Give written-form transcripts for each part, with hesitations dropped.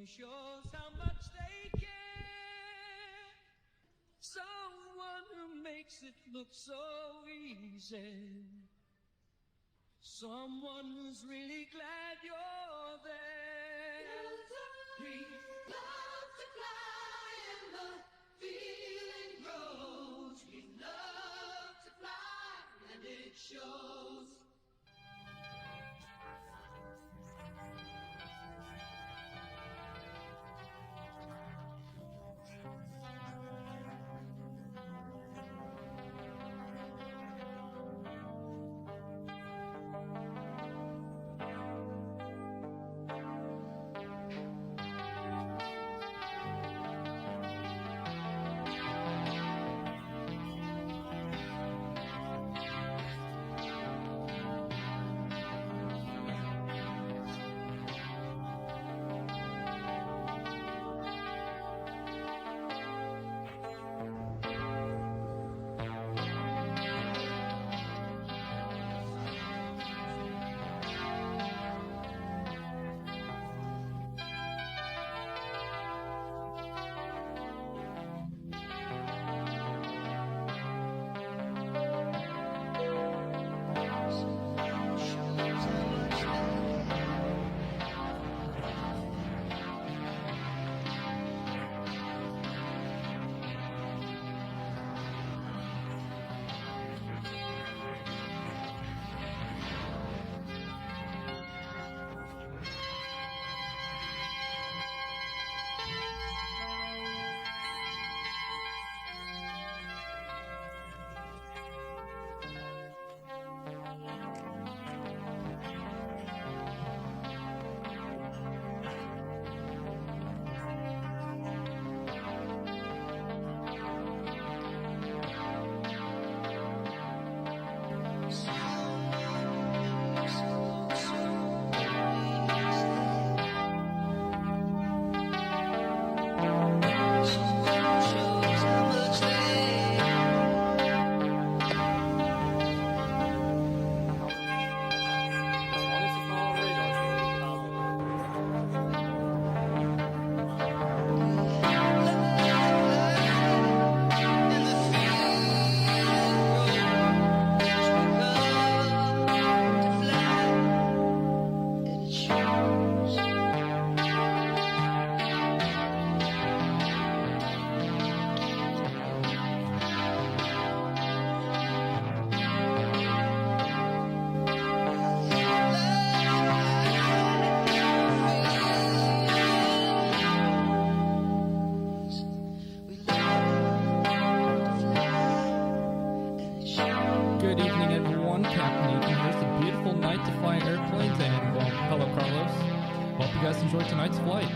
who shows how much they care. Someone who makes it look so easy. Someone who's really glad you're there. We love to fly and the feeling grows. We love to fly and it shows. Enjoy tonight's flight.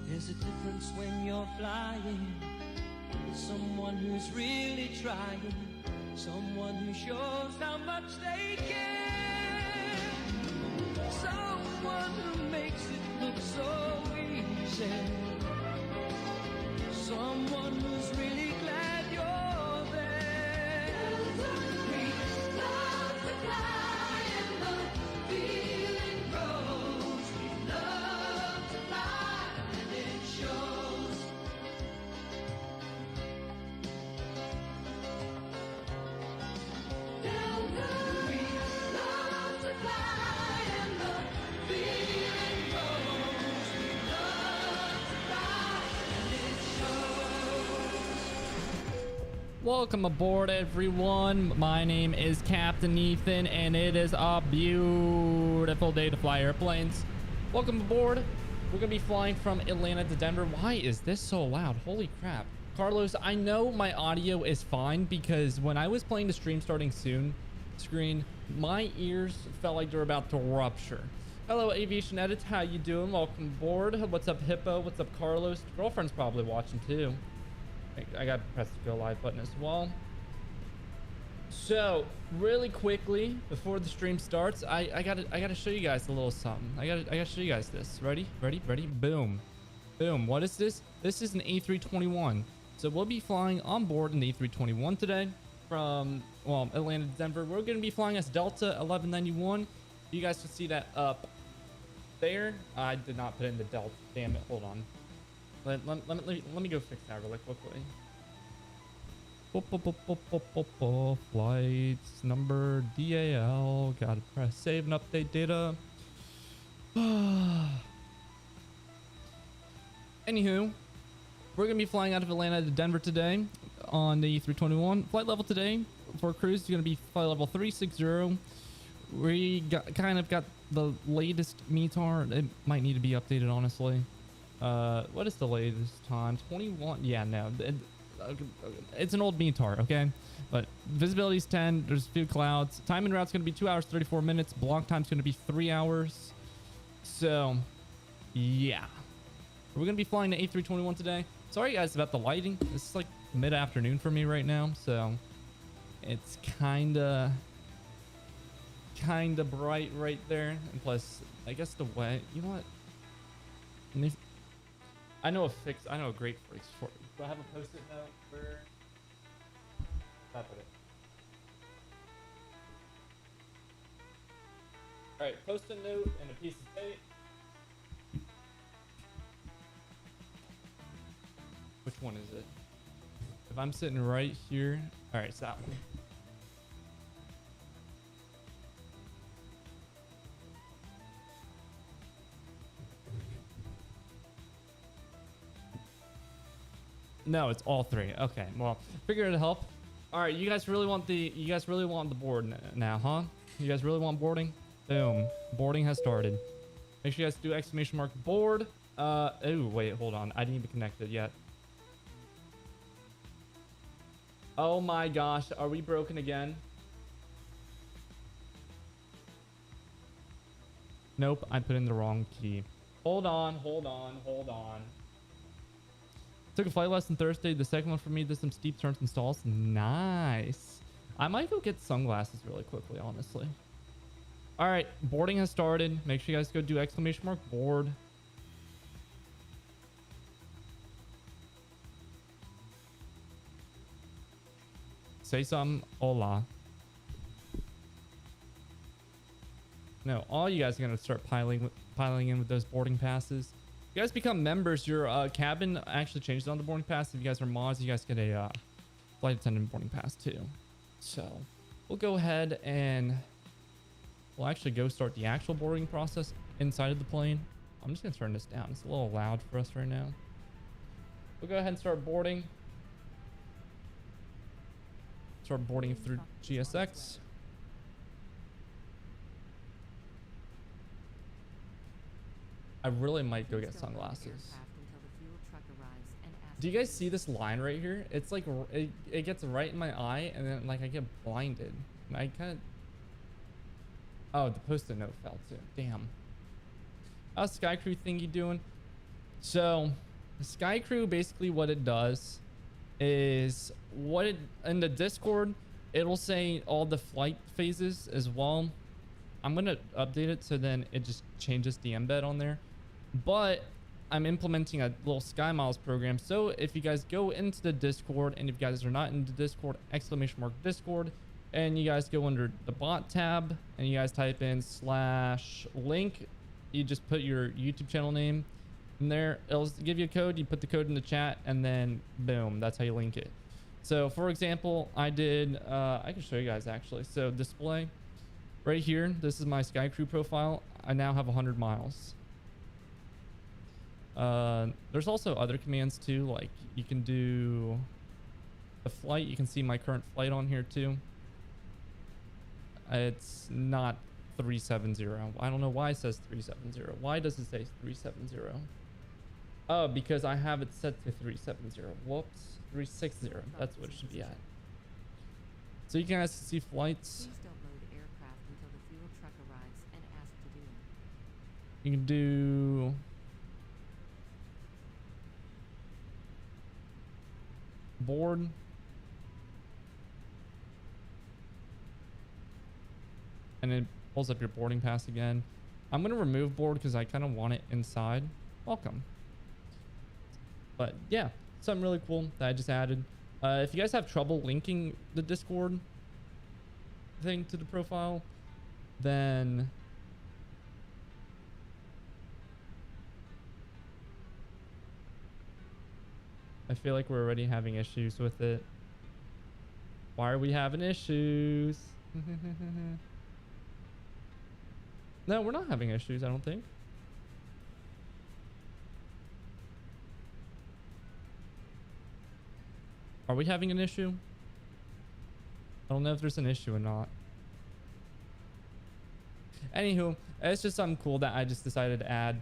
There's a difference when you're flying with someone who's really trying, someone who shows how much they care, someone who makes it look so easy, someone who's really glad you're there. We love to fly and the feeling grows. We love to fly and it shows. Welcome aboard, everyone. My name is Captain Ethan, and it is a beautiful day to fly airplanes. Welcome aboard. We're gonna be flying from Atlanta to Denver. Why is this so loud? Holy crap. Carlos, I know my audio is fine because when I was playing the stream starting soon screen, my ears felt like they're about to rupture. Hello, Aviation Edit. How you doing? Welcome aboard. What's up, Hippo? What's up, Carlos? Girlfriend's probably watching too. I got to press the go live button as well. So really quickly before the stream starts, I gotta show you guys a little something. I gotta show you guys this. Ready? Boom. What is this? This is an A321. So we'll be flying on board an A321 today from, well, Atlanta to Denver. We're gonna be flying as Delta 1191. You guys can see that up there. I did not put in the Delta. Damn it. Hold on. Let me go fix that really quickly. Flights number DAL. Gotta press save and update data. Anywho, we're gonna be flying out of Atlanta to Denver today on the E321. Flight level today for cruise is gonna be flight level 360. We kind of got the latest METAR. It might need to be updated, honestly. What is the latest time? 21. Yeah, no, it's an old METAR, okay? But visibility is 10. There's a few clouds. Time and route's gonna be 2 hours 34 minutes. Block time's gonna be 3 hours. So yeah, we're gonna be flying the A321 today. Sorry guys about the lighting. This is like mid-afternoon for me right now, so it's kinda bright right there. And plus, I guess the way, you know what? I know a great fix for it. Do I have a post-it note where I put it? All right, post-it note and a piece of tape. Which one is it? If I'm sitting right here, all right, it's that one. No, it's all three. Okay, well, figure it'd help. All right, you guys really want the board now, huh? You guys really want boarding? Boom, boarding has started. Make sure you guys do exclamation mark board. Oh wait, hold on, I didn't even connect it yet. Oh my gosh, are we broken again? Nope, I put in the wrong key. Hold on. Took a flight lesson Thursday. The second one for me did some steep turns and stalls. Nice. I might go get sunglasses really quickly, honestly. All right, boarding has started. Make sure you guys go do exclamation mark board. Say something. Hola. No, all you guys are gonna start piling in with those boarding passes. If you guys become members, your cabin actually changes on the boarding pass. If you guys are mods, you guys get a flight attendant boarding pass too. So we'll go ahead and we'll actually go start the actual boarding process inside of the plane. I'm just gonna turn this down. It's a little loud for us right now. We'll go ahead and start boarding. Start boarding through GSX. I really might go get sunglasses. Do you guys see this line right here? It's like it gets right in my eye, and then like I get blinded. And I kind of. Oh, the post-it note fell too. Damn. How's Sky Crew thingy doing? So, the Sky Crew basically what it does is in the Discord it'll say all the flight phases as well. I'm gonna update it so then it just changes the embed on there. But I'm implementing a little Sky Miles program. So if you guys go into the Discord, and if you guys are not in the Discord, exclamation mark Discord, and you guys go under the bot tab and you guys type in /link, you just put your YouTube channel name in there. It'll give you a code. You put the code in the chat, and then boom, that's how you link it. So for example, I can show you guys actually. So display right here, this is my Sky Crew profile. I now have 100 miles. There's also other commands too, like you can do the flight. You can see my current flight on here too. It's not 370. I don't know why it says 370. Why does it say 370? Oh, because I have it set to 370. Whoops. 360. That's what it should be at. So you guys can see flights. Please don't load aircraft until the fuel truck arrives and ask to do it. You can do board. And it pulls up your boarding pass again. I'm going to remove board because I kind of want it inside. Welcome. But yeah, something really cool that I just added. If you guys have trouble linking the Discord thing to the profile, then I feel like we're already having issues with it. Why are we having issues? No, we're not having issues, I don't think. Are we having an issue? I don't know if there's an issue or not. Anywho, it's just something cool that I just decided to add.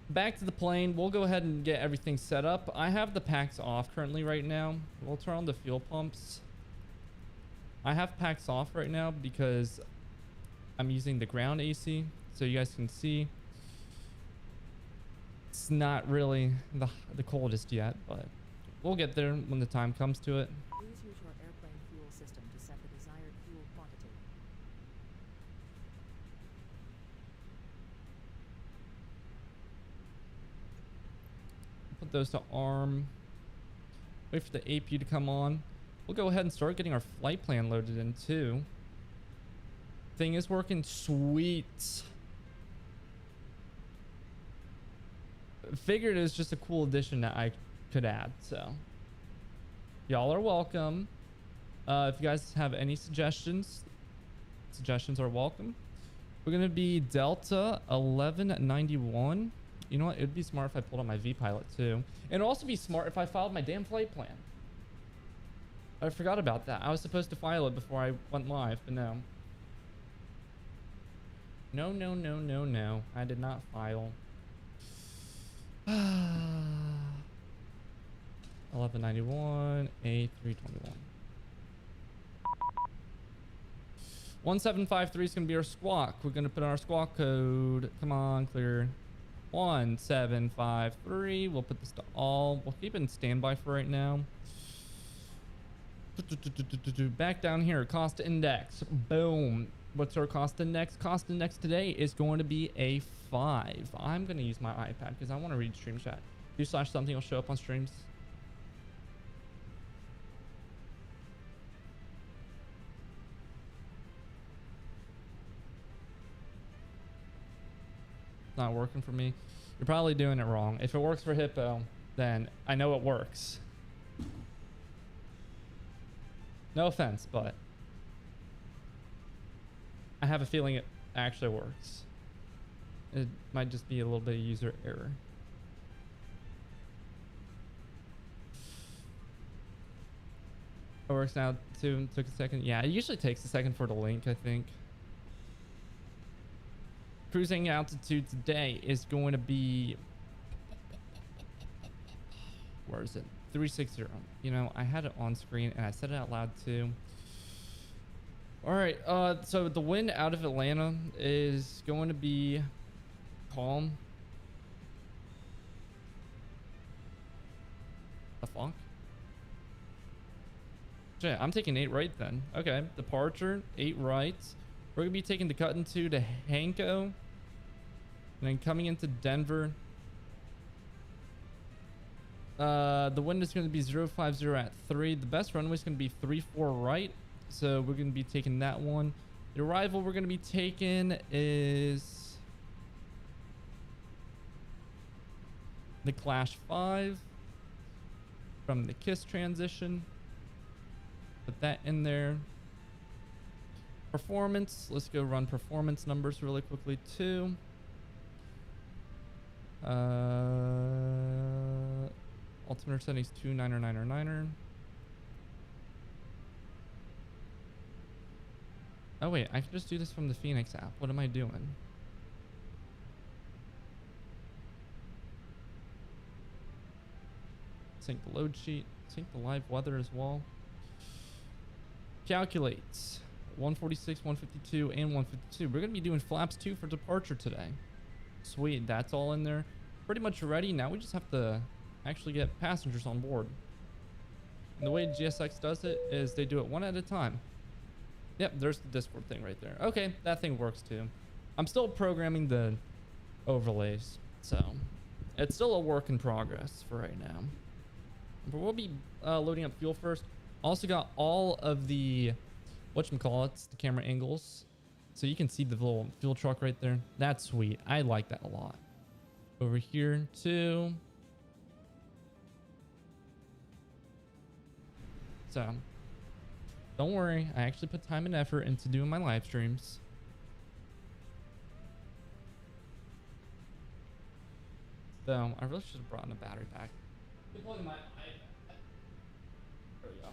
Back to the plane. We'll go ahead and get everything set up. I have the packs off currently right now. We'll turn on the fuel pumps. I have packs off right now because I'm using the ground AC, so you guys can see it's not really the coldest yet, but we'll get there when the time comes to it. Please use your airplane fuel system to set the desired fuel quantity. Put those to arm. Wait for the AP to come on. We'll go ahead and start getting our flight plan loaded in too. Thing is working sweet. Figured it was just a cool addition that I could add, so y'all are welcome. If you guys have any suggestions are welcome. We're gonna be Delta 1191. You know what, it'd be smart if I pulled on my V-Pilot too. It'd also be smart if I filed my damn flight plan. I forgot about that. I was supposed to file it before I went live, but no. No. I did not file. 1191 A321. 1753 is gonna be our squawk. We're gonna put in our squawk code. Come on, clear. 1753. We'll put this to all. We'll keep it in standby for right now. Back down here, cost index. Boom. What's our cost index? Cost index today is going to be a 5. I'm going to use my iPad because I want to read stream chat. /something will show up on streams. It's not working for me. You're probably doing it wrong. If it works for Hippo, then I know it works. No offense, but I have a feeling it actually works. It might just be a little bit of user error. It works now too. Took a second. Yeah, it usually takes a second for the link, I think. Cruising altitude today is going to be, where is it? 360. You know, I had it on screen and I said it out loud too. All right, so the wind out of Atlanta is going to be calm. The fuck? Shit, I'm taking 8 right then. Okay, departure 8 right. We're gonna be taking the cut into to Hanko, and then coming into Denver. The wind is going to be 050 at 3. The best runway is going to be 34 right. So we're going to be taking that one. The arrival we're going to be taking is the Clash 5 from the KISS transition. Put that in there. Performance. Let's go run performance numbers really quickly too. Altimeter settings 29er. Oh wait, I can just do this from the Fenix app. What am I doing? Sync the load sheet, sync the live weather as well. Calculates 146, 152, and 152. We're gonna be doing flaps 2 for departure today. Sweet, that's all in there. Pretty much ready. Now we just have to actually get passengers on board. And the way GSX does it is they do it one at a time. Yep, there's the Discord thing right there. Okay, that thing works too. I'm still programming the overlays, so it's still a work in progress for right now. But we'll be loading up fuel first. Also got all of the whatchamacallits, the camera angles, so you can see the little fuel truck right there. That's sweet. I like that a lot. Over here too. So don't worry, I actually put time and effort into doing my live streams. So I really should have brought in a battery pack. Plug in my iPad. There we go.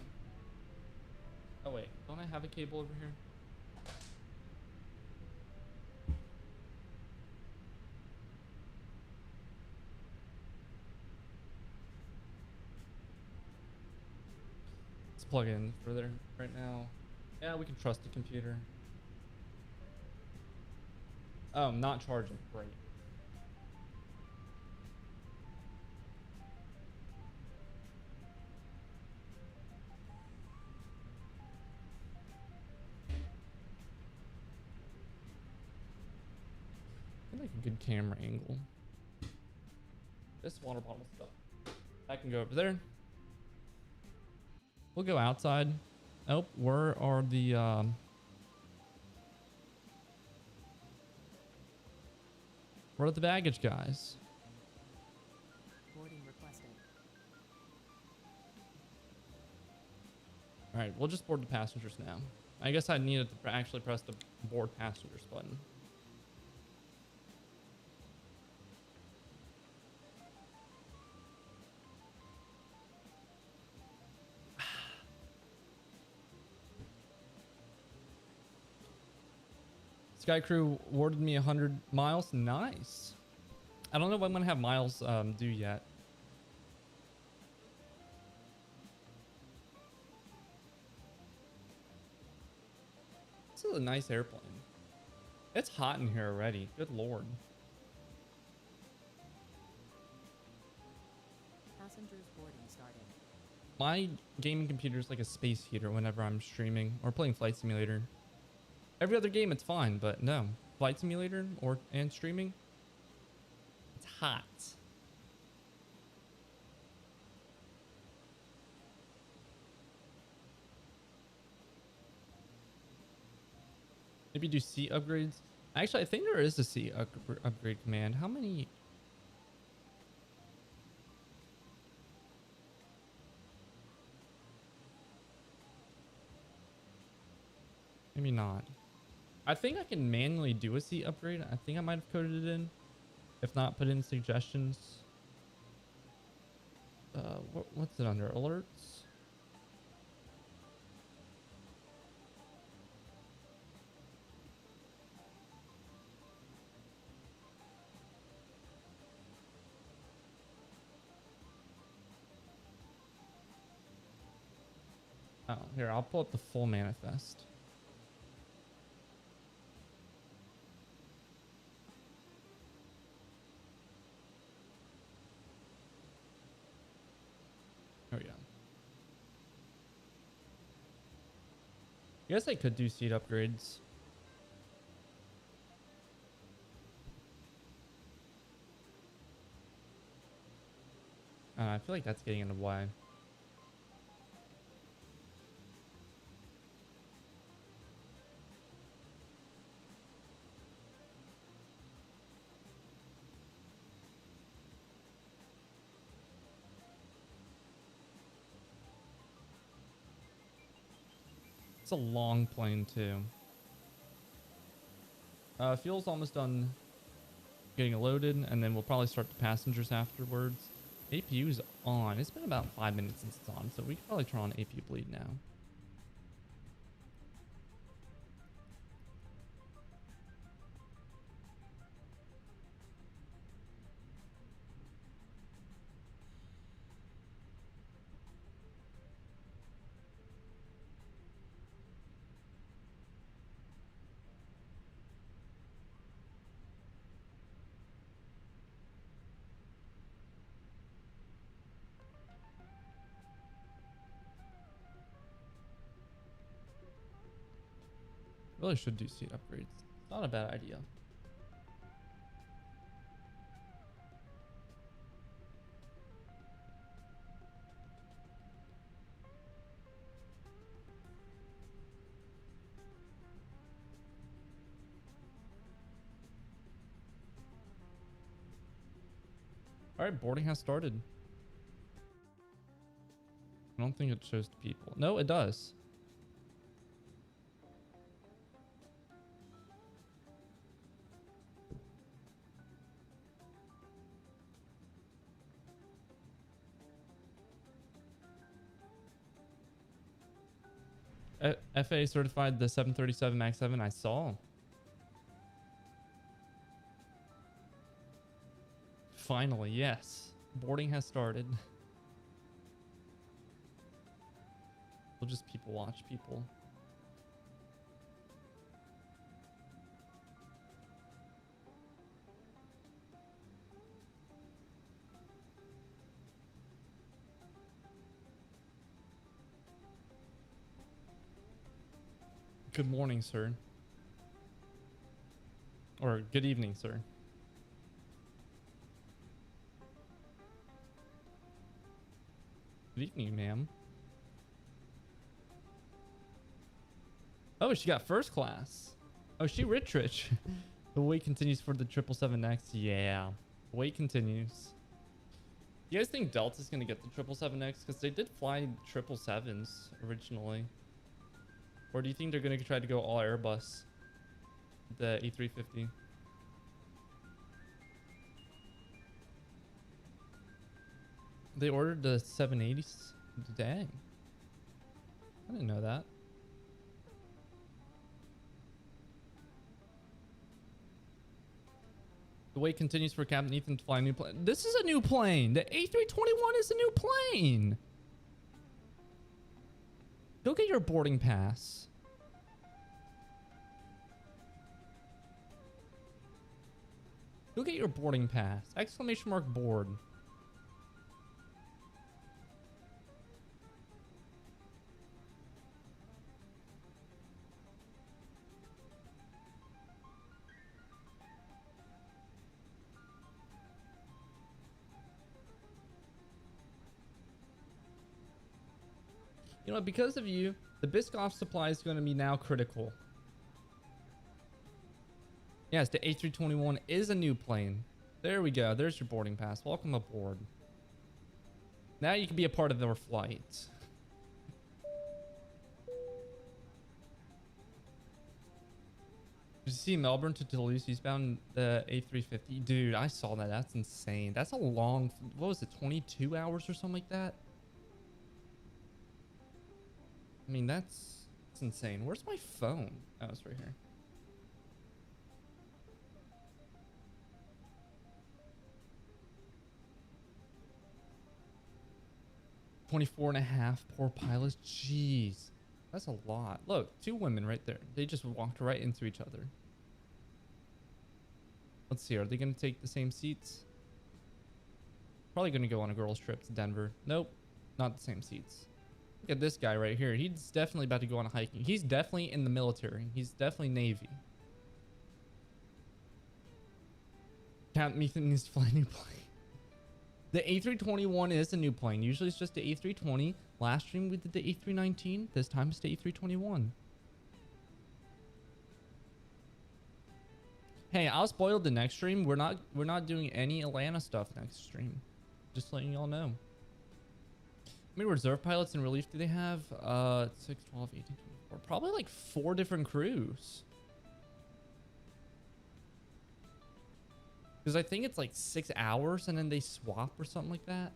Oh wait, don't I have a cable over here? Let's plug in further right now. Yeah, we can trust the computer. Oh, not charging. Great. I like a good camera angle. This water bottle stuff. I can go over there. We'll go outside. Oh, where are the where are the baggage guys? Boarding requested. All right, we'll just board the passengers now. I guess I needed to actually press the board passengers button. Sky Crew awarded me 100 miles. Nice. I don't know if I'm gonna have miles due yet. This is a nice airplane. It's hot in here already. Good lord. Passengers boarding started. My gaming computer is like a space heater whenever I'm streaming or playing Flight Simulator. Every other game it's fine, but no. Flight Simulator and streaming, it's hot. Maybe do seat upgrades. Actually, I think there is a seat upgrade command. How many? Maybe not. I think I can manually do a seat upgrade. I think I might have coded it in. If not, put in suggestions. What's it under? Alerts? Oh, here, I'll pull up the full manifest. There we go. I guess I could do seat upgrades. I feel like that's getting in the way. It's a long plane too. Fuel's almost done getting loaded, and then we'll probably start the passengers afterwards. APU's on. It's been about 5 minutes since it's on, so we can probably turn on APU bleed now. Really should do seat upgrades. Not a bad idea. All right, boarding has started. I don't think it shows the people. No, it does. FAA certified the 737 MAX 7. I saw. Finally, yes. Boarding has started. We'll just people watch people. Good morning, sir. Or good evening, sir. Good evening, ma'am. Oh, she got first class. Oh, she rich. The wait continues for the 777X. Yeah. The wait continues. You guys think Delta's gonna get the 777X? Because they did fly 777s originally. Or do you think they're gonna try to go all Airbus? The A350. They ordered the 780s? Dang. I didn't know that. The wait continues for Captain Ethan to fly a new plane. This is a new plane. The A321 is a new plane. Go get your boarding pass. Go get your boarding pass. Exclamation mark board. You know, because of you, the Biscoff supply is going to be now critical. Yes, the A321 is a new plane. There we go. There's your boarding pass. Welcome aboard. Now you can be a part of their flight. Did you see Melbourne to Toulouse eastbound the A350? Dude, I saw that. That's insane. That's a long, what was it, 22 hours or something like that? I mean, that's insane. Where's my phone? Oh, it's right here. $24.5 poor pilots. Jeez. That's a lot. Look, 2 women right there. They just walked right into each other. Let's see. Are they going to take the same seats? Probably going to go on a girls' trip to Denver. Nope. Not the same seats. Look at this guy right here. He's definitely about to go on a hiking. He's definitely in the military. He's definitely Navy. Captain Ethan needs to fly a new plane. The A321 is a new plane. Usually it's just the A320. Last stream we did the A319. This time it's the A321. Hey, I'll spoil the next stream. We're not doing any Atlanta stuff next stream. Just letting y'all know. How many reserve pilots and relief do they have? 6, 12, 18, 24. Probably like 4 different crews. Because I think it's like 6 hours and then they swap or something like that.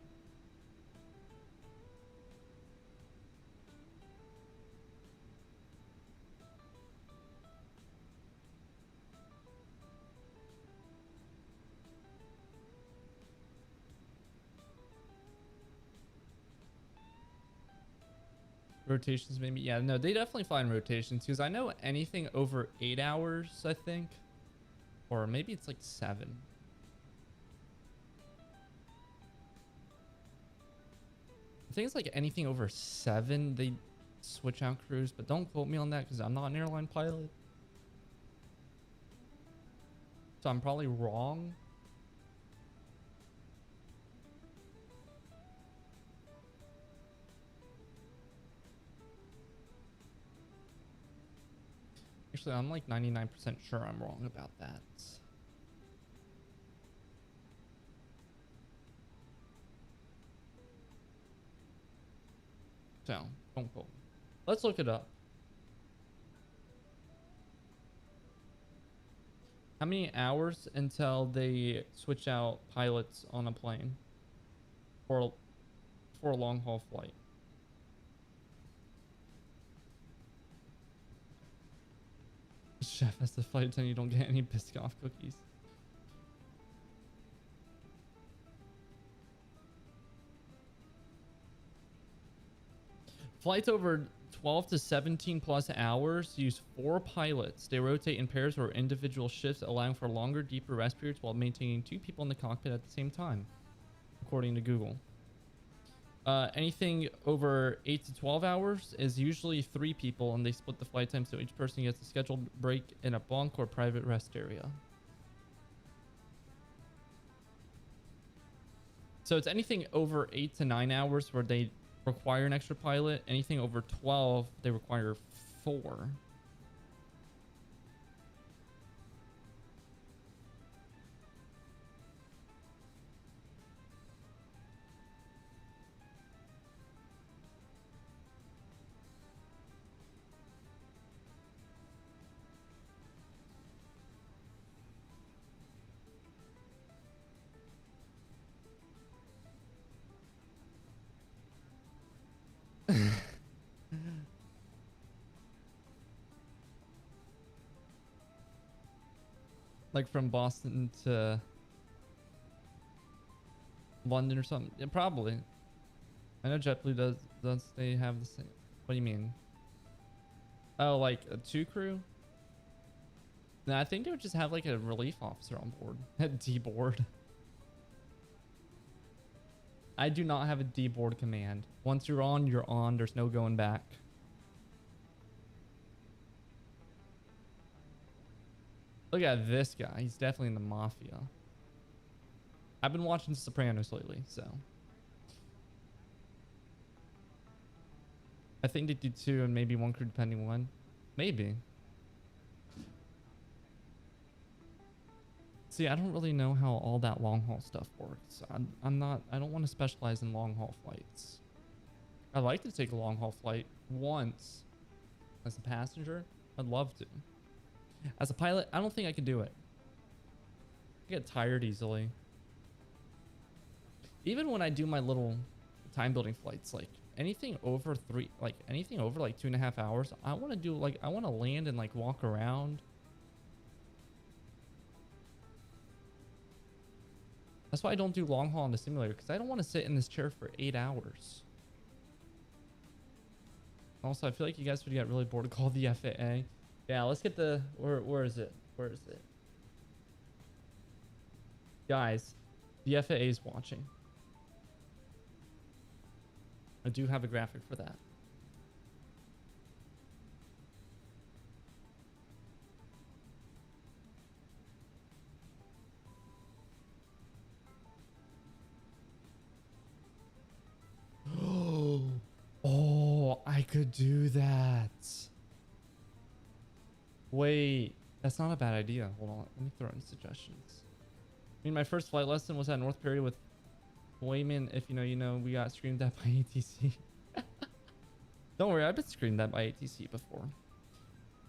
Rotations maybe. Yeah, no, they definitely fly in rotations because I know anything over 8 hours, I think. Or maybe it's like 7. I think it's like anything over 7, they switch out crews, but don't quote me on that because I'm not an airline pilot. So I'm probably wrong. Actually, I'm like 99% sure I'm wrong about that. So, don't quote me. Let's look it up. How many hours until they switch out pilots on a plane for a long haul flight? Chef, as the flight attendant, you don't get any Biscoff cookies. Flights over 12 to 17 plus hours use 4 pilots. They rotate in pairs or individual shifts, allowing for longer, deeper rest periods while maintaining 2 people in the cockpit at the same time, according to Google. Anything over 8 to 12 hours is usually 3 people, and they split the flight time so each person gets a scheduled break in a bunk or private rest area. So it's anything over 8 to 9 hours where they require an extra pilot. Anything over 12, they require 4. Like from Boston to London or something. Yeah, probably. I know JetBlue does they have the same. What do you mean? Oh, like a 2 crew? No, I think they would just have like a relief officer on board. A D board. I do not have a D board command. Once you're on, you're on. There's no going back. Look at this guy. He's definitely in the mafia. I've been watching Sopranos lately, so. I think they do 2 and maybe 1 crew depending on. Maybe. See, I don't really know how all that long haul stuff works. I don't want to specialize in long haul flights. I'd like to take a long haul flight once as a passenger. I'd love to. As a pilot, I don't think I could do it. I get tired easily. Even when I do my little time building flights, like anything over 3, like anything over like 2.5 hours, I want to do like, I want to land and like walk around. That's why I don't do long haul in the simulator, because I don't want to sit in this chair for 8 hours. Also, I feel like you guys would get really bored to call the FAA. Yeah, let's get the, where is it? Where is it? Guys, the FAA is watching. I do have a graphic for that. Oh, I could do that. Wait, that's not a bad idea. Hold on, let me throw in suggestions. I mean, my first flight lesson was at North Perry with Wayman. If you know, we got screamed at by ATC. Don't worry, I've been screamed at by ATC before.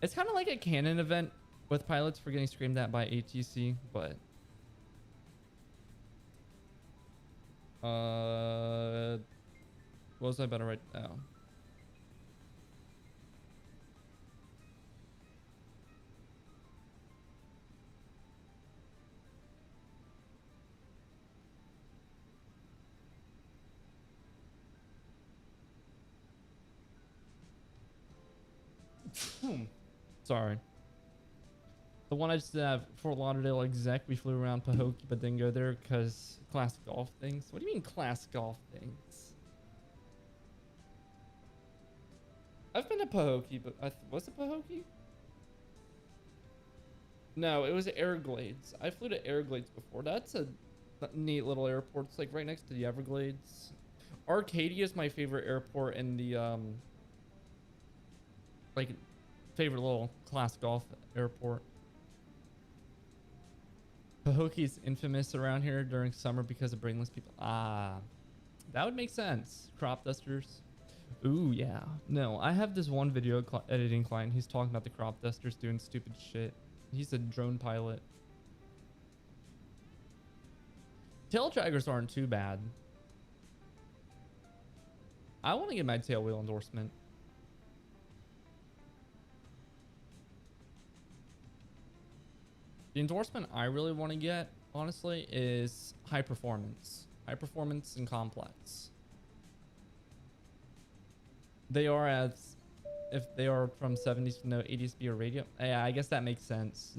It's kind of like a canon event with pilots for getting screamed at by ATC, but what was I better right now? Sorry. The one I just did at Fort Lauderdale exec, we flew around Pahokee but didn't go there because class golf things. What do you mean class golf things? I've been to Pahokee, but was it Pahokee? No, it was Everglades. I flew to Everglades before. That's a neat little airport. It's like right next to the Everglades. Arcadia is my favorite airport in the like favorite little class golf airport. Pahokie's infamous around here during summer because of brainless people. Ah, that would make sense. Crop dusters. Ooh, yeah. No, I have this one video editing client. He's talking about the crop dusters doing stupid shit. He's a drone pilot. Tail draggers aren't too bad. I want to get my tail wheel endorsement. The endorsement I really want to get, honestly, is high performance. High performance and complex. They are as if they are from 70s to no 80s be a radio. Yeah, I guess that makes sense.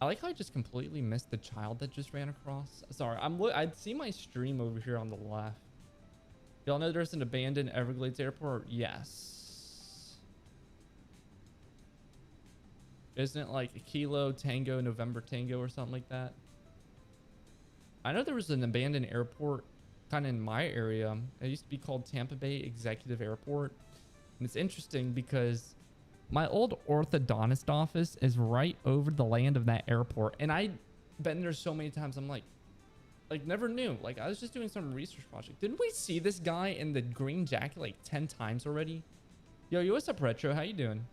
I like how I just completely missed the child that just ran across. Sorry, I'd see my stream over here on the left. Y'all know there's an abandoned Everglades airport? Yes. Isn't it like a Kilo Tango November Tango or something like that? I know there was an abandoned airport kind of in my area. It used to be called Tampa Bay Executive Airport. And it's interesting because my old orthodontist office is right over the land of that airport. And I've been there so many times. I'm like never knew. Like I was just doing some research project. Didn't we see this guy in the green jacket like 10 times already? Yo, what's up, Retro? How you doing?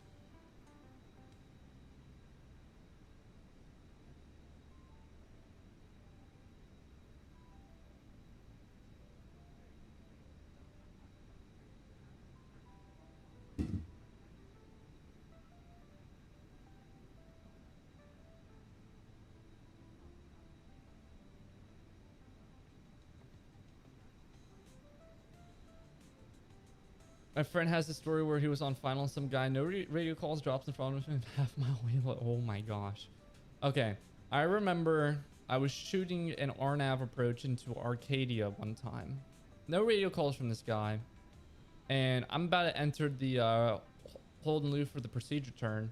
My friend has a story where he was on final and some guy, no radio calls, drops in front of him, half mile away. Oh my gosh. Okay. I remember I was shooting an RNAV approach into Arcadia one time. No radio calls from this guy. And I'm about to enter the hold and loop for the procedure turn.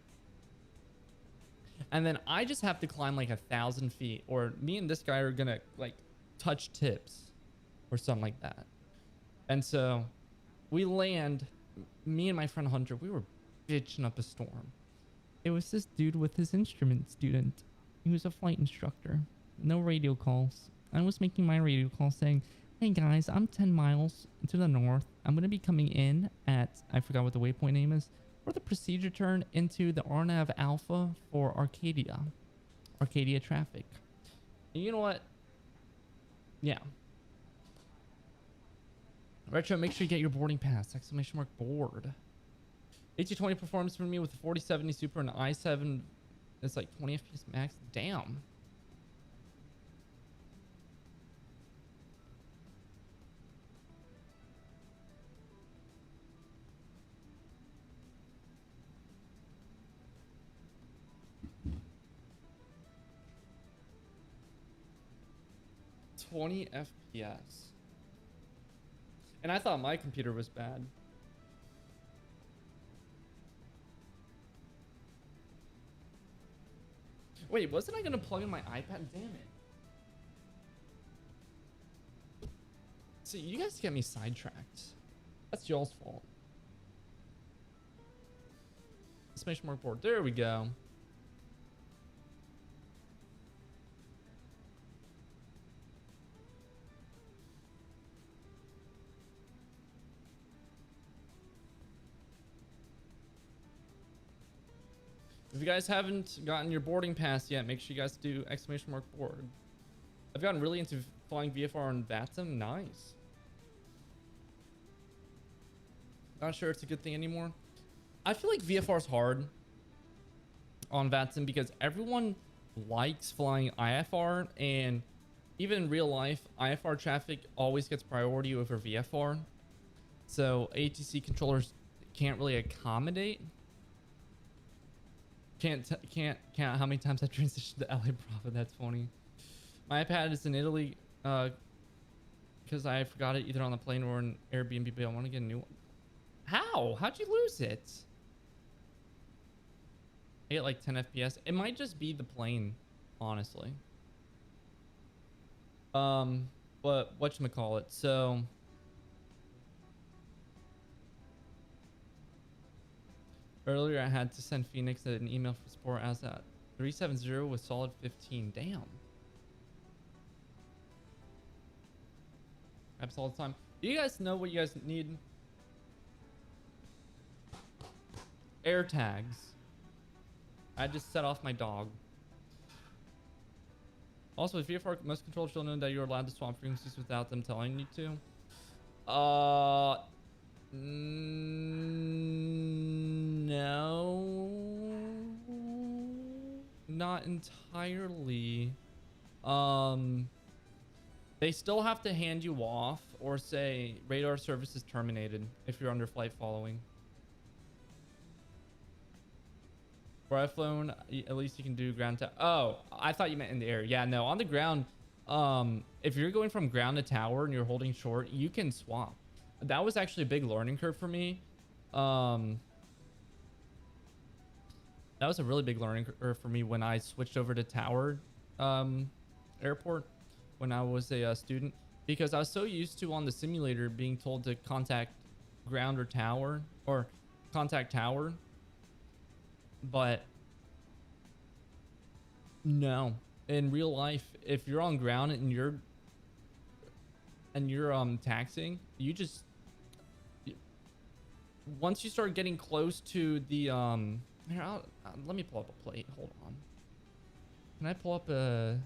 And then I just have to climb like 1,000 feet, or me and this guy are gonna like touch tips or something like that. And so we land, me and my friend Hunter, we were bitching up a storm. It was this dude with his instrument student. He was a flight instructor. No radio calls. I was making my radio call saying, hey guys, I'm 10 miles to the north. I'm going to be coming in at, I forgot what the waypoint name is, for the procedure turn into the RNAV Alpha for Arcadia. Arcadia traffic. And you know what? Yeah. Retro, make sure you get your boarding pass. Exclamation mark board. A320 performance for me with the 4070 Super and i7. It's like 20 FPS max. Damn. $20 FPS. And I thought my computer was bad. Wait, wasn't I gonna plug in my iPad? Damn it. See, you guys get me sidetracked. That's y'all's fault. Exclamation mark board. There we go. If you guys haven't gotten your boarding pass yet, make sure you guys do exclamation mark board. I've gotten really into flying VFR on VATSIM. Nice. Not sure it's a good thing anymore. I feel like VFR is hard on VATSIM because everyone likes flying IFR, and even in real life, IFR traffic always gets priority over VFR. So ATC controllers can't really accommodate. Can't count how many times I transitioned to LA Bravo. That's funny. My iPad is in Italy because I forgot it either on the plane or in Airbnb, but I want to get a new one. How? How'd you lose it? I get like 10 FPS. It might just be the plane, honestly. But whatchamacallit, so earlier I had to send Phoenix an email for support as at 370 with solid 15. Damn. Apps all the time. Do you guys know what you guys need? Air tags. I just set off my dog. Also, if VFR most controllers will know that you're allowed to swap frequencies without them telling you to. No, not entirely. They still have to hand you off or say radar service is terminated if you're under flight following. Where I've flown, at least you can do ground tap. Oh, I thought you meant in the air. Yeah, no, on the ground, if you're going from ground to tower and you're holding short, you can swap. That was actually a big learning curve for me. That was a really big learning curve for me when I switched over to tower airport when I was a student, because I was so used to on the simulator being told to contact ground or tower or contact tower. But no, in real life, if you're on ground and you're taxiing, you just once you start getting close to the here, let me pull up a plate. Hold on. Can I pull up a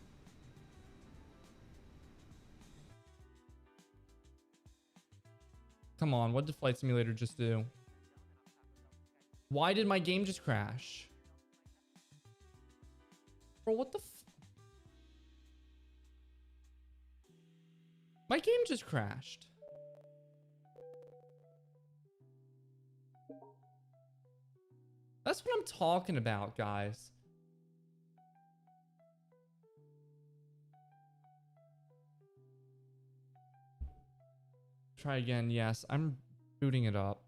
Come on, what did Flight Simulator just do? Why did my game just crash? Bro, what the My game just crashed. That's what I'm talking about, guys. Try again. Yes, I'm booting it up.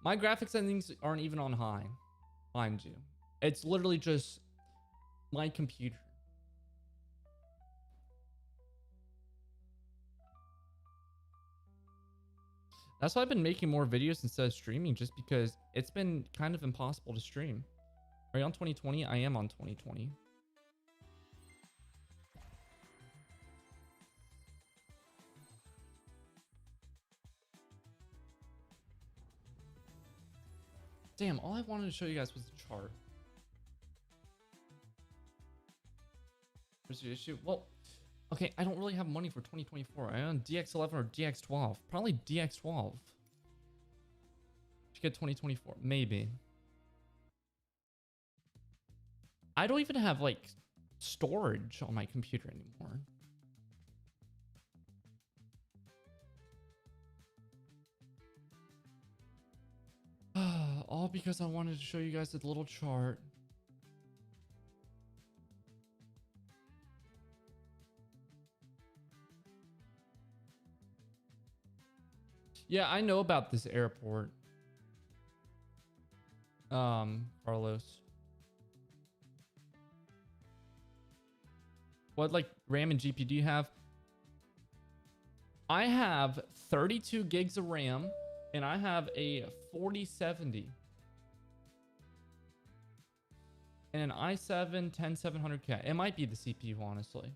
My graphics settings aren't even on high, mind you. It's literally just my computer. That's why I've been making more videos instead of streaming, just because it's been kind of impossible to stream. Are you on 2020? I am on 2020. Damn, all I wanted to show you guys was the chart. Where's the issue? Well, okay, I don't really have money for 2024. I own DX11 or DX12. Probably DX12. Should get 2024. Maybe. I don't even have, like, storage on my computer anymore. All because I wanted to show you guys the little chart. Yeah, I know about this airport. Carlos. What, like, RAM and GPU do you have? I have 32 gigs of RAM, and I have a 4070. And an i7 10700K. It might be the CPU, honestly.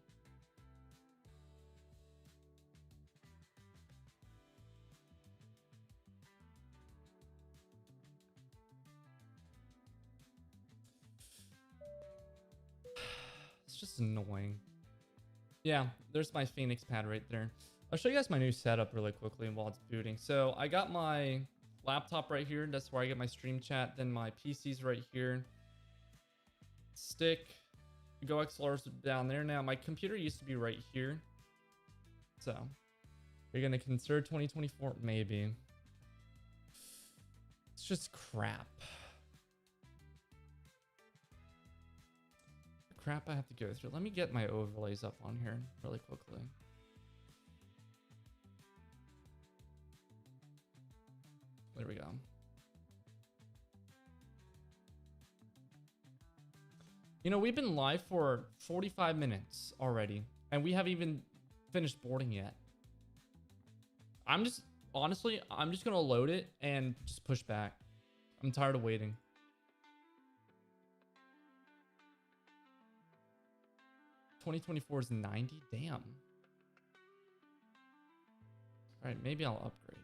It's just annoying. Yeah, there's my Phoenix pad right there. I'll show you guys my new setup really quickly while it's booting. So I got my laptop right here. That's where I get my stream chat. Then my PC's right here. Stick. Go XLR's down there now. My computer used to be right here. So you're going to consider 2024? Maybe. It's just crap. Crap I have to go through. Let me get my overlays up on here really quickly. There we go. You know, we've been live for 45 minutes already, and we haven't even finished boarding yet. Honestly, I'm just gonna load it and just push back. I'm tired of waiting. $2024 is 90? Damn. All right, maybe I'll upgrade.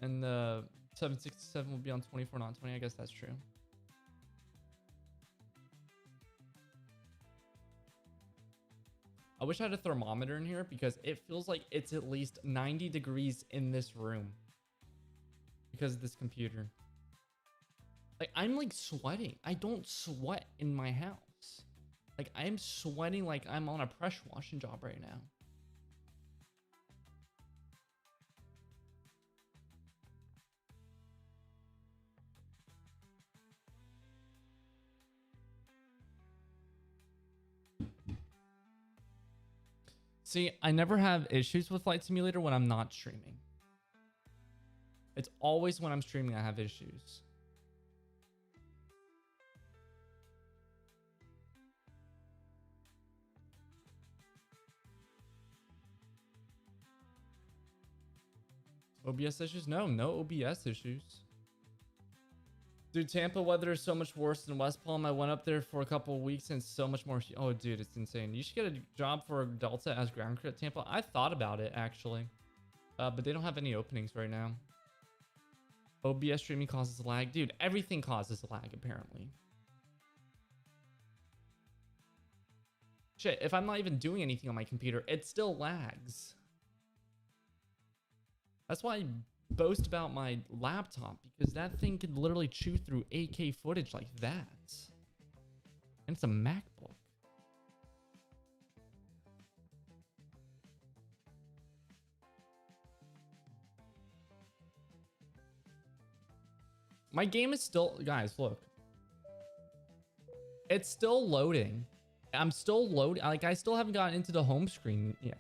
And the 767 will be on 24, not 20. I guess that's true. I wish I had a thermometer in here because it feels like it's at least 90 degrees in this room because of this computer. Like, I'm like sweating. I don't sweat in my house. Like, I'm sweating like I'm on a pressure washing job right now. See, I never have issues with Flight Simulator when I'm not streaming. It's always when I'm streaming I have issues. OBS issues? No OBS issues. Dude, Tampa weather is so much worse than West Palm. I went up there for a couple of weeks and so much more. Oh, dude, it's insane. You should get a job for Delta as ground crew at Tampa. I thought about it, actually. But they don't have any openings right now. OBS streaming causes lag. Dude, everything causes lag, apparently. Shit, if I'm not even doing anything on my computer, it still lags. That's why I boast about my laptop, because that thing could literally chew through 8K footage like that. And it's a MacBook. My game is still, guys, look. It's still loading. I'm still loading. Like, I still haven't gotten into the home screen yet.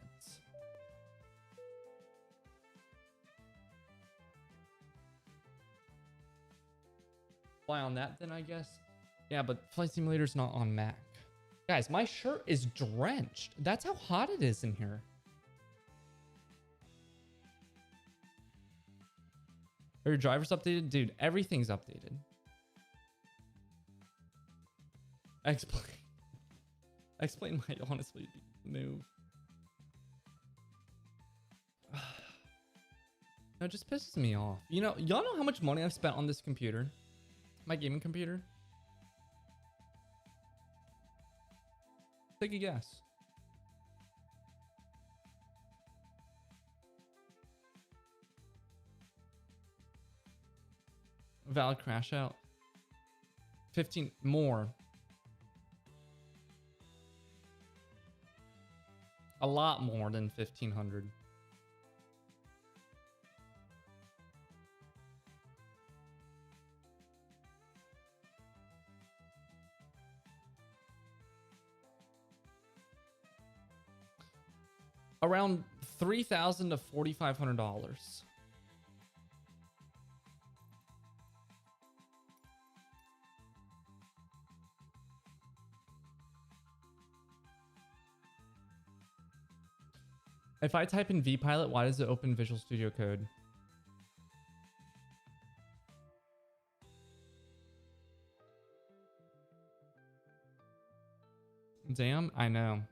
Fly on that then, I guess. Yeah, but Flight Simulator's not on Mac. Guys, my shirt is drenched. That's how hot it is in here. Are your drivers updated? Dude, everything's updated. Explain might honestly move. No, it just pisses me off. You know, y'all know how much money I've spent on this computer? My gaming computer? Take a guess. Valid crash out. 15 more. A lot more than 1,500. Around $3,000 to $4,500. If I type in vPilot, why does it open Visual Studio Code? Damn, I know.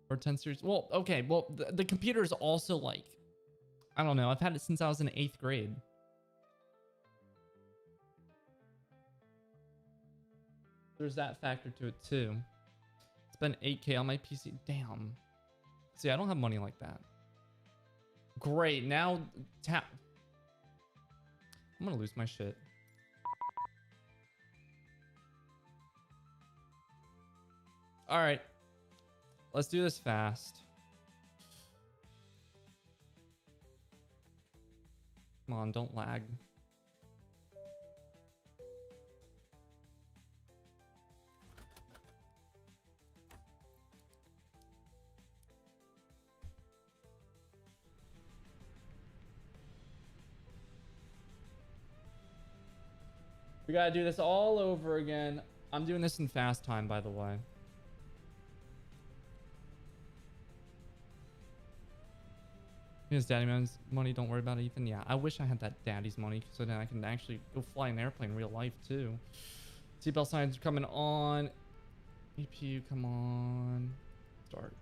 Or 10 series. Well, okay. Well, the computer is also like, I don't know. I've had it since I was in 8th grade. There's that factor to it too. Spend 8K on my PC. Damn. See, I don't have money like that. Great. Now tap. I'm gonna lose my shit. All right. Let's do this fast. Come on, don't lag. We gotta do this all over again. I'm doing this in fast time, by the way. His daddy man's money, don't worry about it, Ethan. Yeah, I wish I had that daddy's money so then I can actually go fly an airplane in real life too. Seatbelt signs coming on. APU, come on. Start.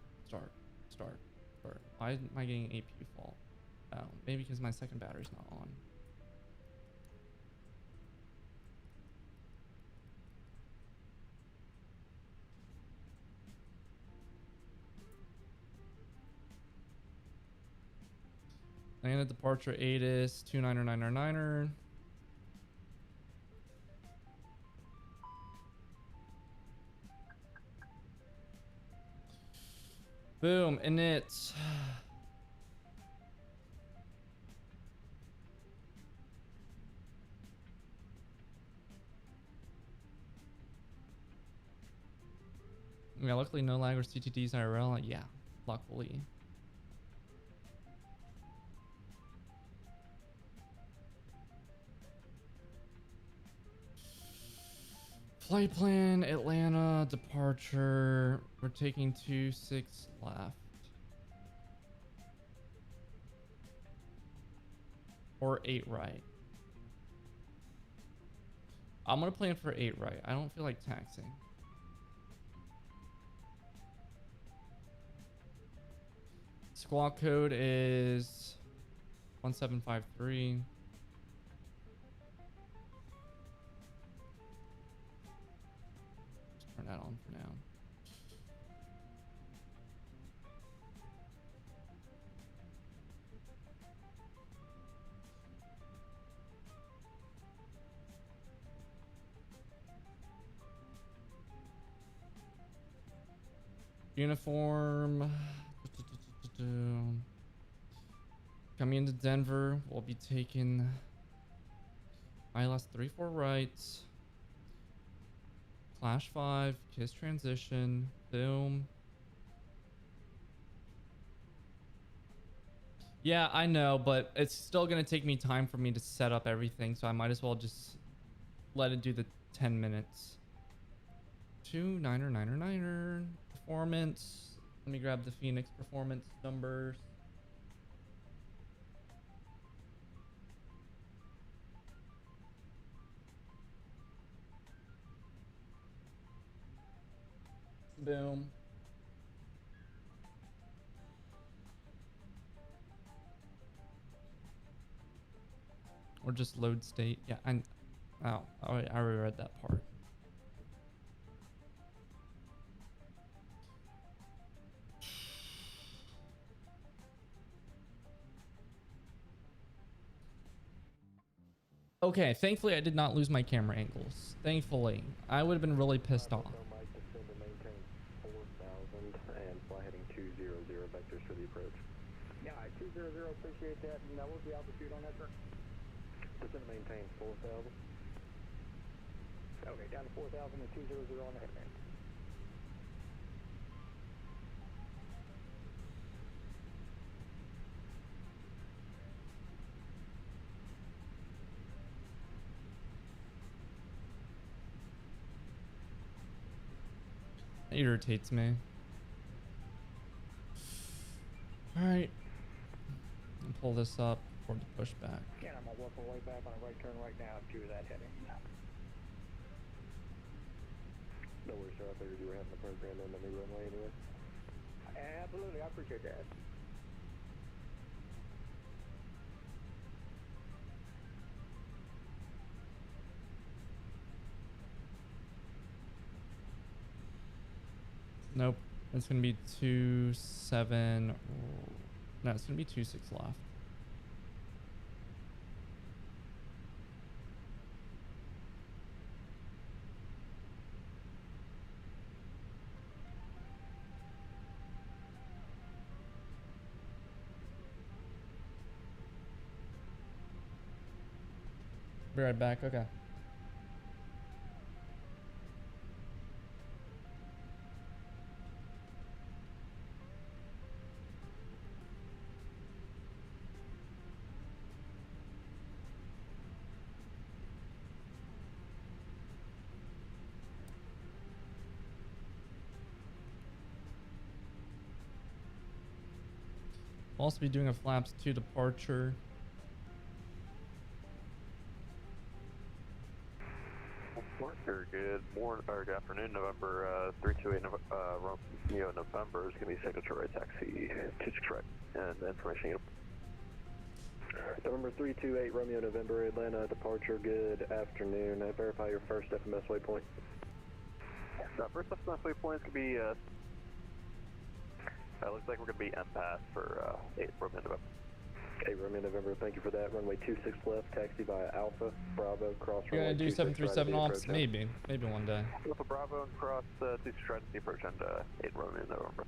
Why am I getting APU fault? Oh, maybe because my second battery's not on. Land at departure ATIS 29999er. Boom, and it's yeah, luckily no lag or CTDs IRL. Yeah, luckily. Flight plan, Atlanta, departure. We're taking 2-6 left. Or 8 right. I'm gonna plan for 8 right. I don't feel like taxing. Squawk code is 1753. Turn that on for now. Uniform. Coming into Denver, we'll be taking ILS 34 rights. Clash 5, KISS transition, boom. Yeah, I know, but it's still gonna take me time for me to set up everything, so I might as well just let it do the 10 minutes. 299er. Performance. Let me grab the Fenix performance numbers. Boom. Or just load state. Yeah, I already read that part. Okay, thankfully I did not lose my camera angles. Thankfully. I would have been really pissed off. Yeah, 200, appreciate that. And what was the altitude on that, sir? Just going to maintain 4,000. Okay, down to 4,000 and 200 on the headband. It irritates me. Alright. Pull this up for the pushback. Yeah, I'm going to work my way back on a right turn right now to that heading. No worries, sir. I figured you were having the program in the new runway anyway. Absolutely, I appreciate that. Nope. It's gonna be 2-7. No, it's gonna be 2-6 left. Be right back. Okay. We'll also be doing a flaps 2 departure. Marker, good morning or good afternoon, November 328 Romeo November is going to be signature right taxi 26 right and information. November 328 Romeo November Atlanta departure, good afternoon. Verify your first FMS waypoint. First FMS waypoint is going to be, looks like we're going to be MPass for 8 Romeo November. 8 Romeo November, thank you for that. Runway 26 left, taxi via Alpha, Bravo, cross You're runway gonna do 737 right ops? Maybe one day. Alpha Bravo and cross 26 right at the approach and 8 Romeo November.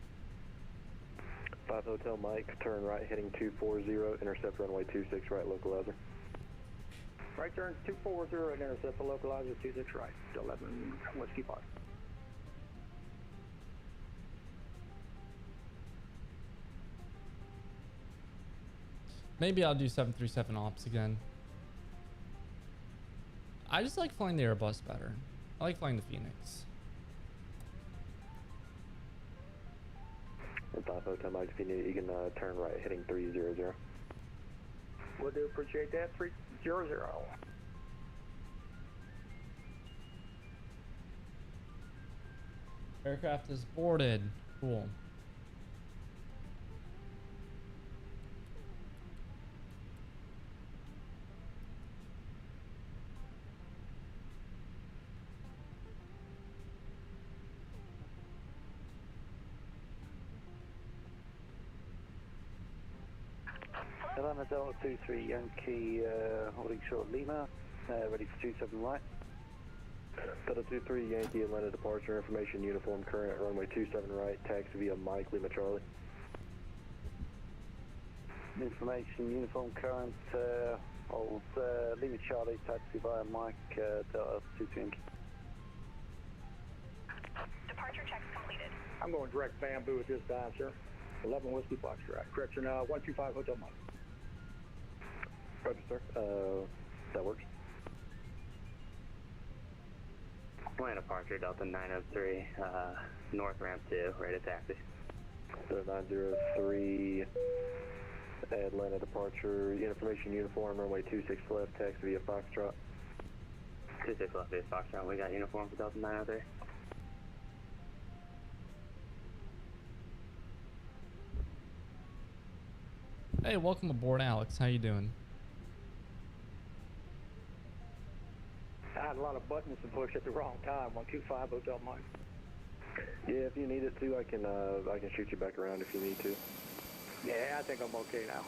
5 Hotel Mike, turn right heading 240, intercept runway 26 right, localizer. Right turn 240 and intercept the localizer 26 right, 11 Whiskey 5. Maybe I'll do 737 ops again. I just like flying the Airbus better. I like flying the Fenix. And 5 Hotel Mike, if you need it, you can turn right heading 300. We'll do appreciate that, 300. Aircraft is boarded. Cool. Atlanta Delta 23 Yankee holding short Lima, ready for 27 right. Delta 23 Yankee Atlanta departure information uniform current runway 27 right, taxi via Mike Lima Charlie. Information uniform current holds Lima Charlie, taxi via Mike Delta 23 Yankee. Departure checks completed. I'm going direct bamboo at this time, sir. 11 Whiskey Foxtrot. Correction, 125 Hotel Mike. Roger, sir. That works. Plan departure, Delta 903, north ramp 2, ready to taxi. Delta 903, Atlanta departure, information uniform, runway 26 left, taxi via Foxtrot. 26 left via Foxtrot, we got uniform for Delta 903. Hey, welcome aboard, Alex. How you doing? I had a lot of buttons to push at the wrong time. 125 Hotel Mike. Yeah, if you need it to, I can shoot you back around if you need to. Yeah, I think I'm okay now.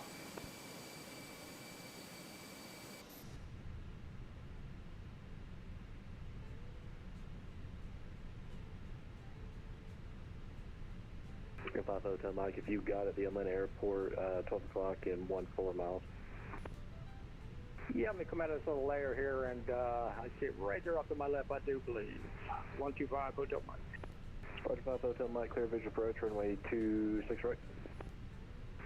If 5 Hotel Mike, if you got it, the Atlanta Airport, 12 o'clock in 14 miles. Yeah, I'm going to come out of this little layer here, and I see it right there off to my left, I do believe. 125 Hotel Mike. 125 Hotel Mike, clear visual approach, runway 26 right.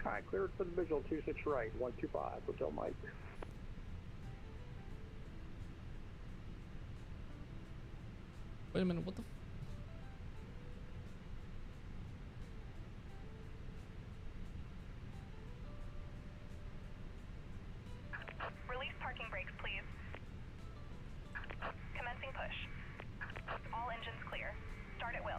All right, cleared for the visual, 26 right, 125 Hotel Mike. Wait a minute, what the Release parking brakes, please. Commencing push. All engines clear. Start at will.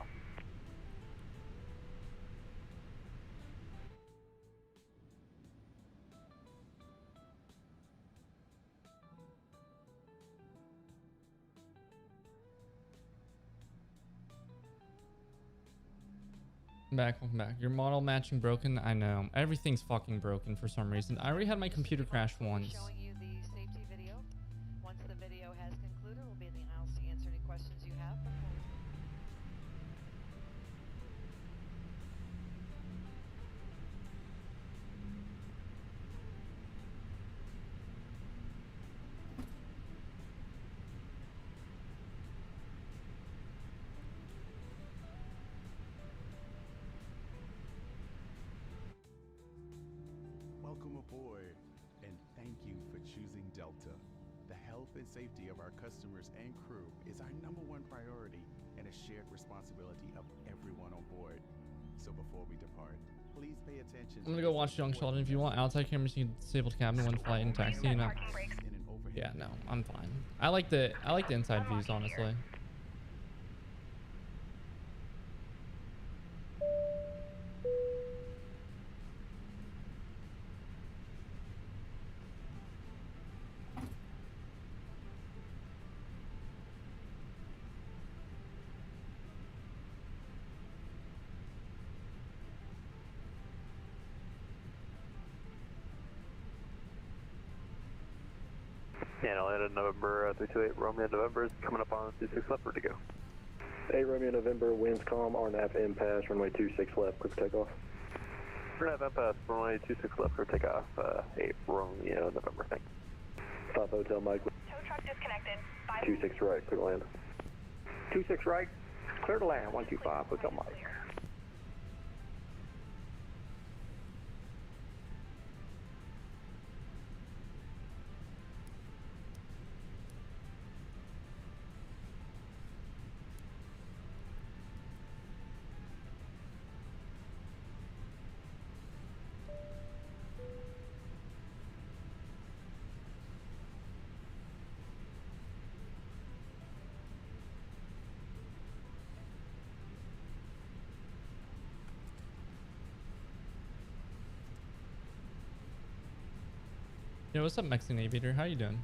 Welcome back. Your model matching broken? I know. Everything's fucking broken for some reason. I already had my computer crash once. Showing you the safety video. Once the video has concluded, we'll be in the aisles to answer any questions you have. Welcome aboard, and thank you for choosing Delta. The health and safety of our customers and crew is our #1 priority and a shared responsibility of everyone on board. So before we depart, Please pay attention. I'm gonna go watch Young Sheldon. If you want outside cameras, you can disable the cabin when flight and taxi. No. Parking brakes. In an overhead Yeah, no, I'm fine. I like the inside views, honestly. Yeah, Atlanta, November 328, Romeo, November is coming up on 26 left, ready to go. 8 Romeo November, winds calm, RNAV impasse, runway 26 left, quick takeoff. RNAV impasse, runway 26 left for takeoff, 8 Romeo, November, thanks. 5 Hotel Mike, Tow truck disconnected. 26 right, clear to land. 26 right, clear to land, 125, Hotel Mike. Yo, what's up, Mexican Aviator? How you doing?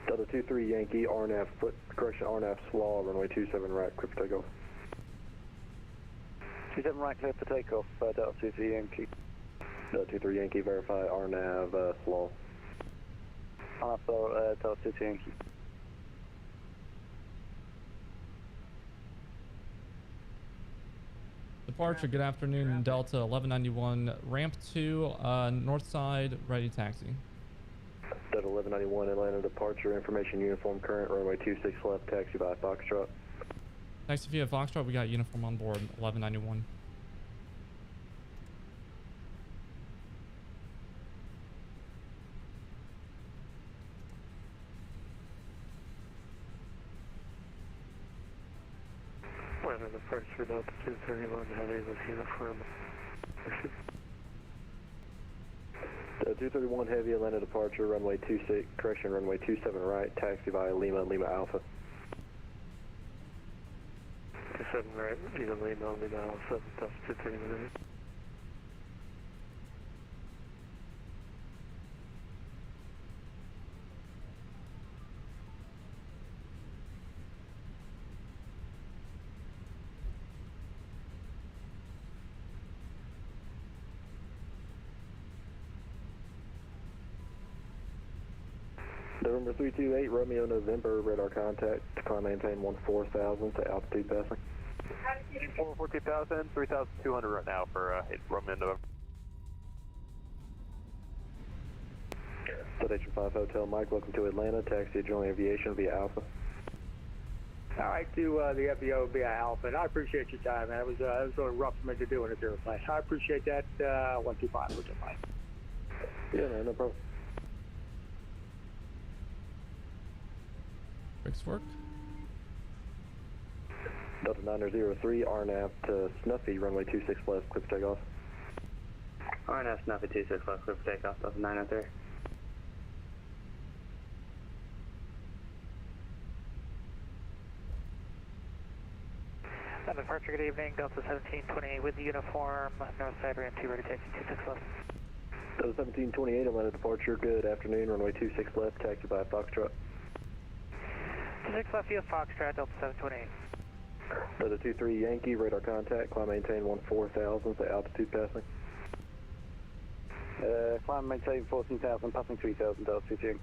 Delta 23 Yankee, RNAV foot, correction, RNAV SWAL, runway 27 right, quick takeoff. 27 right, clear for takeoff, Delta 23 Yankee. Delta 23 Yankee, verify RNAV SWAL. Also, Delta 23 Yankee. Departure, good afternoon, Delta 1191, ramp 2, north side, ready taxi. Delta 1191, Atlanta departure, information uniform current, runway 26 left, taxi by Foxtrot. Taxi via Foxtrot, we got uniform on board, 1191. Atlanta departure, Delta 231, heavy with uniform. 231 heavy, Atlanta departure, runway 26, correction, runway 27 right, taxi via Lima, Lima Alpha. 27 right, Lima, Lima Alpha, Delta 231. November 328, Romeo November, radar contact, climb maintain 14,000 to altitude passing. 14,000, 3,200 right now for Romeo November. Station 5 Hotel Mike, welcome to Atlanta, taxi Joint Aviation via Alpha. All right, to the FBO via Alpha, and I appreciate your time, man. It was sort of rough for me to do in this airplane. I appreciate that, 125, Hotel Mike. Yeah, man, no problem. Brakes work. Delta 903, RNAV to Snuffy, runway 26 left, quick takeoff. RNF Snuffy 26 left, clear for takeoff, Delta 903. Departure, good evening, Delta 1728 with the uniform, north side, ramp 2, ready taxi 26 left. Delta 1728, Atlanta departure, good afternoon, runway 26 left, taxi by Foxtrot. 26 left via Foxtrot, Delta 728. Delta 23 Yankee, radar contact, climb maintain 14,000 to altitude passing. Climb maintain 14,000, passing 3,000, Delta 23.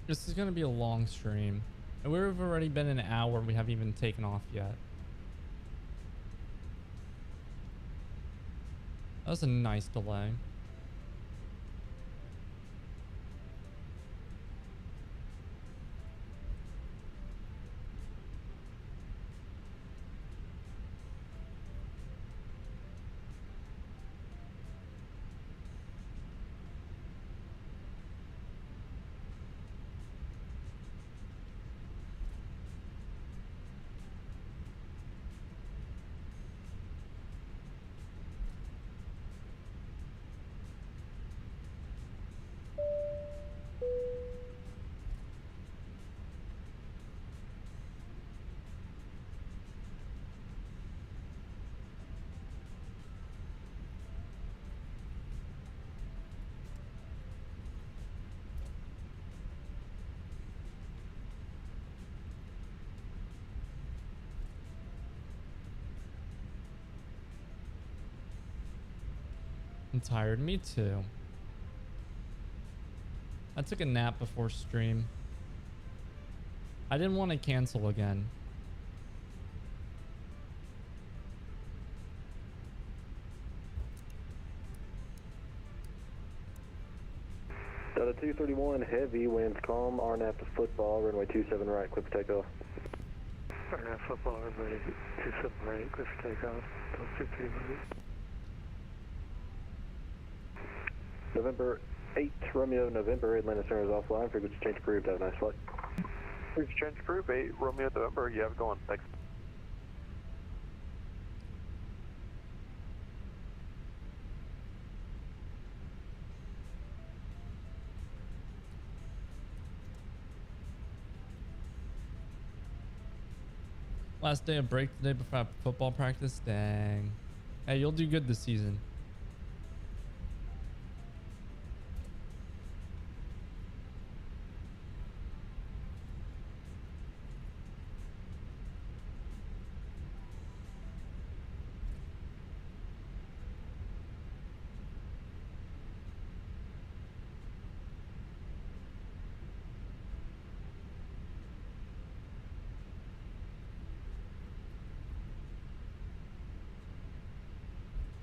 This is going to be a long stream. And we've already been an hour. We haven't even taken off yet. That was a nice delay. I'm tired. Me too. I took a nap before stream. I didn't want to cancel again. Delta 231, heavy, winds calm, RNAV to football, runway 27 right, clear for takeoff. RNAV football, runway 27 right, clear for takeoff. Delta 231. November 8, Romeo, November, Atlanta Center is offline, frequency change approved, have a nice flight. Frequency change approved, 8, Romeo, November, you have it going, thanks. Last day of break today before football practice. Dang. Hey, you'll do good this season.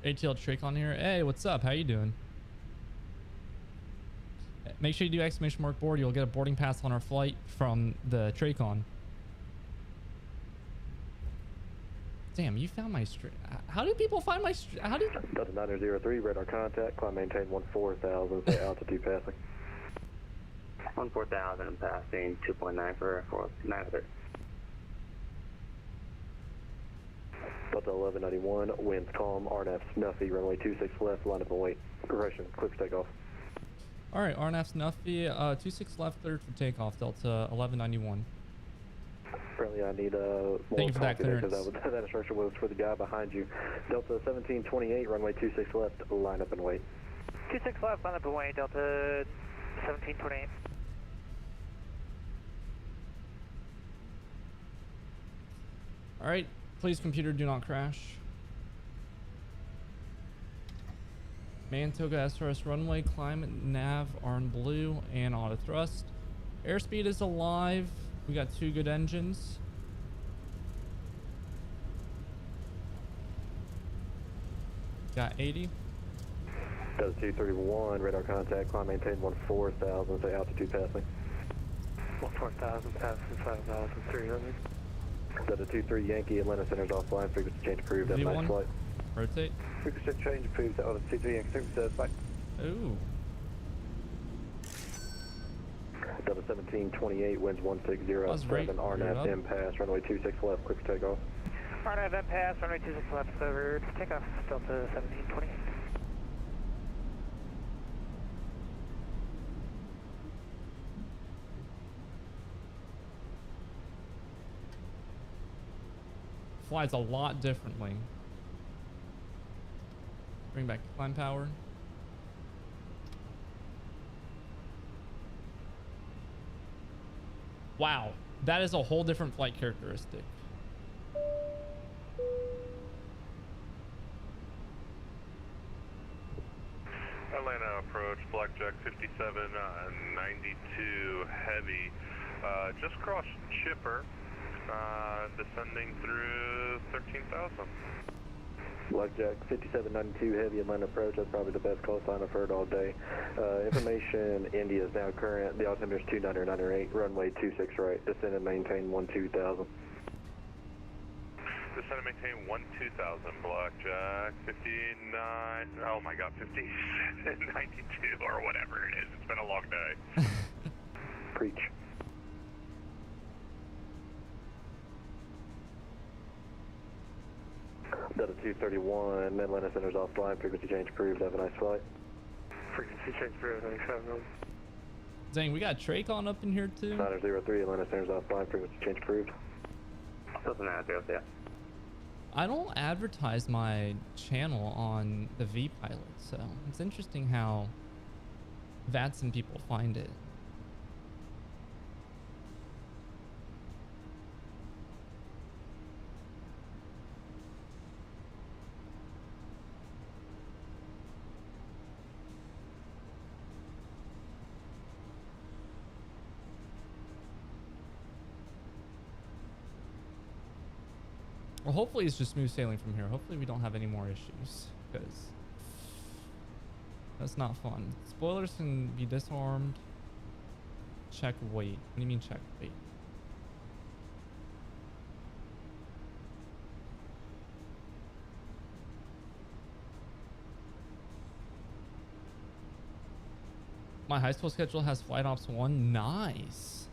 ATL Trick on here. Hey, what's up? How you doing? Make sure you do exclamation mark board. You'll get a boarding pass on our flight from the Tracon. Damn, you found my stream. How do people find my stream? How did... Delta 903, radar contact, climb maintain 14,000, say altitude passing. 14,000 and passing 2.9 for 900. Delta 1191, winds calm, RNAV snuffy, runway 26 left, line up and wait. Correction, clear for takeoff. All right, RNAV snuffy, 26 left, cleared for takeoff, Delta 1191. Apparently I need more Thank you for that because clearance. that instruction was for the guy behind you. Delta 1728, runway 26 left, line up and wait. 26 left, line up and wait, Delta 1728. All right, please computer do not crash. Mantoga SRS runway, climb, nav are in blue, and auto thrust. Airspeed is alive. We got 2 good engines. Got 80. Delta 231, radar contact, climb maintain 14,000, say altitude passing. 14,000, passing 5,300. Delta 23 Yankee, Atlanta Center's offline, frequency change approved, have a nice V1. flight. Rotate. Frequency change approved, Delta 23 Yankee, service bye. Ooh. Delta 1728, winds 160, was right. 7, RNAV impasse, runway 26 left, clear for takeoff. RNAV impasse, runway 26 left, cleared for takeoff, Delta 1728. Flies a lot differently. Bring back climb power. Wow, that is a whole different flight characteristic. Atlanta approach, Blackjack 5792 heavy. Just crossed Chipper, descending through 13,000. Blackjack 5792 heavy, Atlanta approach, that's probably the best call sign I've heard all day. Information, India is now current, the altimeter is 2998, runway 26 right, descend and maintain 12,000. Descend and maintain 12,000, Blackjack 59, oh my god, 5792 or whatever it is, it's been a long day. Preach. Delta 231, Atlanta Center's offline, frequency change approved, have a nice flight. Frequency change approved, 97. Dang, we got Tracon up in here too. 903, Atlanta Center's offline, frequency change approved. Delta 903, yeah. I don't advertise my channel on the V pilot, so it's interesting how VATSIM people find it. Well, hopefully it's just smooth sailing from here. Hopefully we don't have any more issues, because that's not fun. Spoilers can be disarmed. Check weight. What do you mean check weight? My high school schedule has Flight Ops 1. Nice.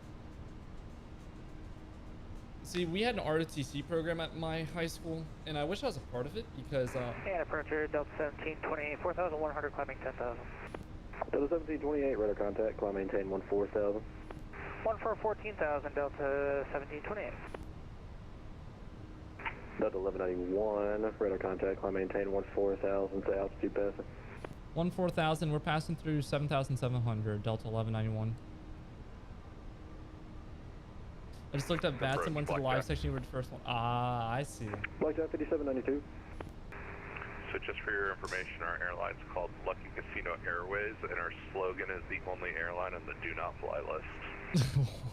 See, we had an ROTC program at my high school, and I wish I was a part of it because... And approacher Delta 1728, 4,100, climbing 10,000. Delta 1728, radar contact, climb maintain 14,000. 14,000, Delta 1728. Delta 1191, radar contact, climb maintain 14,000, say altitude passing. 14,000, we're passing through 7,700, Delta 1191. I just looked up VATSIM, went to the live section, you were the first one. Ah, I see. Blackjack 5792. So just for your information, our airline's called Lucky Casino Airways, and our slogan is the only airline on the do not fly list.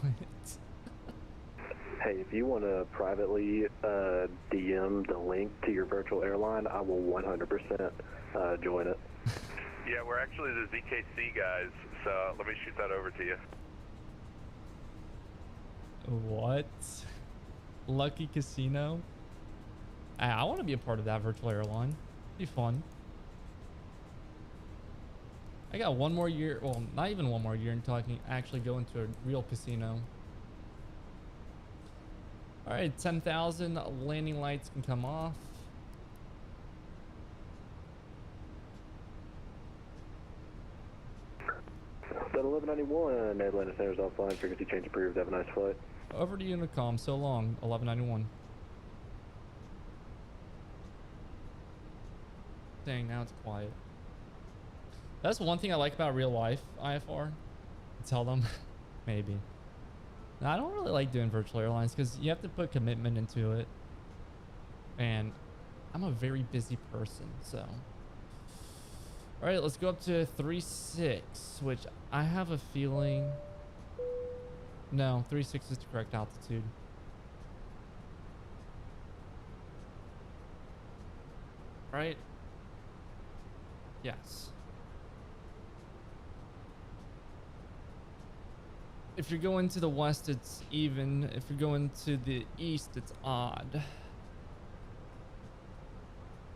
What? Hey, if you want to privately DM the link to your virtual airline, I will 100% join it. Yeah, we're actually the ZKC guys, so let me shoot that over to you. What? Lucky Casino? I want to be a part of that virtual airline. Be fun. I got one more year, well, not even one more year until I can actually go into a real casino. All right, 10,000 landing lights can come off. That 1191, Atlanta Center's offline, frequency change approved, have a nice flight. Over to Unicom, so long, 1191. Dang, now it's quiet. That's one thing I like about real life IFR. Tell them, maybe. Now, I don't really like doing virtual airlines because you have to put commitment into it. And I'm a very busy person, so. All right, let's go up to 3.6, which I have a feeling. No, 3.6 is the correct altitude. Right? Yes. If you're going to the west, it's even. If you're going to the east, it's odd.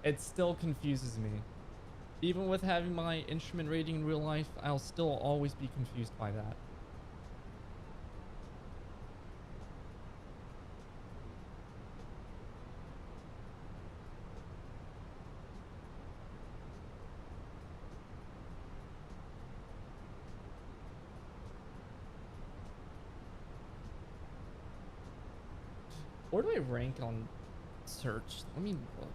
It still confuses me. Even with having my instrument rating in real life, I'll still always be confused by that. Where do I rank on search? Let me look.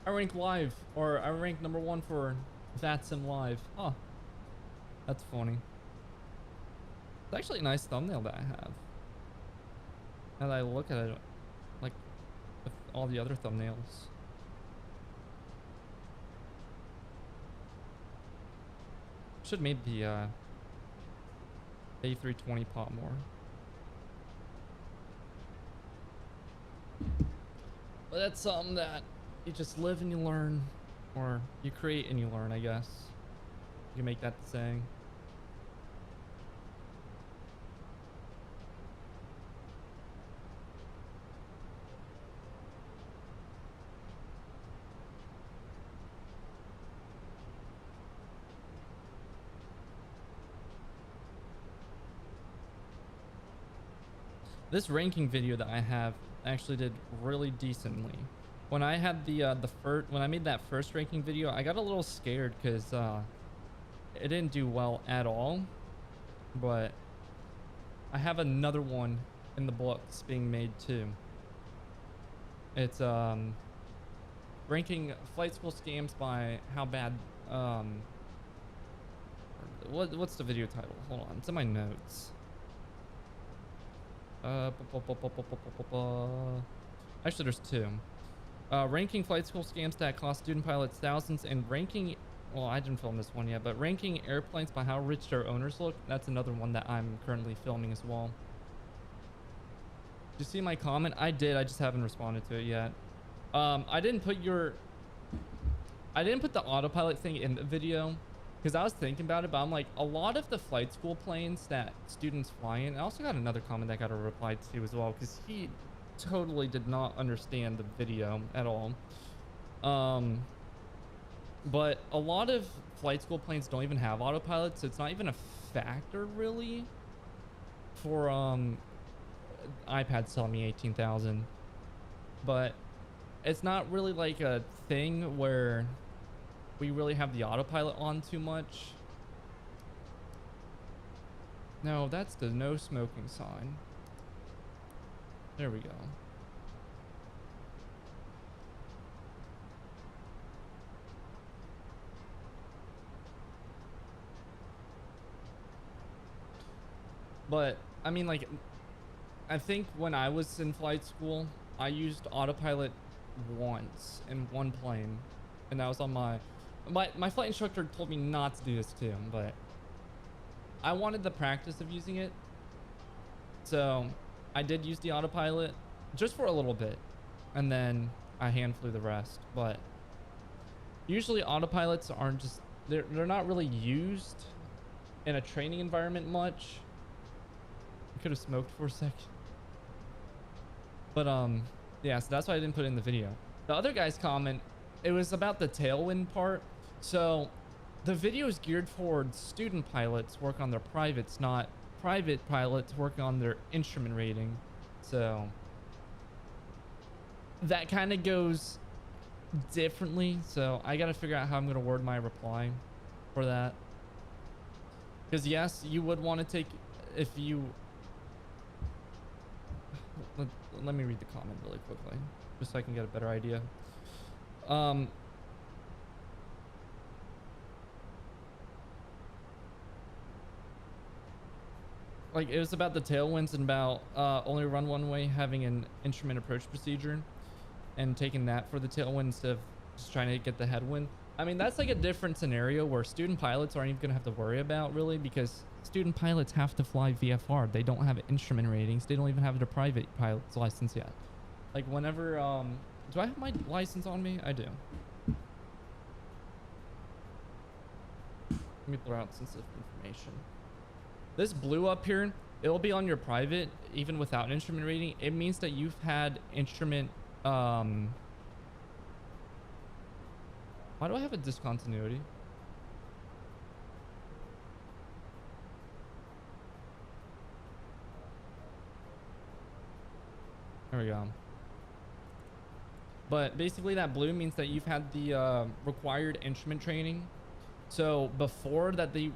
I rank live, or I rank #1 for VATSIM live. Oh, that's funny. It's actually a nice thumbnail that I have. Now that I look at it, like with all the other thumbnails. Should made the A320 pop more. But that's something that you just live and you learn, or you create and you learn, I guess. You can make that the saying. This ranking video that I have actually did really decently. When I had when I made that first ranking video, I got a little scared because it didn't do well at all. But I have another one in the books being made too. It's ranking flight school scams by how bad. What's the video title? Hold on, it's in my notes. Actually, there's two. Ranking flight school scams that cost student pilots thousands, and ranking, well, I didn't film this one yet, but ranking airplanes by how rich their owners look. That's another one that I'm currently filming as well. Did you see my comment? I did. I just haven't responded to it yet. I didn't put the autopilot thing in the video because I was thinking about it, but I'm like, a lot of the flight school planes that students fly in. I also got another comment that got a reply to as well because he totally did not understand the video at all. But a lot of flight school planes don't even have autopilot, so it's not even a factor really for iPad's telling me 18,000, but it's not really like a thing where we really have the autopilot on too much. No, that's the no smoking sign. There we go. But I mean, like, I think when I was in flight school, I used autopilot once in one plane, and that was on my flight instructor told me not to do this too, but I wanted the practice of using it, so I did use the autopilot just for a little bit, and then I hand flew the rest. But usually autopilots aren't just, they're not really used in a training environment much. I could have smoked for a second. But yeah, so that's why I didn't put it in the video. The other guy's comment, it was about the tailwind part. So the video is geared towards student pilots work on their privates, not private pilots work on their instrument rating. So that kind of goes differently. So I got to figure out how I'm going to word my reply for that. Because yes, you would want to take, if you, let me read the comment really quickly, just so I can get a better idea. Like, it was about the tailwinds and about only run one way, having an instrument approach procedure and taking that for the tailwind instead of just trying to get the headwind. I mean, that's like a different scenario where student pilots aren't even gonna have to worry about, really, because student pilots have to fly VFR. They don't have instrument ratings. They don't even have their private pilot's license yet. Like, whenever do I have my license on me? I do. Let me throw out sensitive information. This blue up here, it'll be on your private even without an instrument rating. It means that you've had instrument why do I have a discontinuity? There we go. But basically that blue means that you've had the required instrument training. So before that they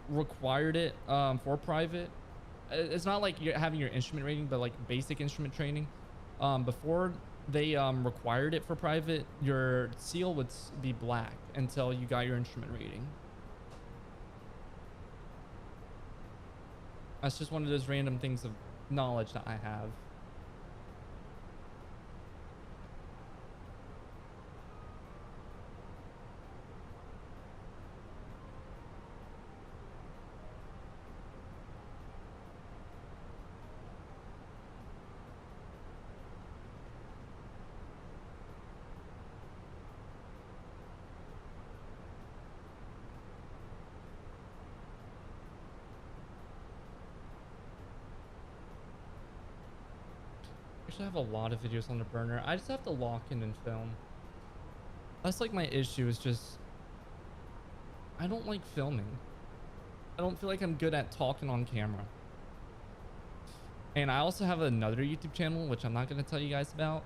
required it for private, it's not like you're having your instrument rating, but like basic instrument training. Before they required it for private, your seal would be black until you got your instrument rating. That's just one of those random things of knowledge that I have. I have a lot of videos on the burner. I just have to lock in and film. That's like my issue, is just I don't like filming. I don't feel like I'm good at talking on camera. And I also have another YouTube channel, which I'm not going to tell you guys about,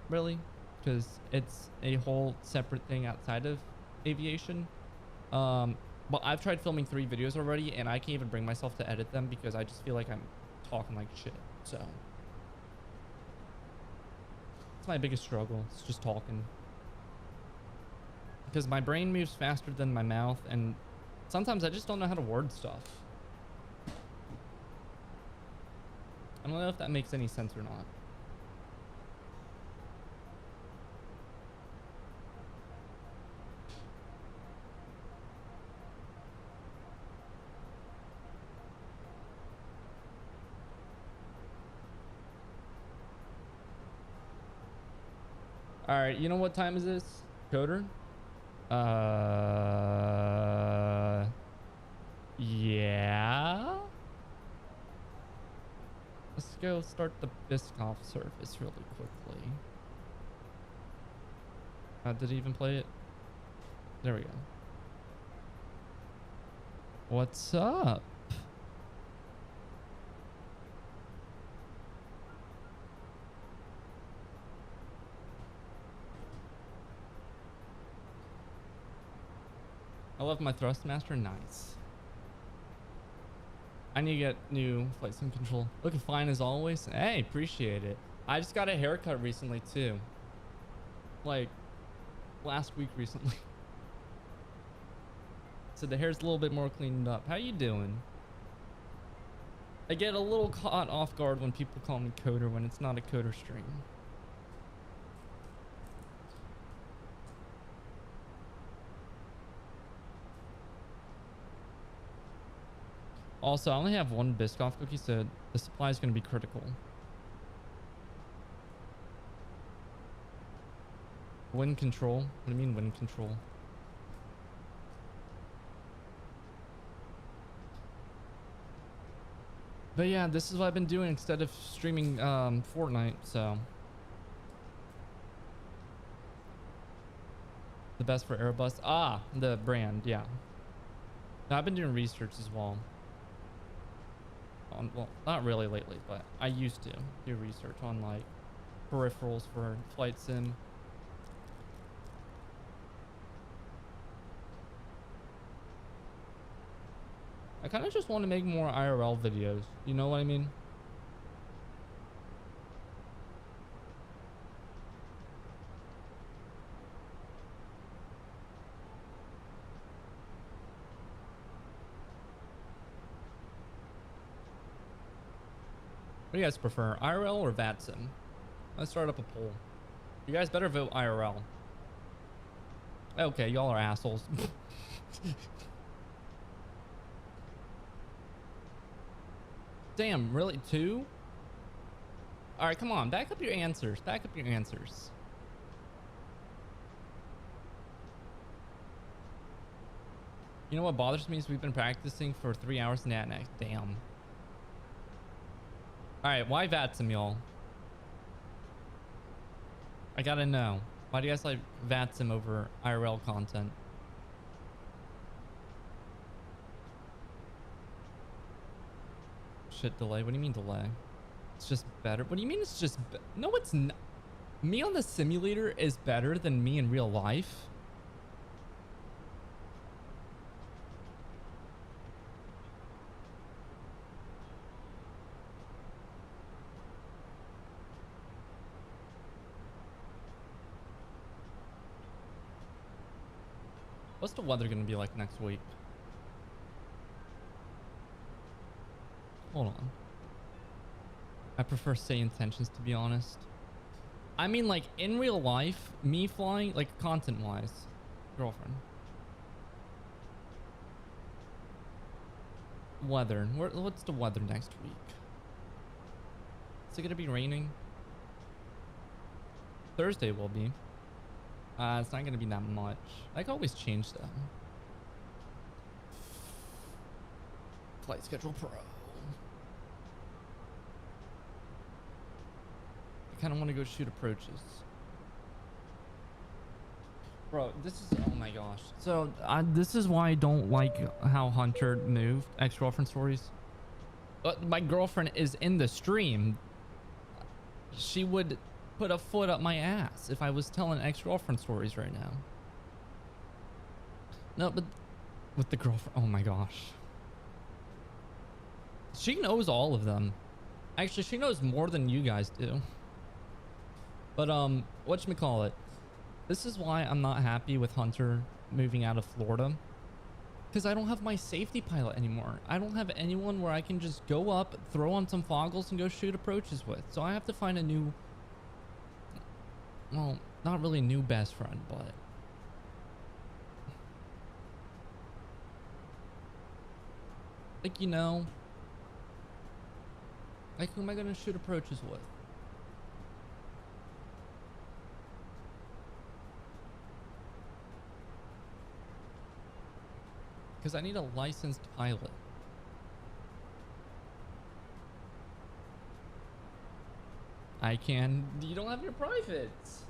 really, because it's a whole separate thing outside of aviation. But I've tried filming 3 videos already, and I can't even bring myself to edit them because I just feel like I'm talking like shit. So it's my biggest struggle. It's just talking. Because my brain moves faster than my mouth, and sometimes I just don't know how to word stuff. I don't know if that makes any sense or not. All right, you know what time is this, Coder? Yeah. Let's go start the Biscoff service really quickly. Did he even play it? There we go. What's up? I love my Thrustmaster. Nice. I need to get new flight sim control. Looking fine as always. Hey, appreciate it. I just got a haircut recently too. Like last week recently. So the hair's a little bit more cleaned up. How you doing? I get a little caught off guard when people call me Coder when it's not a Coder stream. Also, I only have one Biscoff cookie, so the supply is going to be critical. Wind control? What do you mean wind control? But yeah, this is what I've been doing instead of streaming Fortnite, so. The best for Airbus? Ah, the brand, yeah. Now, I've been doing research as well. Well, not really lately, but I used to do research on like peripherals for flight sim. I kind of just want to make more IRL videos. You know what I mean? What do you guys prefer, IRL or VATSIM? Let's start up a poll. You guys better vote IRL. Okay, y'all are assholes. Damn, really? 2? All right, come on. Back up your answers. Back up your answers. You know what bothers me is we've been practicing for 3 hours in Natneck. Damn. All right, why VATSIM, y'all? I gotta know. Why do you guys like VATSIM over IRL content? Shit, delay. What do you mean delay? It's just better. What do you mean it's just no, it's not. Me on the simulator is better than me in real life. What's the weather gonna be like next week? Hold on. I prefer say intentions, to be honest. I mean, like in real life, me flying, like content wise, girlfriend. Weather. What's the weather next week? Is it gonna be raining? Thursday will be. It's not gonna be that much. I can always change them. Flight Schedule Pro. I kind of want to go shoot approaches. Bro, this is, oh my gosh. So this is why I don't like how Hunter moved ex-girlfriend stories. But my girlfriend is in the stream. She would put a foot up my ass if I was telling ex-girlfriend stories right now. No, but with the girlfriend, oh my gosh. She knows all of them. Actually, she knows more than you guys do. But whatchamacallit? This is why I'm not happy with Hunter moving out of Florida. Because I don't have my safety pilot anymore. I don't have anyone where I can just go up, throw on some foggles, and go shoot approaches with. So I have to find a new, well, not really new best friend, but like, you know, like who am I gonna shoot approaches with? Because I need a licensed pilot. I can. You don't have your privates.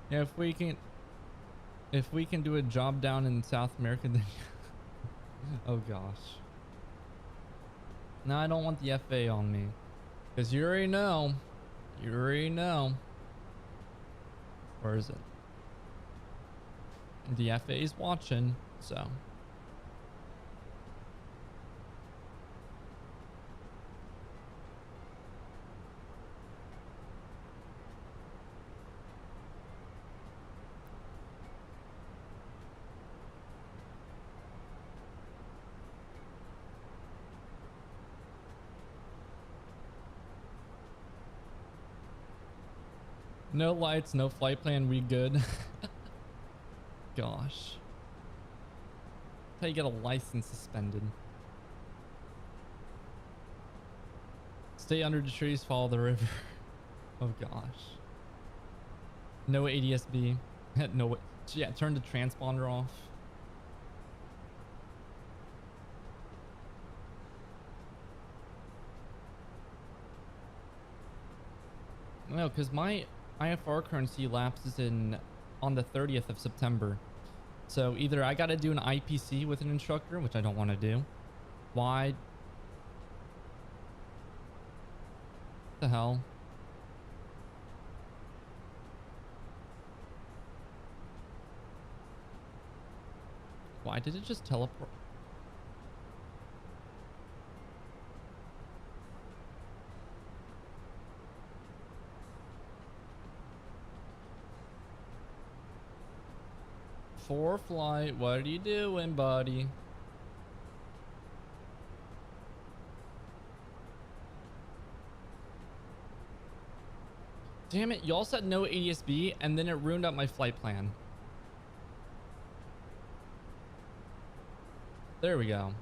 Yeah, if we can do a job down in South America, then oh gosh. No, I don't want the FA on me, because you already know. Where is it? The FA is watching, so. No lights, no flight plan, we good. Gosh. How you get a license suspended? Stay under the trees, follow the river. Oh gosh. No ADSB. No, yeah, turn the transponder off. No, because my IFR currency lapses on the 30th of September. So either I got to do an IPC with an instructor, which I don't want to do. Why? What the hell? Why did it just teleport? For flight, what are you doing, buddy? Damn it, y'all said no ADSB and then it ruined up my flight plan. There we go.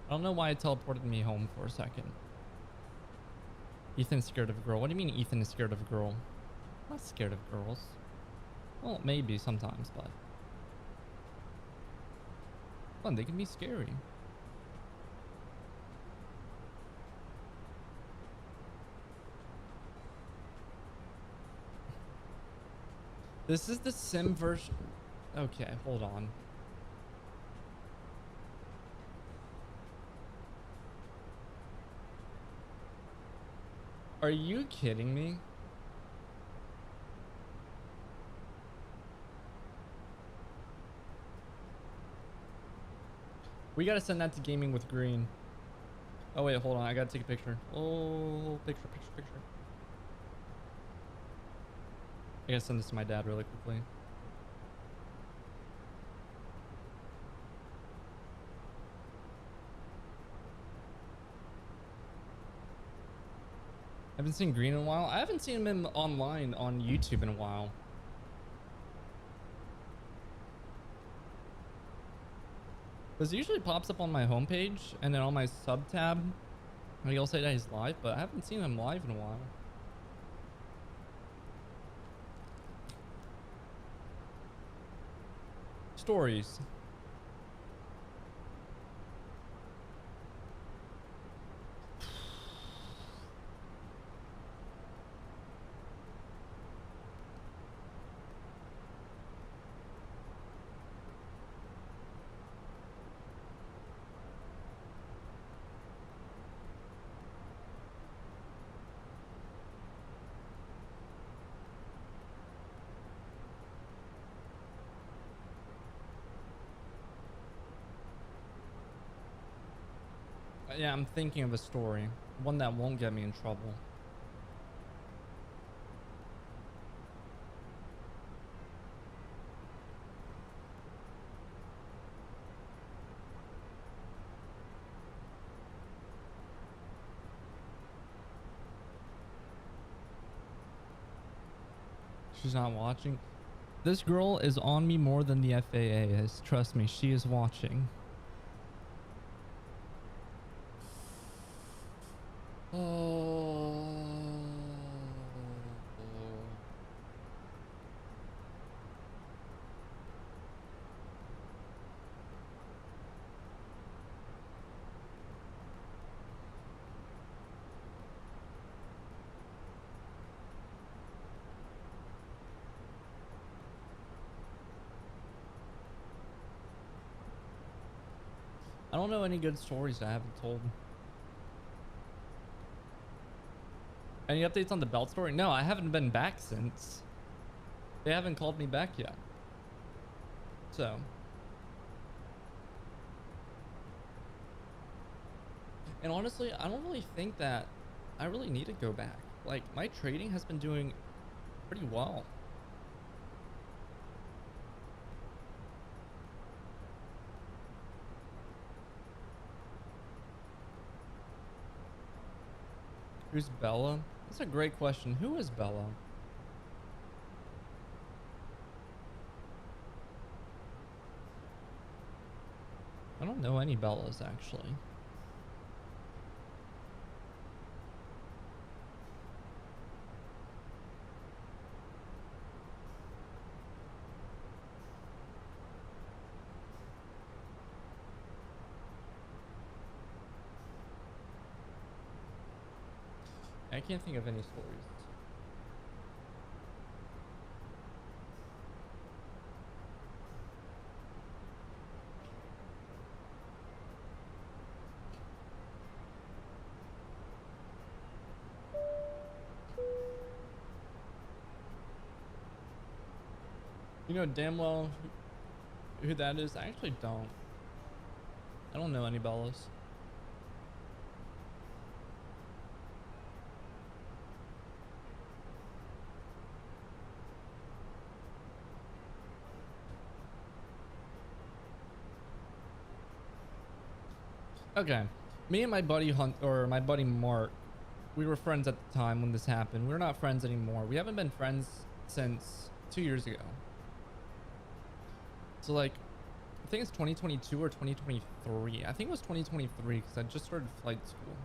I don't know why it teleported me home for a second. Ethan's scared of a girl. What do you mean Ethan is scared of a girl? I'm not scared of girls. Well, maybe sometimes, but fun, they can be scary. This is the sim version. Okay, hold on. Are you kidding me? We gotta send that to Gaming with Green. Oh wait, hold on. I gotta take a picture. Oh, picture. I gotta send this to my dad really quickly. I haven't seen Green in a while. I haven't seen him online on YouTube in a while. This usually pops up on my homepage and then on my sub tab. He'll say that he's live, but I haven't seen him live in a while. Stories. Yeah, I'm thinking of a story. One that won't get me in trouble. She's not watching. This girl is on me more than the FAA is. Trust me, she is watching. Oh. I don't know any good stories I haven't told. Any updates on the belt story? No, I haven't been back since. They haven't called me back yet. So. And honestly, I don't really think that I really need to go back. Like, my trading has been doing pretty well. Who's Bella? That's a great question. Who is Bella? I don't know any Bellas, actually. I can't think of any stories. You know damn well who that is? I actually don't. I don't know any Bellas. Okay, me and my buddy my buddy Mark, we were friends at the time when this happened. We're not friends anymore. We haven't been friends since 2 years ago. So like, I think it's 2022 or 2023. I think it was 2023 because I just started flight school.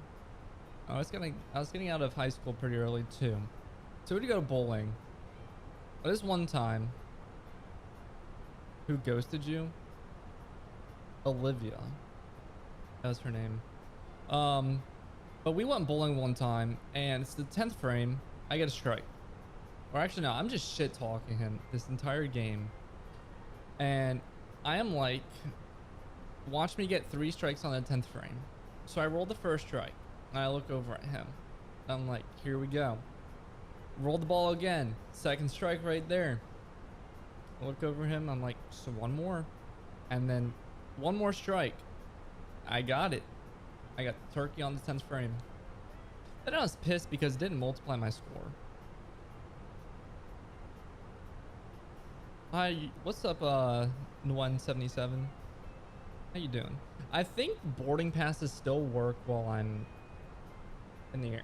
I was getting out of high school pretty early too. So we'd go bowling. But this one time, who ghosted you? Olivia. That was her name. But we went bowling one time and it's the 10th frame. I get a strike. Or actually no, I'm just shit talking him this entire game. And I am like, watch me get 3 strikes on the 10th frame. So I roll the first strike and I look over at him. And I'm like, here we go. Roll the ball again. 2nd strike right there. I look over him. I'm like, so one more. And then 1 more strike. I got it. I got turkey on the 10th frame. Then I was pissed because it didn't multiply my score. Hi, what's up, 177? How you doing? I think boarding passes still work while I'm in the air.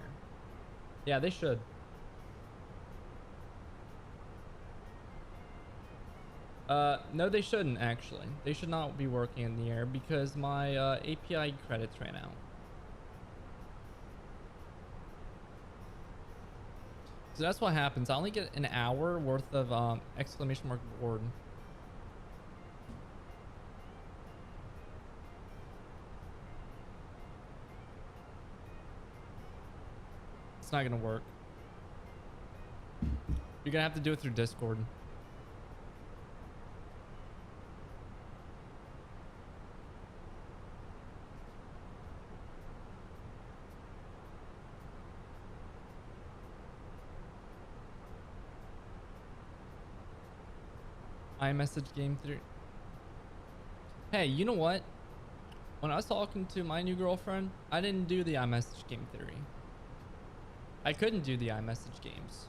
Yeah, they should. No, they shouldn't actually. They should not be working in the air because my API credits ran out. So that's what happens. I only get an hour worth of exclamation mark board. It's not gonna work. You're gonna have to do it through Discord. iMessage game through. Hey, you know what? When I was talking to my new girlfriend, I didn't do the iMessage game theory. I couldn't do the iMessage games.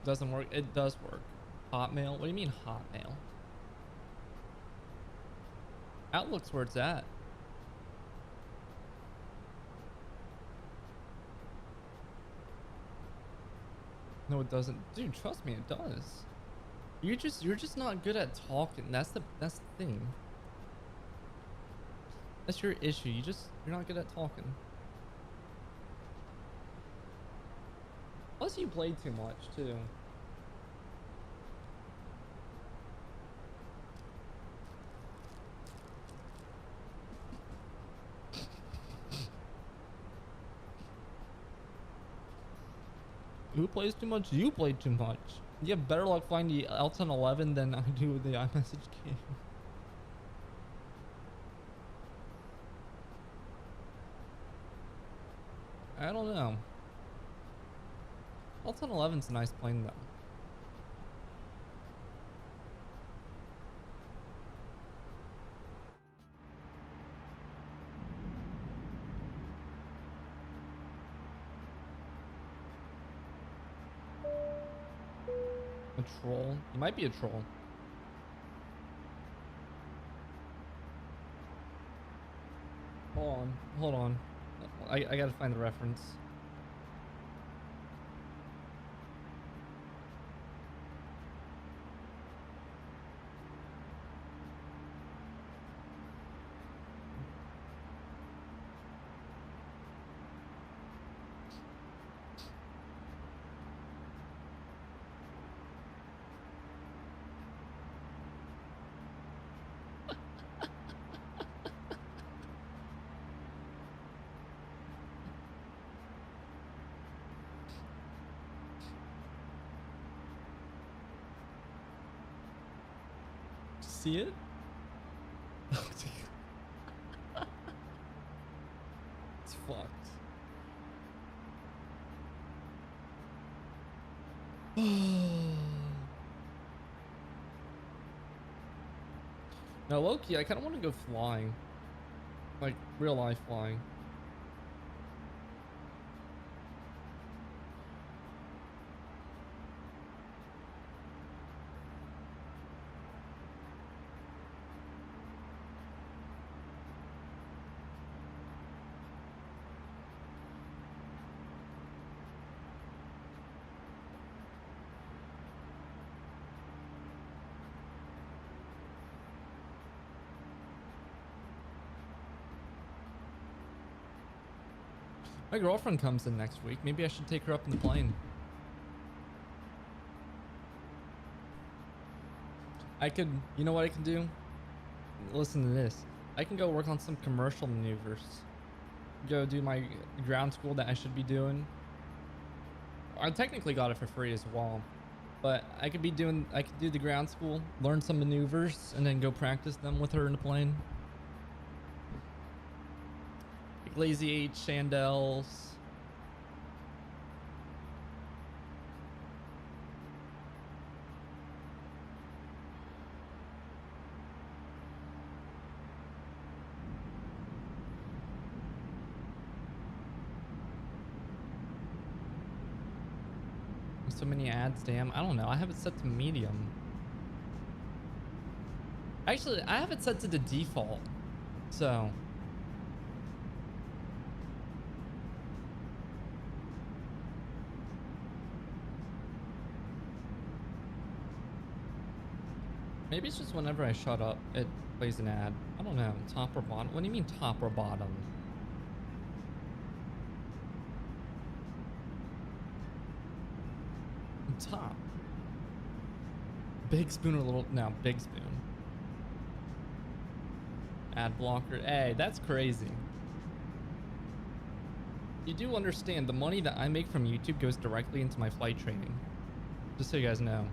Doesn't work. It does work. Hotmail? What do you mean Hotmail? Outlook's where it's at. No, it doesn't. Dude, trust me, it does. You're just not good at talking. That's the thing. That's your issue. You're not good at talking. Plus you play too much too. Who plays too much? You play too much. You have better luck finding the Elton 11 than I do with the iMessage game. I don't know. Elton 11's a nice plane though. A troll? You might be a troll. Hold on. I gotta find the reference. See it? It's fucked. Now, low-key, I kind of want to go flying. Like, real life flying. My girlfriend comes in next week. Maybe I should take her up in the plane. I could, you know what I can do? Listen to this. I can go work on some commercial maneuvers. Go do my ground school that I should be doing. I technically got it for free as well. But I could do the ground school, learn some maneuvers, and then go practice them with her in the plane. Lazy H, Chandels. So many ads, damn. I don't know. I have it set to medium. Actually, I have it set to the default. So maybe it's just whenever I shut up, it plays an ad. I don't know. Top or bottom? What do you mean top or bottom? Top. Big spoon or little? No, big spoon. Ad blocker. Hey, that's crazy. You do understand the money that I make from YouTube goes directly into my flight training. Just so you guys know.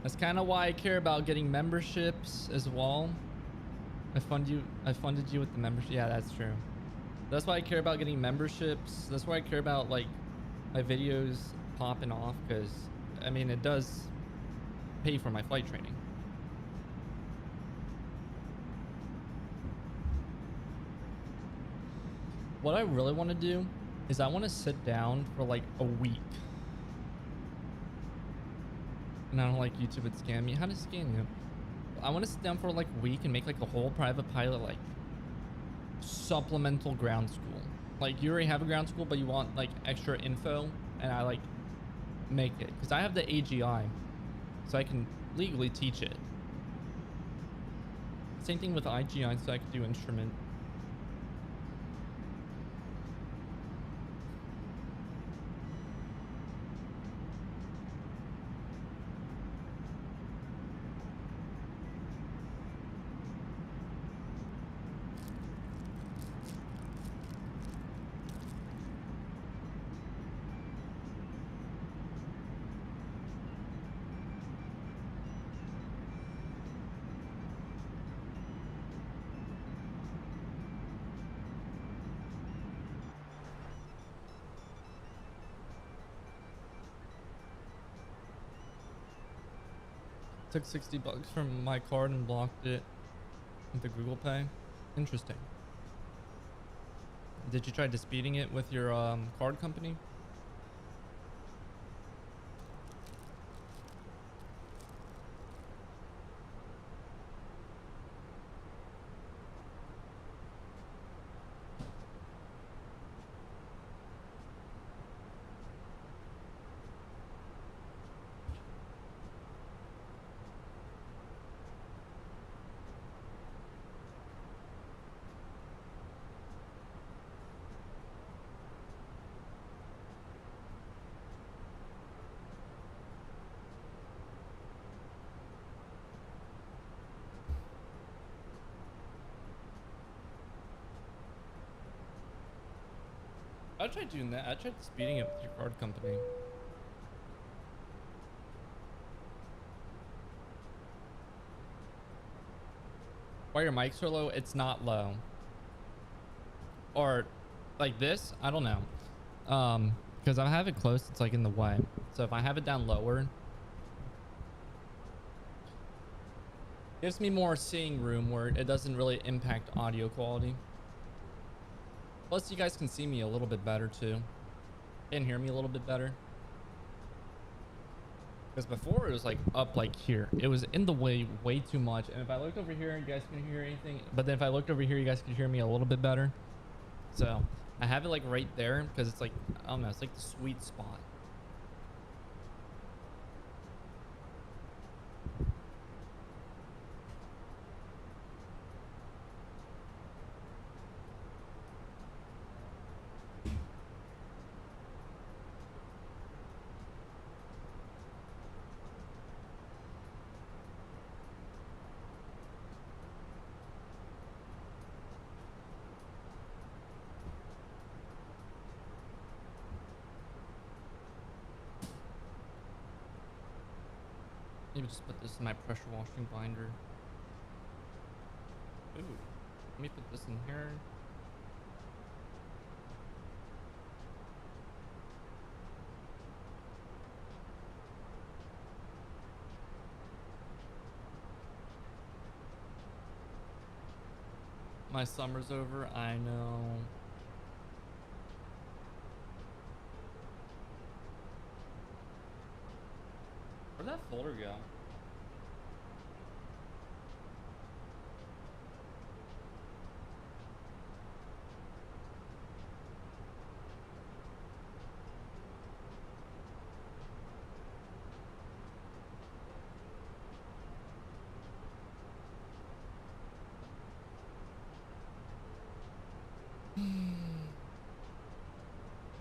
That's kind of why I care about getting memberships as well. I funded you with the membership. Yeah, that's true. That's why I care about getting memberships. That's why I care about like my videos popping off, because I mean it does pay for my flight training. What I really want to do is I want to sit down for like a week. And I don't like YouTube would scam me. How to scam you? I want to sit down for like a week and make like a whole private pilot like supplemental ground school. Like you already have a ground school, but you want like extra info, and I like make it because I have the AGI, so I can legally teach it. Same thing with IGI, so I can do instrument. Took $60 from my card and blocked it with the Google Pay. Interesting. Did you try disputing it with your card company? I tried doing that. I tried speeding it with your card company. Why your mics are low? It's not low. Or like this? I don't know. Because I have it close, it's like in the way. So if I have it down lower, gives me more seeing room where it doesn't really impact audio quality. Plus, you guys can see me a little bit better too. And hear me a little bit better. Because before it was like up like here. It was in the way too much. And if I looked over here, you guys can hear anything. But then if I looked over here, you guys can hear me a little bit better. So I have it like right there because it's like, I don't know, it's like the sweet spot. Maybe just put this in my pressure washing binder. Ooh, let me put this in here. My summer's over, I know. Where'd that folder go?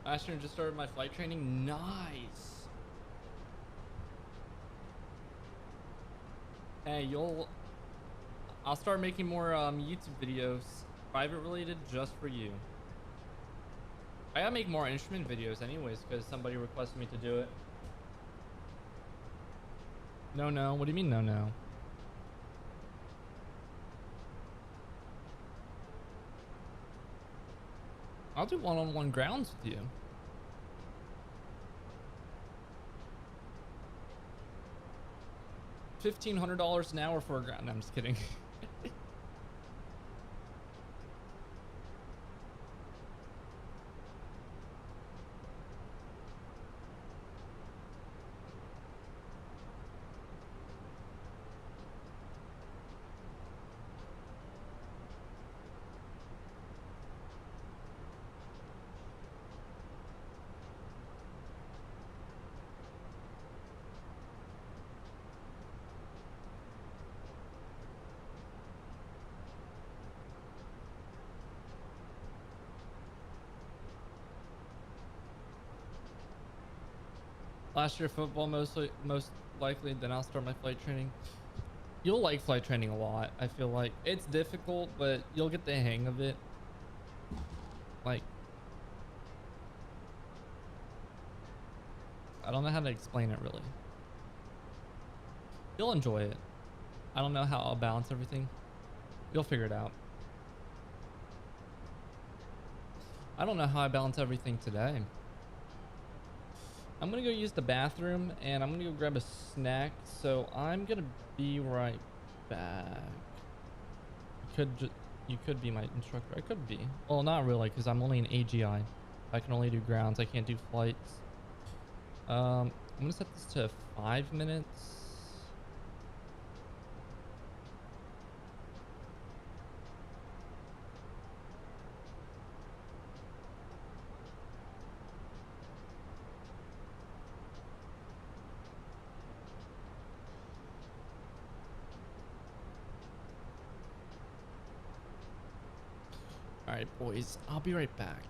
Ashton just started my flight training. Nice. Hey, I'll start making more YouTube videos, private related, just for you. I gotta make more instrument videos anyways, because somebody requested me to do it. No. What do you mean no? I'll do one-on-one grounds with you. $1,500 an hour for a ground. No, I'm just kidding. Last year football most likely, then I'll start my flight training. You'll like flight training a lot. I feel like it's difficult, but you'll get the hang of it. Like, I don't know how to explain it really. You'll enjoy it. I don't know how I'll balance everything. You'll figure it out. I don't know how I balance everything today. I'm gonna go use the bathroom and I'm gonna go grab a snack, so I'm gonna be right back. You could be my instructor. I could be. Well, not really, because I'm only an AGI. I can only do grounds. I can't do flights. I'm gonna set this to 5 minutes. All right, boys, I'll be right back.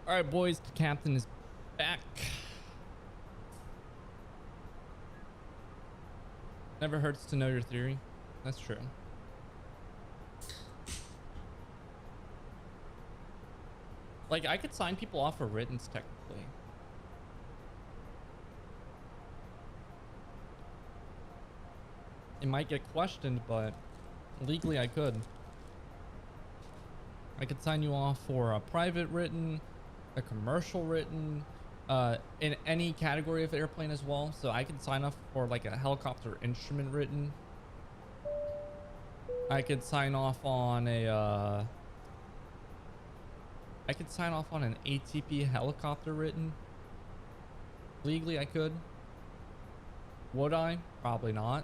All right, boys, the captain is back. Never hurts to know your theory. That's true. Like, I could sign people off for writtens technically. It might get questioned, but legally I could. I could sign you off for a private written, a commercial written, in any category of airplane as well. So I could sign off for like a helicopter instrument written. I could sign off on a, I could sign off on an ATP helicopter written. Legally I could. Would I? Probably not.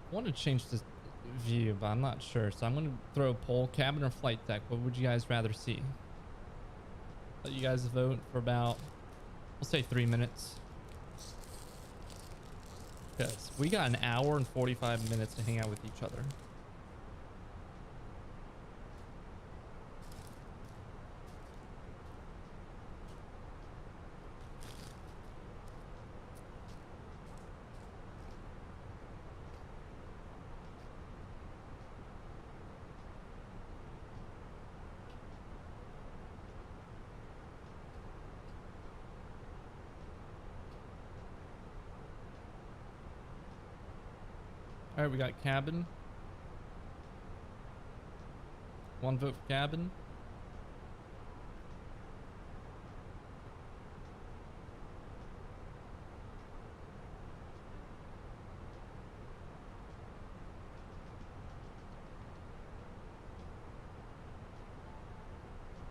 I want to change this view, but I'm not sure. So I'm going to throw a poll: cabin or flight deck. What would you guys rather see? Let you guys vote for about, we'll say 3 minutes. Because we got an hour and 45 minutes to hang out with each other. All right, we got cabin. 1 vote for cabin.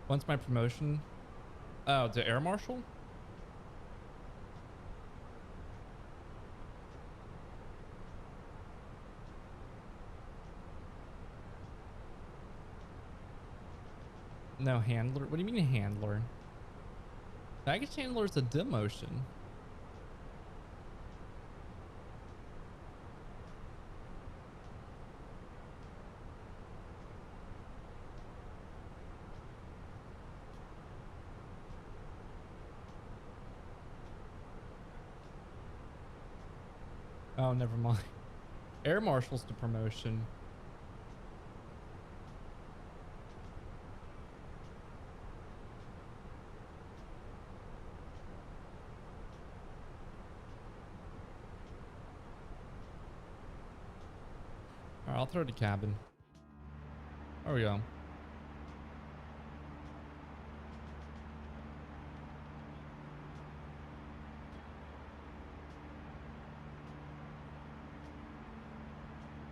When's my promotion? Oh, to air marshal? No, handler. What do you mean handler? Baggage handler is a demotion. Oh, never mind. Air marshal's the promotion. I'll throw the cabin. There we go.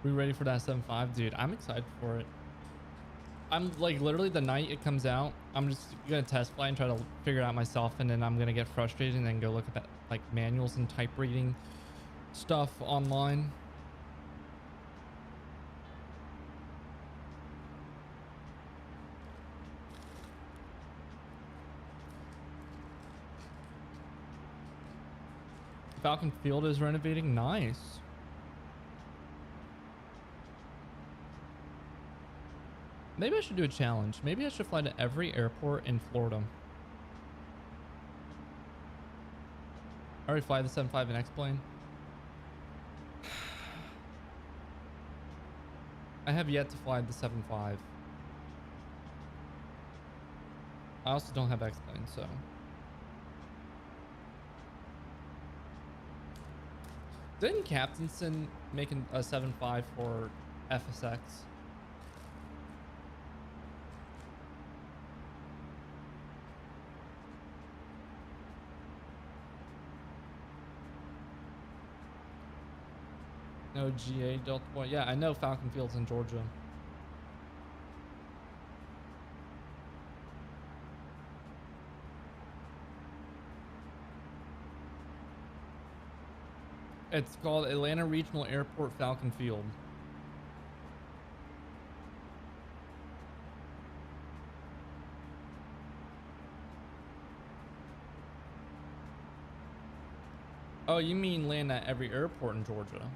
We ready for that 7.5? Dude, I'm excited for it. I'm like literally the night it comes out, I'm just gonna test fly and try to figure it out myself, and then I'm gonna get frustrated and then go look at that, like manuals and type reading stuff online. Falcon Field is renovating. Nice. Maybe I should do a challenge. Maybe I should fly to every airport in Florida. I already fly the 7.5 in X-plane. I have yet to fly the 7.5. I also don't have X-plane, so. Didn't Captainson make a 7.5 for FSX? No GA Delta Boy. Yeah, I know Falcon Field's in Georgia. It's called Atlanta Regional Airport Falcon Field. Oh, you mean land at every airport in Georgia?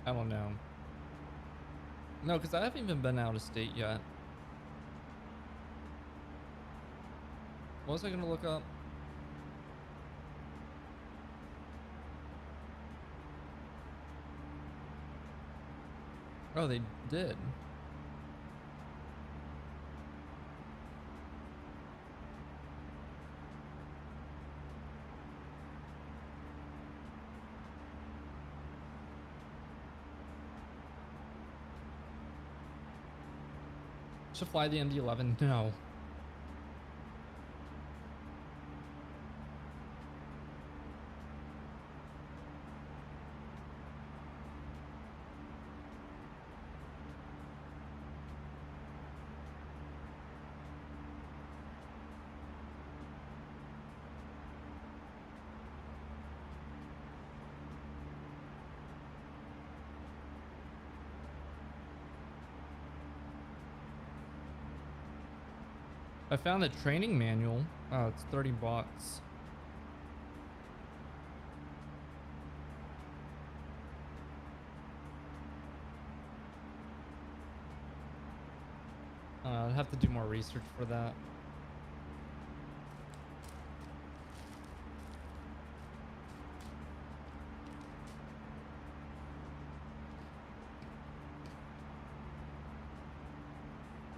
I don't know. No, because I haven't even been out of state yet. What was I gonna look up? Oh, they did. Should fly the MD-11? No. I found a training manual. Oh, it's 30 bucks. I'd have to do more research for that.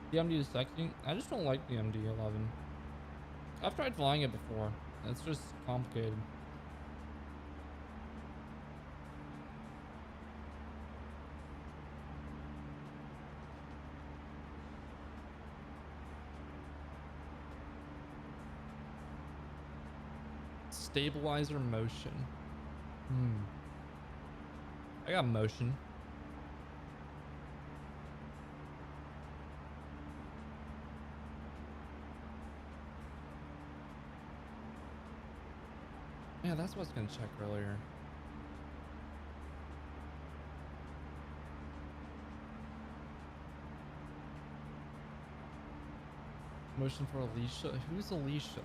The MD is sexy. I just don't like the MD-11. I've tried flying it before. It's just complicated. Stabilizer motion. I got motion. Yeah, that's what I was gonna check earlier. Motion for Alicia. Who's Alicia?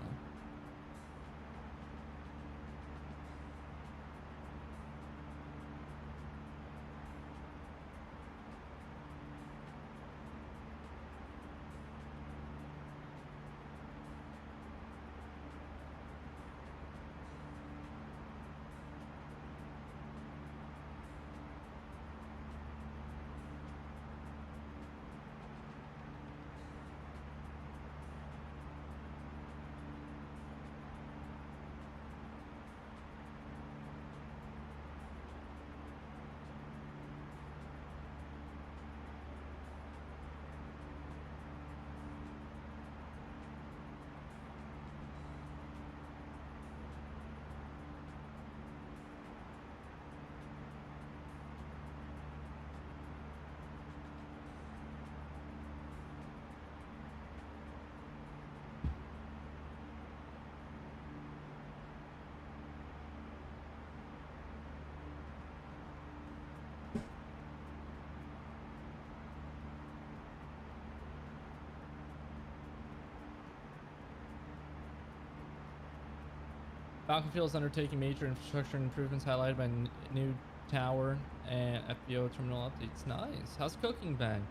Falcon Field is undertaking major infrastructure improvements highlighted by new tower and FBO terminal updates. Nice. How's cooking been?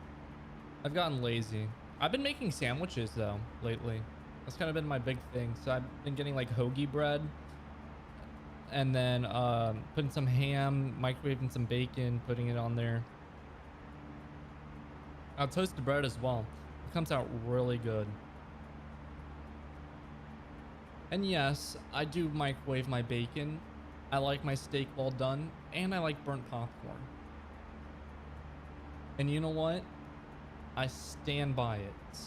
I've gotten lazy. I've been making sandwiches though lately. That's kind of been my big thing. So I've been getting like hoagie bread and then putting some ham, microwaving some bacon, putting it on there. I'll toast the bread as well. It comes out really good. And yes, I do microwave my bacon. I like my steak well done, and I like burnt popcorn. And you know what? I stand by it.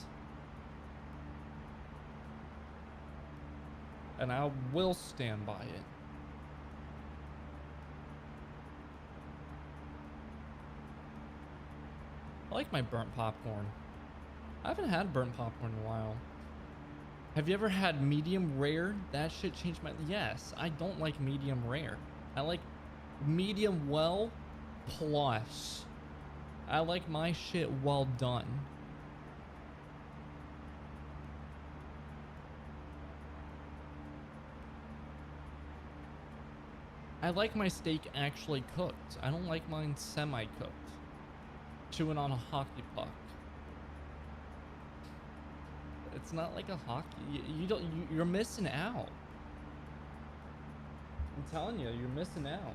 And I will stand by it. I like my burnt popcorn. I haven't had burnt popcorn in a while. Have you ever had medium rare? That shit changed my... Yes, I don't like medium rare. I like medium well plus. I like my shit well done. I like my steak actually cooked. I don't like mine semi-cooked. Chewing on a hockey puck. It's not like a hockey. You're missing out. I'm telling you, you're missing out.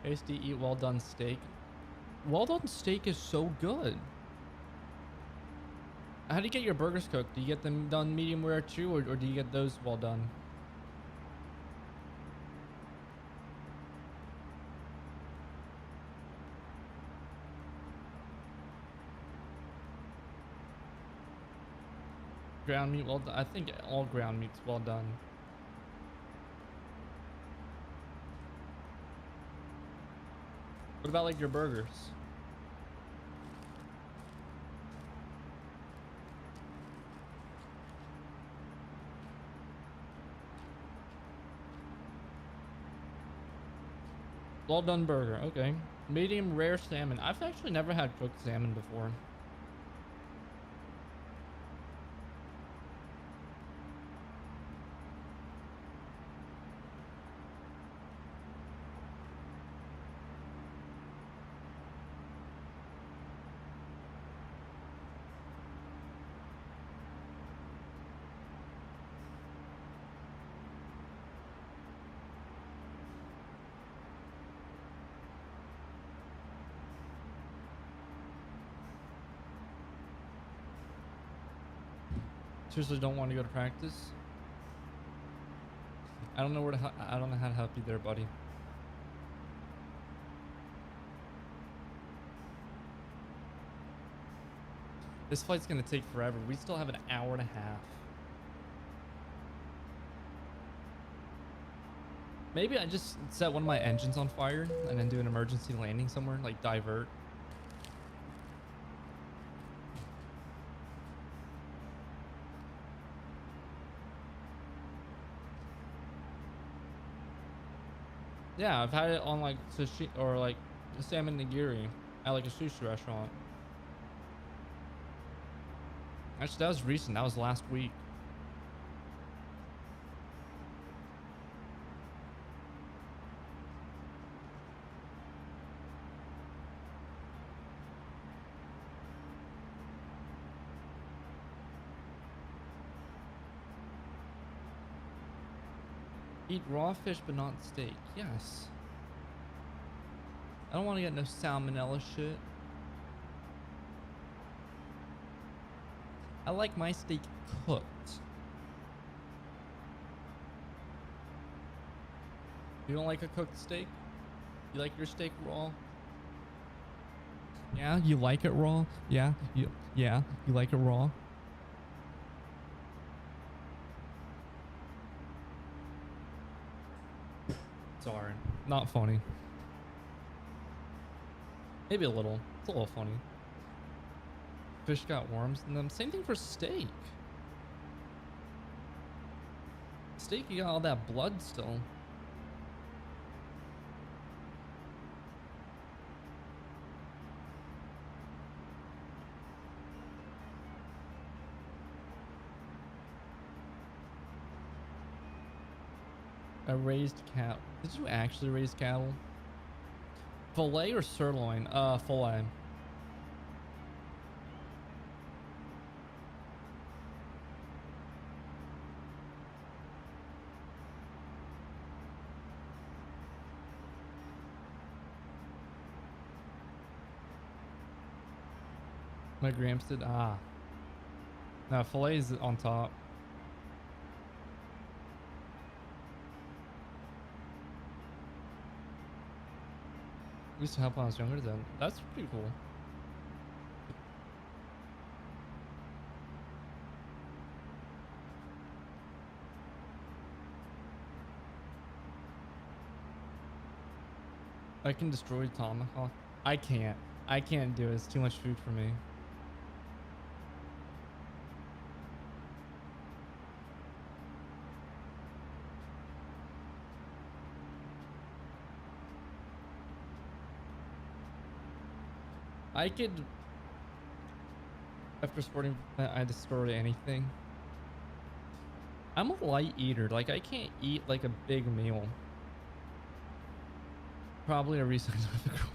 Tasty, eat well done steak. Well done steak is so good. How do you get your burgers cooked? Do you get them done medium rare too, or do you get those well done? Ground meat well done. I think all ground meat's well done. What about like your burgers? Well done burger. Okay. Medium rare salmon. I've actually never had cooked salmon before. Seriously, don't want to go to practice. I don't know where to. I don't know how to help you there, buddy. This flight's gonna take forever. We still have an hour and a half. Maybe I just set one of my engines on fire and then do an emergency landing somewhere, like divert. Yeah, I've had it on like sushi or like salmon nigiri at like a sushi restaurant. Actually, that was recent. That was last week. Eat raw fish but not steak. Yes. I don't want to get no salmonella shit. I like my steak cooked. You don't like a cooked steak? You like your steak raw? Yeah, you like it raw? Yeah, you like it raw? Sorry, not funny. Maybe a little. It's a little funny. Fish got worms in them. Same thing for steak. Steak, you got all that blood still. A raised cattle. Did you actually raise cattle? Filet or sirloin? Filet. My Gramps did. Ah. No, filet is on top. I used to help when I was younger then. That's pretty cool. I can destroy tomahawk. I can't. I can't do it. It's too much food for me. I could, after sporting, I had to store anything. I'm a light eater. Like, I can't eat like a big meal. Probably a reason I don't have a girlfriend.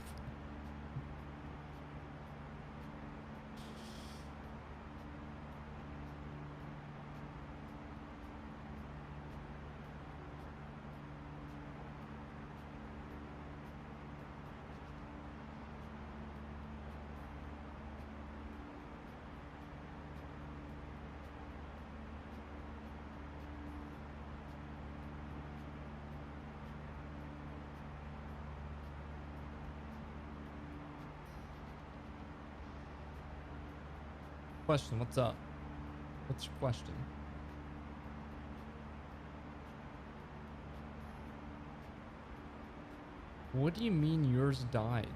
Question, what's up? What's your question? What do you mean yours died?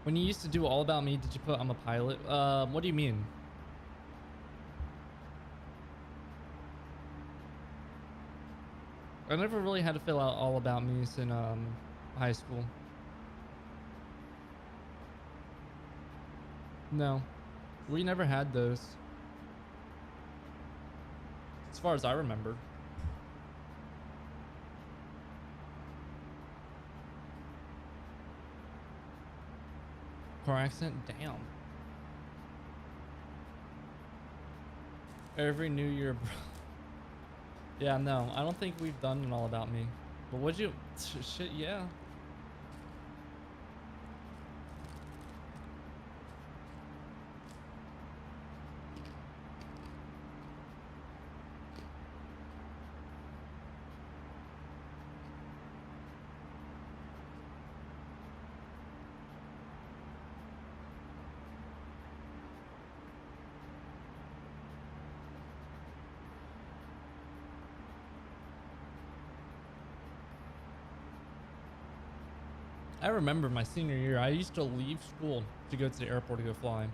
When you used to do All About Me, did you put I'm a pilot? What do you mean? I never really had to fill out All About Me in high school. No, we never had those. As far as I remember. Car accident? Damn. Every New Year, bro. Yeah, no, I don't think we've done an All About Me. But would you? Shit, yeah. I remember my senior year, I used to leave school to go to the airport to go fly.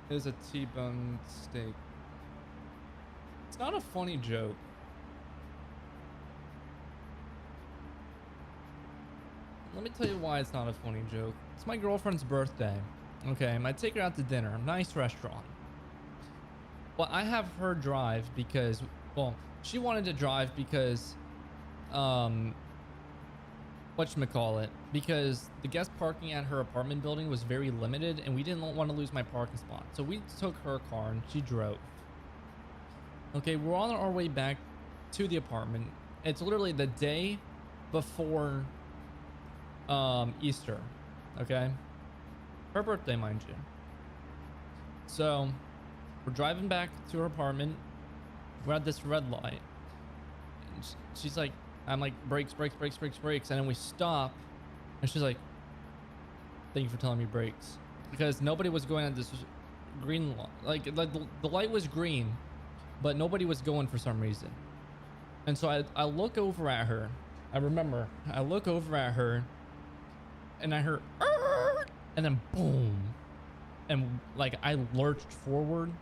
It was a T-bone steak. It's not a funny joke. Let me tell you why it's not a funny joke. It's my girlfriend's birthday. Okay, I take her out to dinner, nice restaurant. Well, I have her drive because, well, she wanted to drive because, whatchamacallit, because the guest parking at her apartment building was very limited and we didn't want to lose my parking spot. So we took her car and she drove. Okay, we're on our way back to the apartment. It's literally the day before Easter, okay? Her birthday, mind you. So we're driving back to her apartment. We're at this red light. And she's like, I'm like, brakes, brakes, brakes, brakes, brakes. And then we stop. And she's like, thank you for telling me brakes. Because nobody was going at this green light. Like the light was green, but nobody was going for some reason. And so I look over at her. I remember, I look over at her and I heard, and then boom. And like I lurched forward.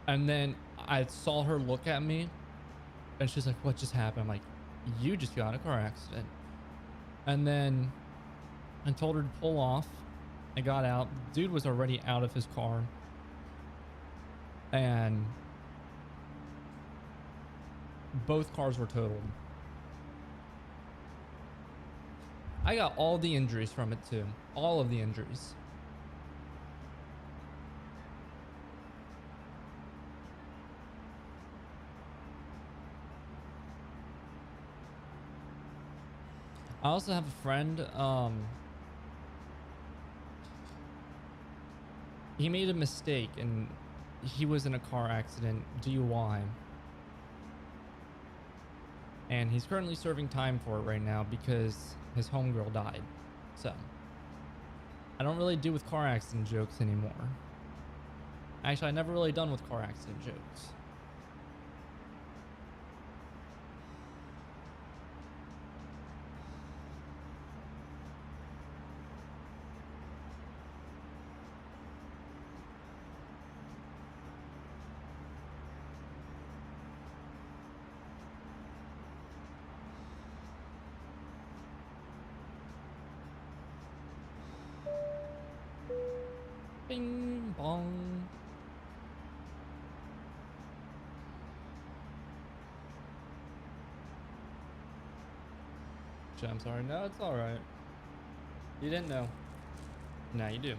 And then I saw her look at me and she's like, what just happened? I'm like, you just got in a car accident. And then I told her to pull off. I got out. Dude was already out of his car. And both cars were totaled. I got all the injuries from it too. All of the injuries. I also have a friend, he made a mistake and he was in a car accident, DUI. And he's currently serving time for it right now because his homegirl died. So, I don't really do with car accident jokes anymore. Actually, I never really done with car accident jokes. Bing bong. I'm sorry. No, it's all right. You didn't know. Now you do.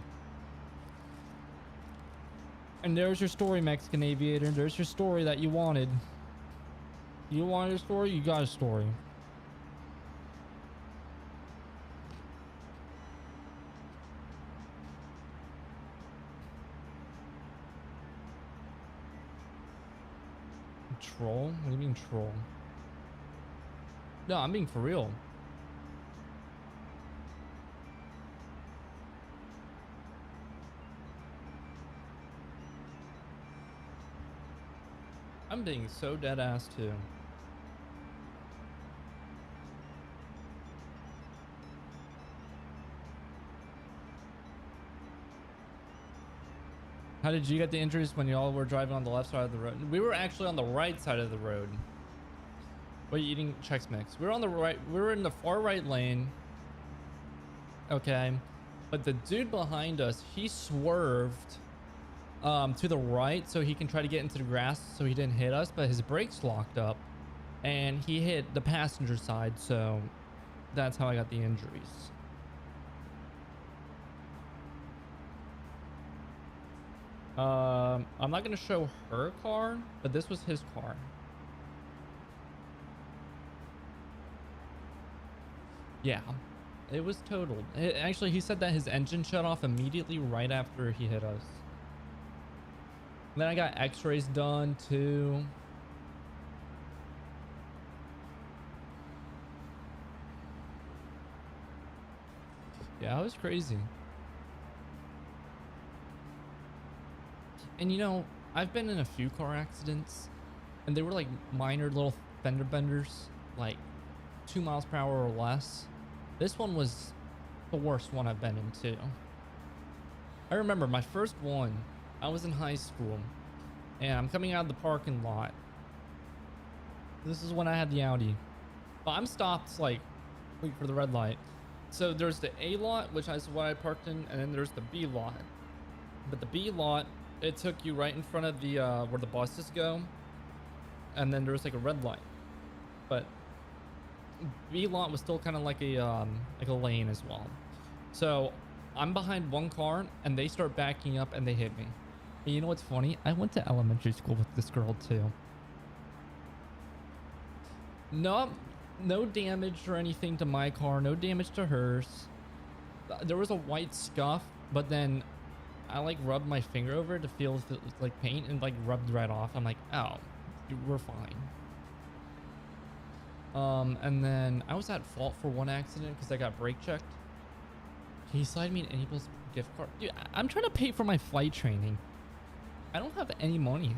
And there's your story, Mexican Aviator. There's your story that you wanted. You wanted a story? You got a story. Troll? What do you mean troll? No, I'm being for real. I'm being so dead ass too. How did you get the injuries when y'all were driving on the left side of the road? We were actually on the right side of the road. What are you eating? Chex Mix. We were on the right. We were in the far right lane. Okay. But the dude behind us, he swerved to the right so he can try to get into the grass so he didn't hit us, but his brakes locked up and he hit the passenger side, so that's how I got the injuries. I'm not gonna show her car, but this was his car. Yeah, it was totaled. Actually, he said that his engine shut off immediately right after he hit us. Then I got x-rays done too. Yeah, it was crazy. And you know, I've been in a few car accidents and they were like minor little fender benders, like 2 miles per hour or less. This one was the worst one I've been in too. I remember my first one, I was in high school and I'm coming out of the parking lot. This is when I had the Audi, but I'm stopped like wait for the red light. So there's the A lot, which is what I parked in, and then there's the B lot. But the B lot, it took you right in front of the where the buses go, and then there was like a red light. But B lot was still kind of like a lane as well. So I'm behind one car and they start backing up and they hit me. And you know what's funny? I went to elementary school with this girl too. No damage or anything to my car, no damage to hers. There was a white scuff, but then I like rubbed my finger over it to feel if it was like paint and like rubbed right off. I'm like, oh, we're fine. And then I was at fault for one accident because I got brake checked. Can you slide me an Enable's gift card? Dude, I'm trying to pay for my flight training. I don't have any money.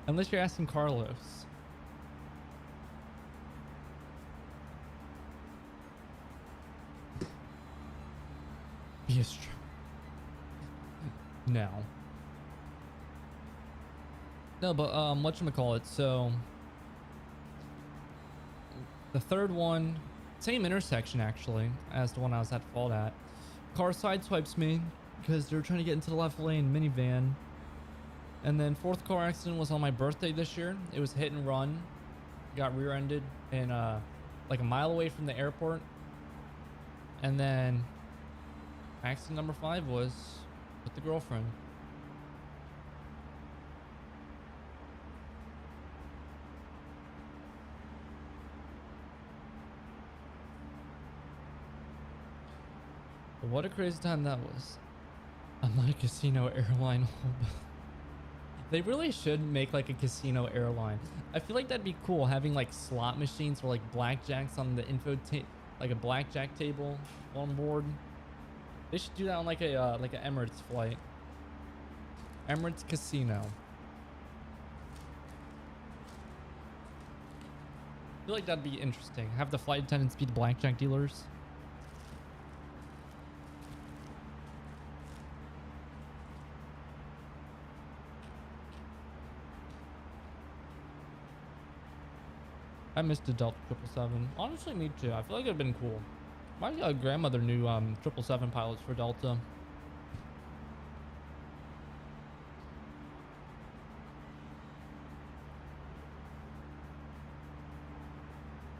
Unless you're asking Carlos. Yes, true. No. No, but whatchamacallit, so the third one, same intersection actually as the one I was at fault at. Car sideswipes me because they're trying to get into the left lane minivan. And then fourth car accident was on my birthday this year. It was hit and run. Got rear-ended in like a mile away from the airport. And then accident number 5 was with the girlfriend. What a crazy time that was. I'm not a casino airline. They really should make like a casino airline. I feel like that'd be cool, having like slot machines or like blackjacks on the like a blackjack table on board. They should do that on like a Emirates flight. Emirates Casino. I feel like that'd be interesting. Have the flight attendants be the blackjack dealers. I missed the Delta 777. Honestly, me too. I feel like it'd been cool. My grandmother knew 777 pilots for Delta.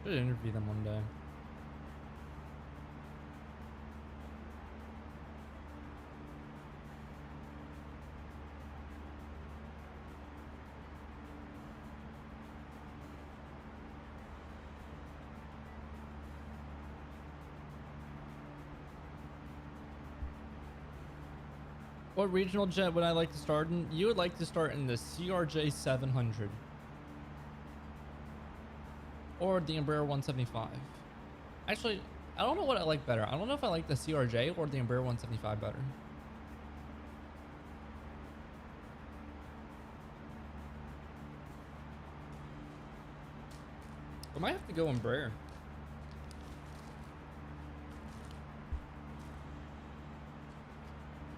Should interview them one day. What regional jet would I like to start in? You would like to start in the CRJ 700 or the Embraer 175. Actually, I don't know what I like better. I don't know if I like the CRJ or the Embraer 175 better. I might have to go Embraer.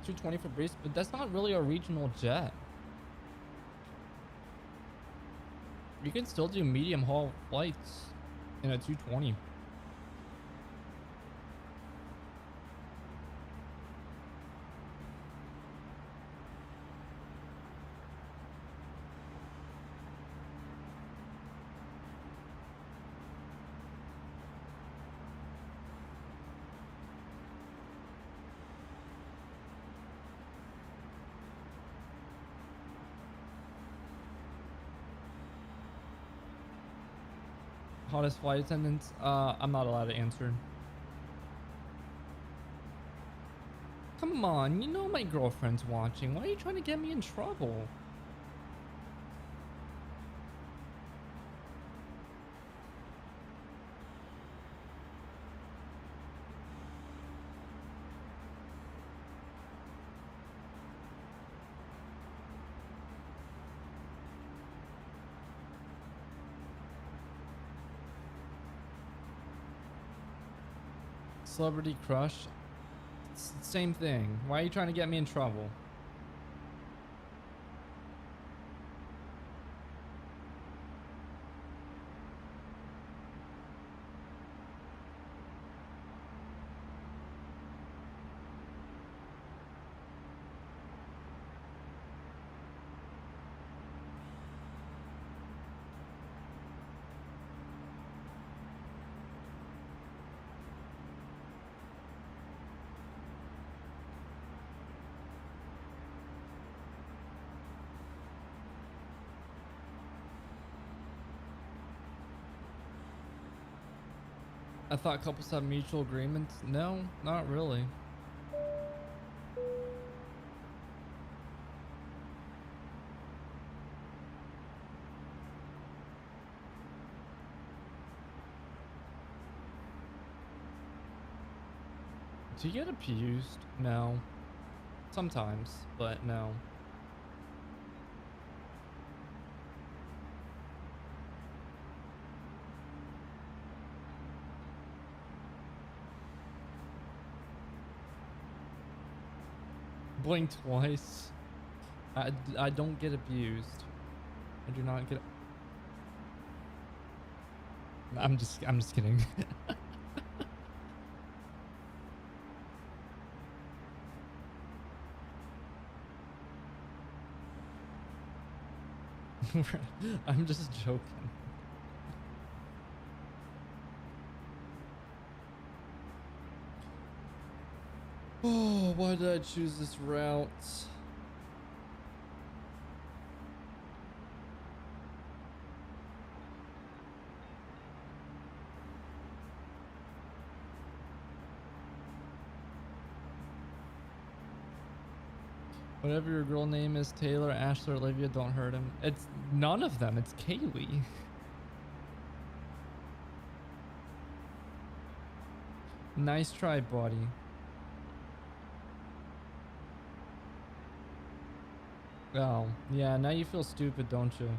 220 for Breeze, but that's not really a regional jet. You can still do medium haul flights in a 220. Hottest flight attendants? I'm not allowed to answer. Come on, you know my girlfriend's watching. Why are you trying to get me in trouble? Celebrity crush? It's the same thing. Why are you trying to get me in trouble? I thought couples have mutual agreements. No, not really. Do you get abused? No. Sometimes, but no. Blink twice. I don't get abused. I do not get. I'm just kidding. I'm just joking. Oh, why did I choose this route? Whatever your girl name is, Taylor, Ashley, or Olivia, don't hurt him. It's none of them. It's Kaylee. Nice try, buddy. Oh, yeah, now you feel stupid, don't you?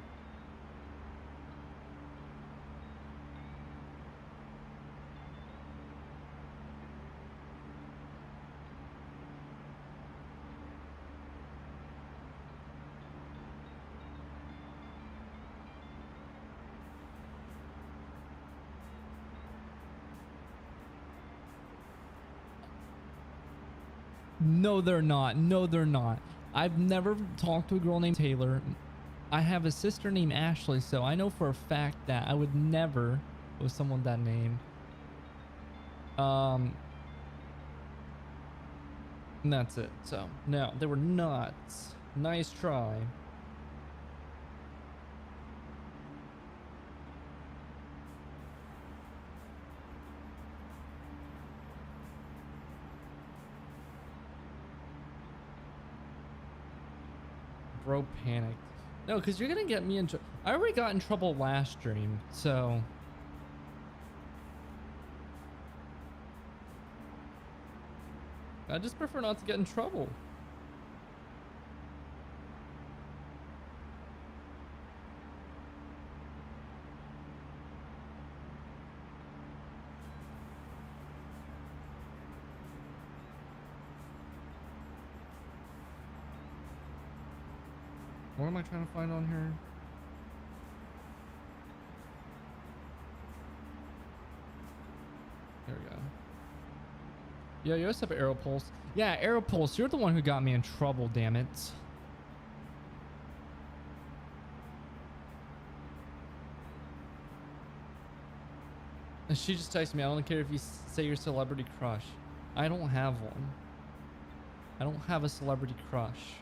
No, they're not. No, they're not. I've never talked to a girl named Taylor. I have a sister named Ashley, so I know for a fact that I would never with someone that name. And that's it. So no, they were not. Nice try. Bro panicked. No, because you're gonna get me in trouble. I already got in trouble last stream, so I just prefer not to get in trouble. What am I trying to find on here? There we go. Yeah, you also have Aeropulse. Yeah, Aeropulse, you're the one who got me in trouble, damn it. And she just texted me, I don't care if you say your celebrity crush. I don't have one. I don't have a celebrity crush.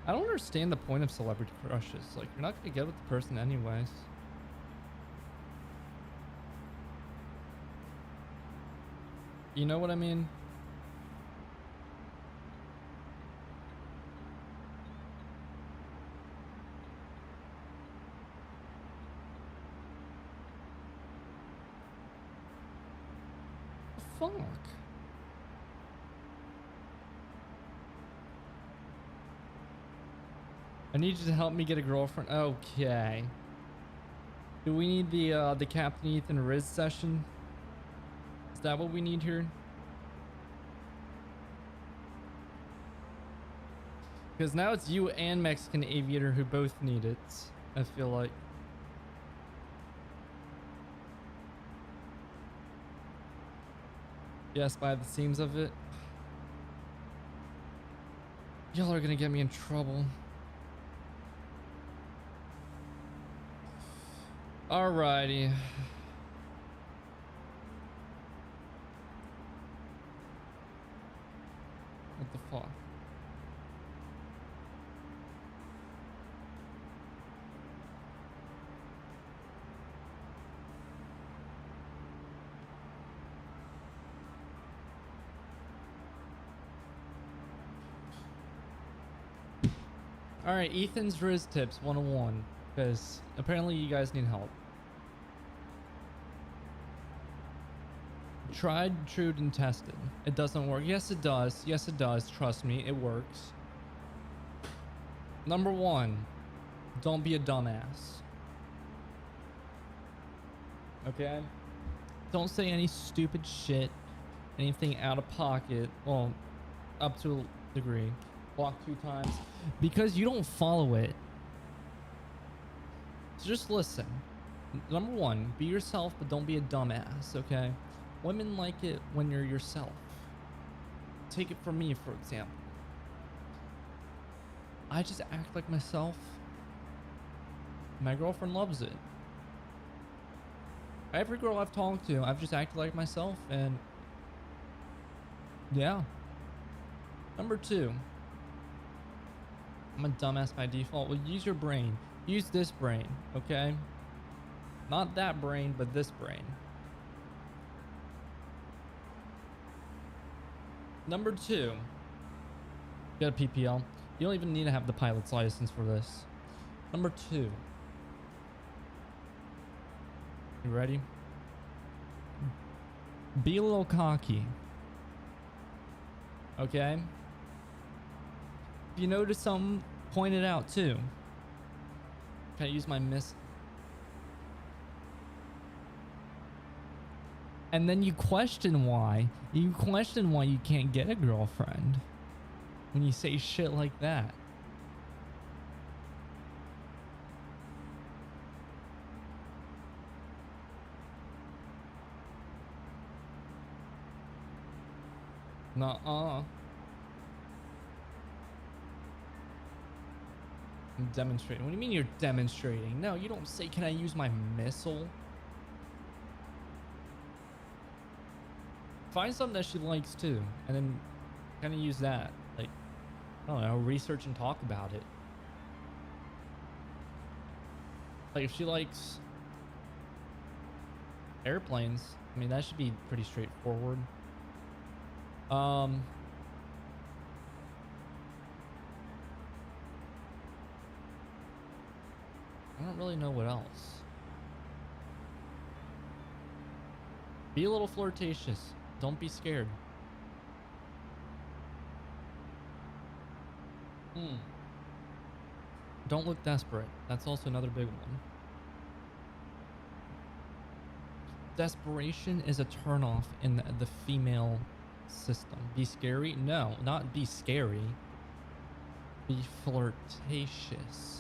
I don't understand the point of celebrity crushes. Like, you're not gonna get with the person anyways. You know what I mean? Fuck. I need you to help me get a girlfriend. Okay. Do we need the Captain Ethan Riz session? Is that what we need here? Because now it's you and Mexican Aviator who both need it, I feel like. Yes, by the seams of it. Y'all are gonna get me in trouble. Alrighty. What the fuck? Alright, Ethan's Riz Tips 101. Because apparently you guys need help. Tried, true, and tested. It doesn't work. Yes, it does. Yes, it does. Trust me, it works. Number one, don't be a dumbass. Okay? Don't say any stupid shit, anything out of pocket. Well, up to a degree. Block 2 times. Because you don't follow it. So just listen. Number one, be yourself, but don't be a dumbass, okay? Women like it when you're yourself. Take it from me, for example. I just act like myself. My girlfriend loves it. Every girl I've talked to, I've just acted like myself, and yeah. Number two, I'm a dumbass by default. Well, use your brain. Use this brain, okay? Not that brain, but this brain. Number two, get a PPL. You don't even need to have the pilot's license for this. Number two. You ready? Be a little cocky. Okay? If you notice something, point it out too. Can I use my miss? And then you question why. You question why you can't get a girlfriend. When you say shit like that. Nuh-uh. I'm demonstrating. What do you mean you're demonstrating? No, you don't say, can I use my missile? Find something that she likes too, and then kind of use that. Like, I don't know, research and talk about it. Like, if she likes airplanes, I mean, that should be pretty straightforward. I don't really know what else. Be a little flirtatious. Don't be scared. Don't look desperate. That's also another big one. Desperation is a turnoff in the female system. Be scary? No, not be scary. Be flirtatious.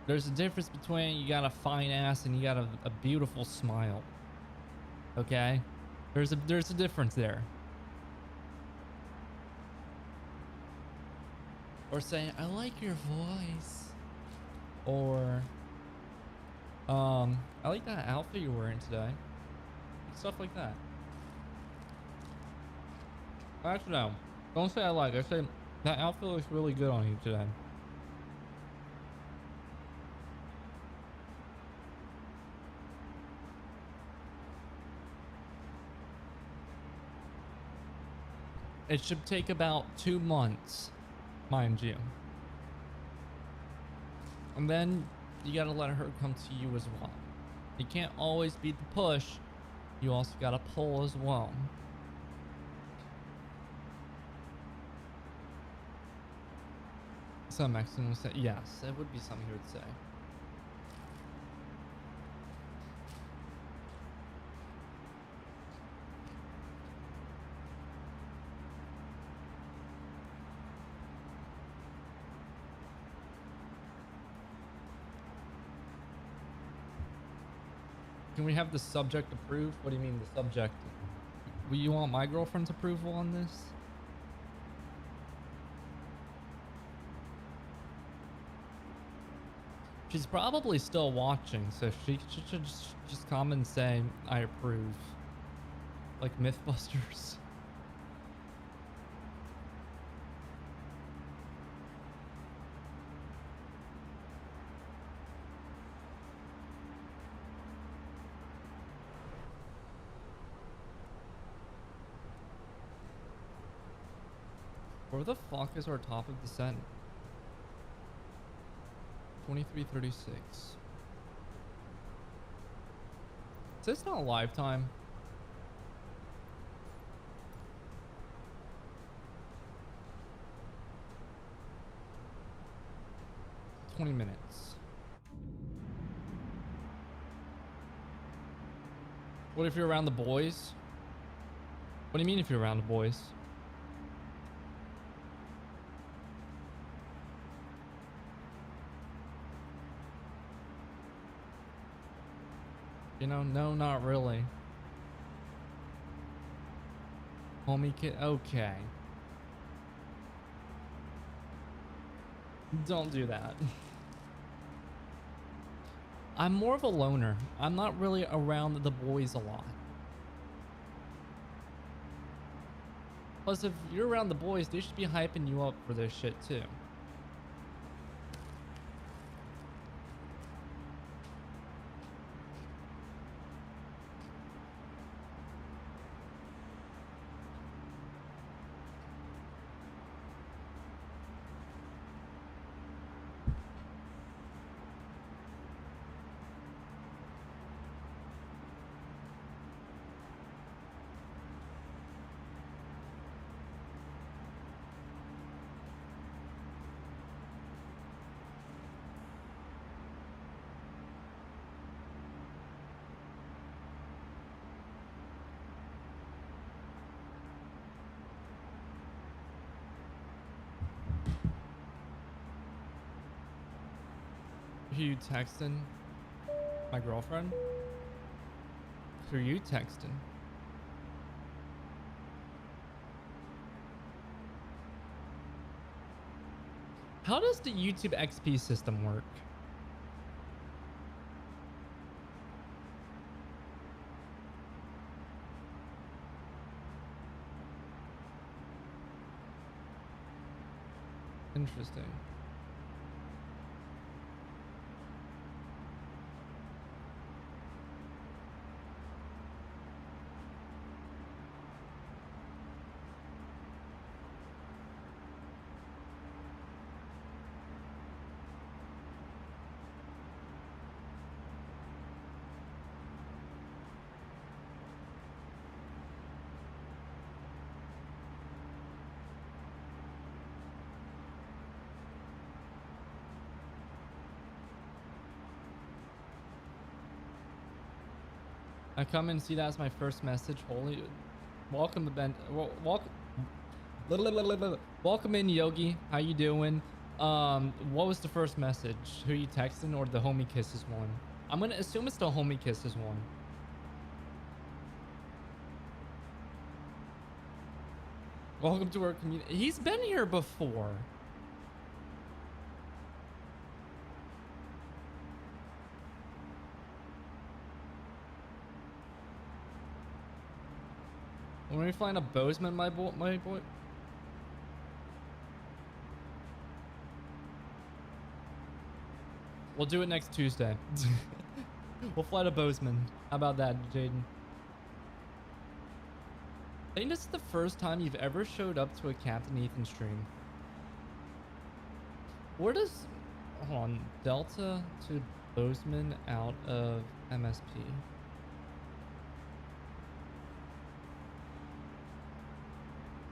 There's a difference between you got a fine ass and you got a beautiful smile. Okay? There's a difference there. Or saying, I like your voice. Or, I like that outfit you're wearing today. Stuff like that. Actually, no. Don't say I like. I say, that outfit looks really good on you today. It should take about 2 months, mind you. And then you gotta let her come to you as well. You can't always be the push. You also gotta pull as well. Some Mexican would say, yes, it would be something he would say. Can we have the subject approved? What do you mean the subject? Will you want my girlfriend's approval on this? She's probably still watching, so she should just come and say, I approve. Like Mythbusters. Where the fuck is our top of descent? 2336. Is this not live time? "20 minutes. What if you're around the boys? What do you mean if you're around the boys? You know, no, not really. Homie kid, okay. Don't do that. I'm more of a loner. I'm not really around the boys a lot. Plus, if you're around the boys, they should be hyping you up for this shit too. Who you texting? My girlfriend? Who are you texting? How does the YouTube XP system work? Interesting. I come and see that as my first message. Holy, welcome to Ben. Welcome in, Yogi. How you doing? What was the first message? Who you texting or the homie kisses one? I'm gonna assume it's the homie kisses one. Welcome to our community. He's been here before. When are we flying a Bozeman, my boy? We'll do it next Tuesday. We'll fly to Bozeman. How about that, Jaden? I think this is the first time you've ever showed up to a Captain Ethan stream. Where does... Hold on. Delta to Bozeman out of MSP.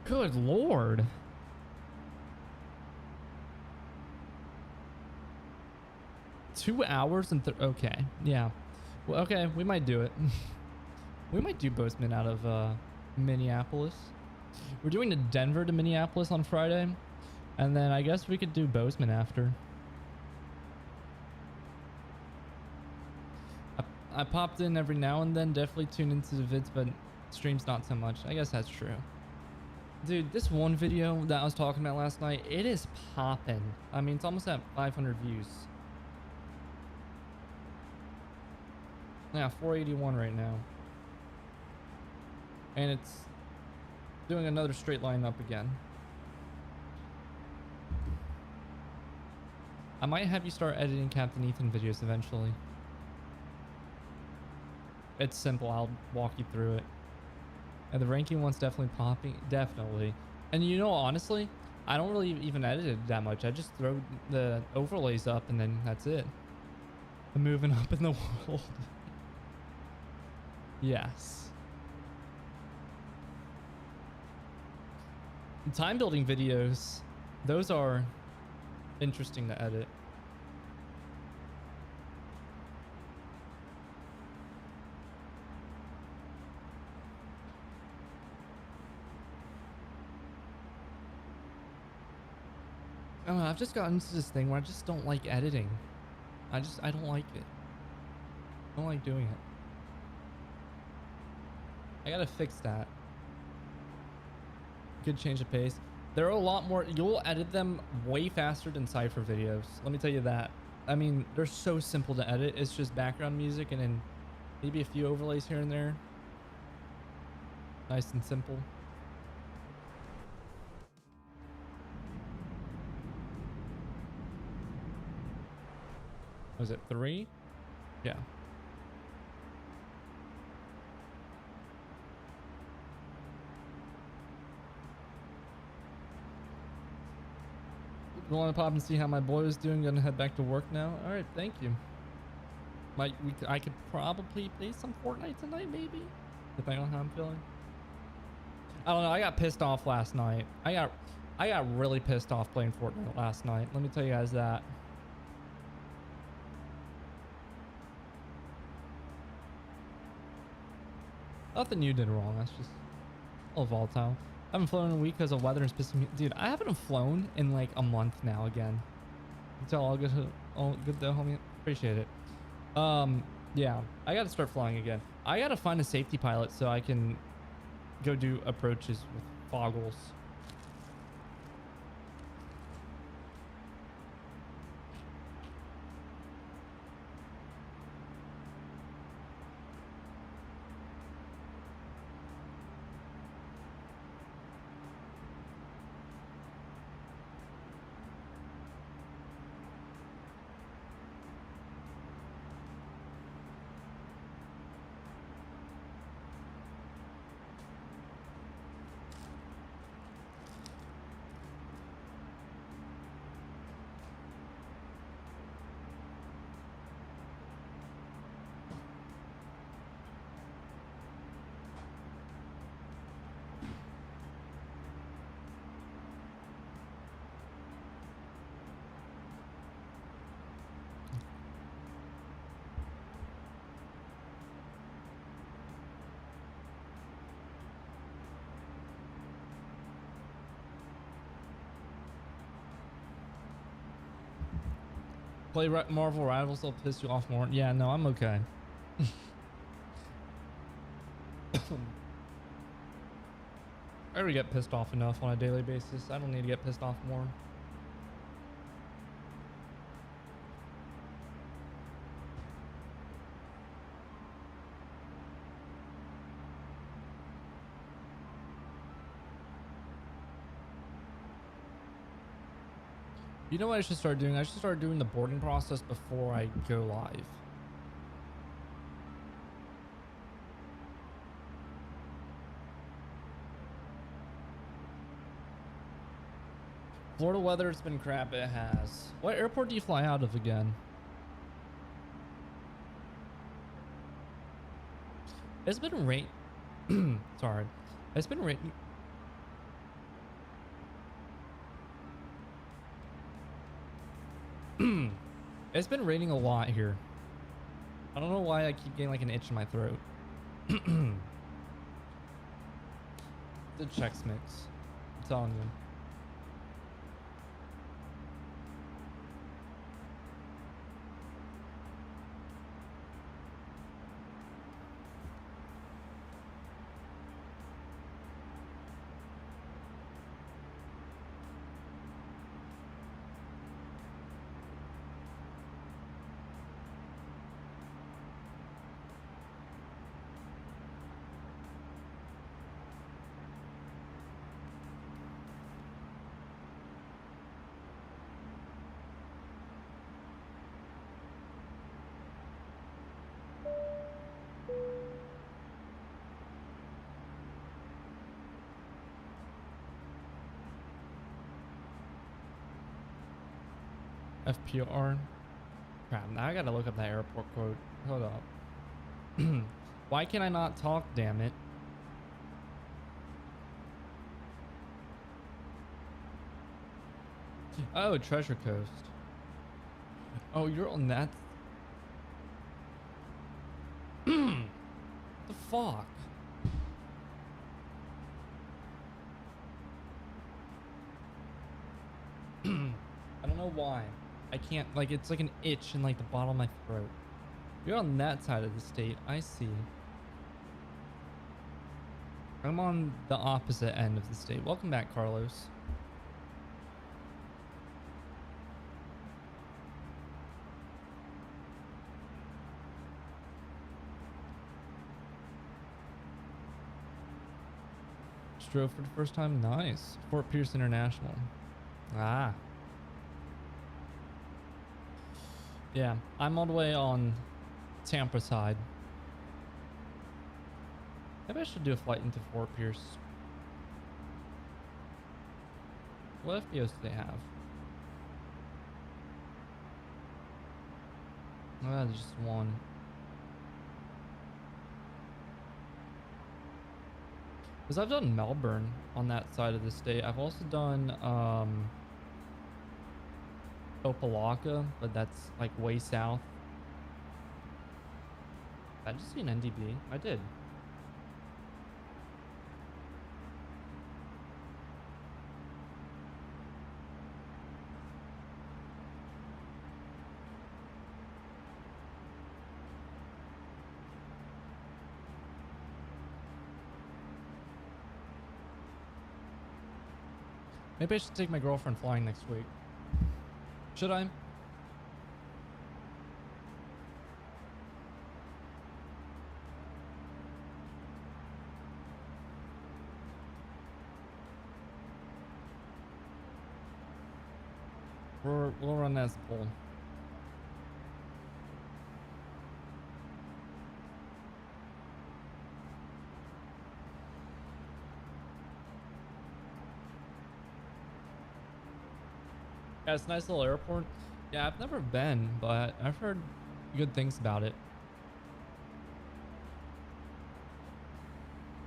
Good lord. Two hours and okay, yeah. Well, okay, we might do it. We might do Bozeman out of Minneapolis. We're doing the Denver to Minneapolis on Friday, and then I guess we could do Bozeman after. I popped in every now and then, definitely tune into the vids, but streams not so much. I guess that's true. Dude, this one video that I was talking about last night, it is popping. I mean, it's almost at 500 views. Yeah, 481 right now. And it's doing another straight line up again. I might have you start editing Captain Ethan videos eventually. It's simple, I'll walk you through it. And the ranking one's definitely popping, definitely. And you know, honestly, I don't really even edit it that much. I just throw the overlays up and then that's it. I'm moving up in the world. Yes. Time building videos, those are interesting to edit. I don't know, I've just gotten into this thing where I just don't like editing. I don't like it. I don't like doing it. I gotta fix that. Good change of pace. There are a lot more. You'll edit them way faster than Cypher videos. Let me tell you that. I mean, they're so simple to edit. It's just background music and then maybe a few overlays here and there. Nice and simple. Was it 3? Yeah. You want to pop and see how my boy is doing? Gonna head back to work now. All right, thank you. I could probably play some Fortnite tonight, maybe, depending on how I'm feeling. I don't know. I got pissed off last night. I got really pissed off playing Fortnite last night. Let me tell you guys that. Nothing you did wrong. That's just a little volatile. I haven't flown in a week because of weather is pissing me. Dude, I haven't flown in like a month now again. It's all good though, homie. Appreciate it. Yeah, I gotta start flying again. I gotta find a safety pilot so I can go do approaches with foggles. Play Marvel Rivals will piss you off more. Yeah, no, I'm okay. I already get pissed off enough on a daily basis. I don't need to get pissed off more. You know what I should start doing? I should start doing the boarding process before I go live. Florida weather, it's been crap. It has. What airport do you fly out of again? It's been rain. Sorry. It's been rain. It's been raining a lot here. I don't know why I keep getting like an itch in my throat. The Chex Mix. I'm telling you. FPR. Crap, now I gotta look up that airport quote. Hold up. Why can I not talk, damn it? Oh, Treasure Coast. Oh, you're on that. What the fuck? I don't know why. I can't, like, it's like an itch in like the bottom of my throat. You're on that side of the state. I see. I'm on the opposite end of the state. Welcome back, Carlos. Drove for the first time. Nice. Fort Pierce International. Ah. Yeah, I'm all the way on Tampa side. Maybe I should do a flight into Fort Pierce. What FBOs do they have? Oh, there's just one. Because I've done Melbourne on that side of the state. I've also done Opelika, but that's like way south. I just see an NDB. I did. Maybe I should take my girlfriend flying next week. Should I? We'll run that as a poll. Yeah, it's a nice little airport. Yeah, I've never been, but I've heard good things about it.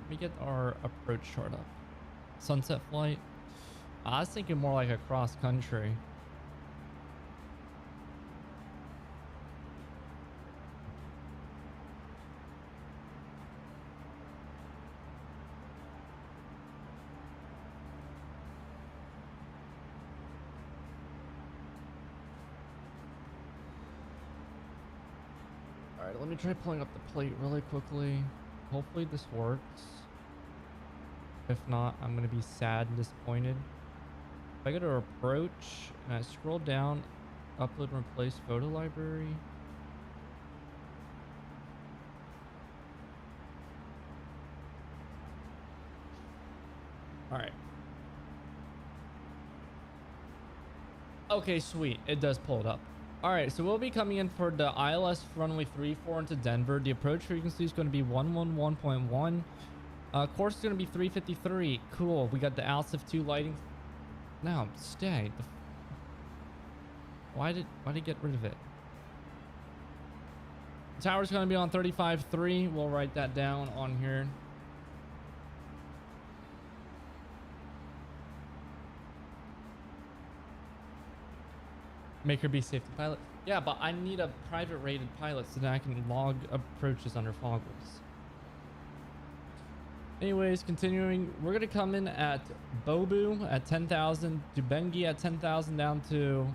Let me get our approach chart up. Sunset flight. I was thinking more like a cross country. All right, let me try pulling up the plate really quickly. Hopefully this works. If not, I'm gonna be sad and disappointed. If I go to approach and I scroll down, upload and replace photo library. All right. Okay, sweet. It does pull it up. All right, so we'll be coming in for the ILS runway 34 into Denver. The approach frequency is going to be 111.1. Course is going to be 353. Cool. We got the ALSIF 2 lighting. Now, stay. Why did it get rid of it? The tower's going to be on 35.3. We'll write that down on here. Make her be safety pilot. Yeah, but I need a private rated pilot so that I can log approaches under foggles. Anyways, continuing, we're gonna come in at Bobu at 10,000, Dubengi at 10,000, down to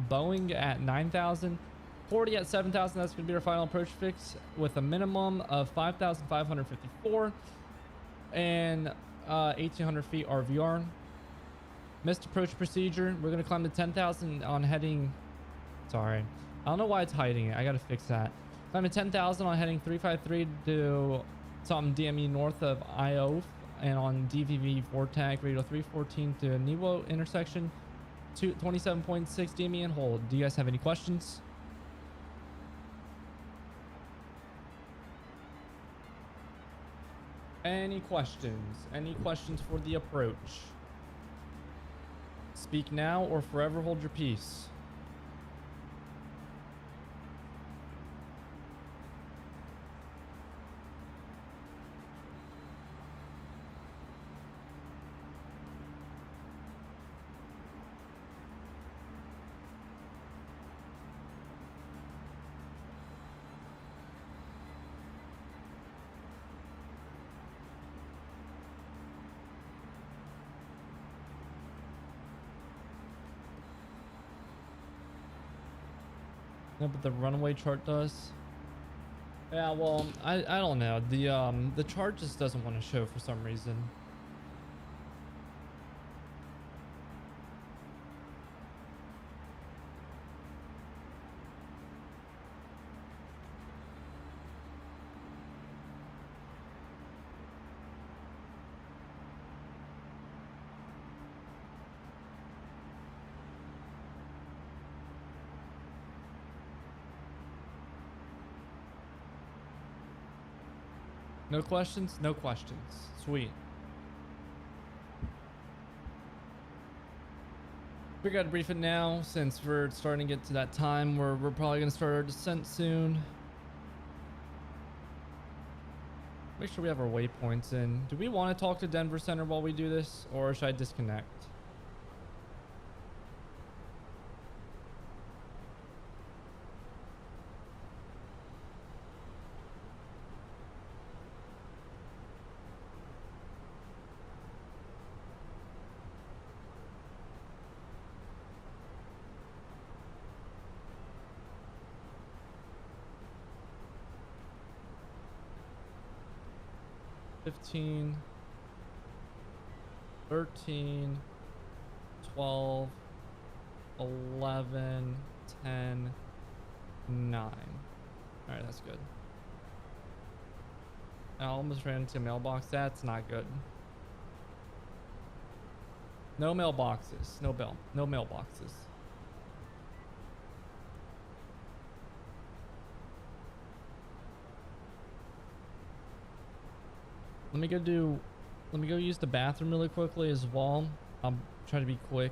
Boeing at 9,000, 40 at 7,000. That's gonna be our final approach fix with a minimum of 5,554 and 1,800 feet RVR. Missed approach procedure. We're gonna climb to 10,000 on heading. Sorry, I don't know why it's hiding it. I gotta fix that. Climb to 10,000 on heading 353 to something DME north of IO, and on DVV Vortag radio 314 to Niwo intersection 27.6 DME and hold. Do you guys have any questions? Any questions? Any questions for the approach? Speak now or forever hold your peace. No, but the runway chart does. Yeah, well, I don't know. The chart just doesn't want to show for some reason. No questions? No questions. Sweet. We got to brief it now since we're starting to get to that time where we're probably going to start our descent soon. Make sure we have our waypoints in. Do we want to talk to Denver Center while we do this, or should I disconnect? $15, 13, 12, 11, 10, 9. All right, that's good. I almost ran into a mailbox. That's not good. No mailboxes. No mailboxes. Let me go use the bathroom really quickly as well. I'll try to be quick.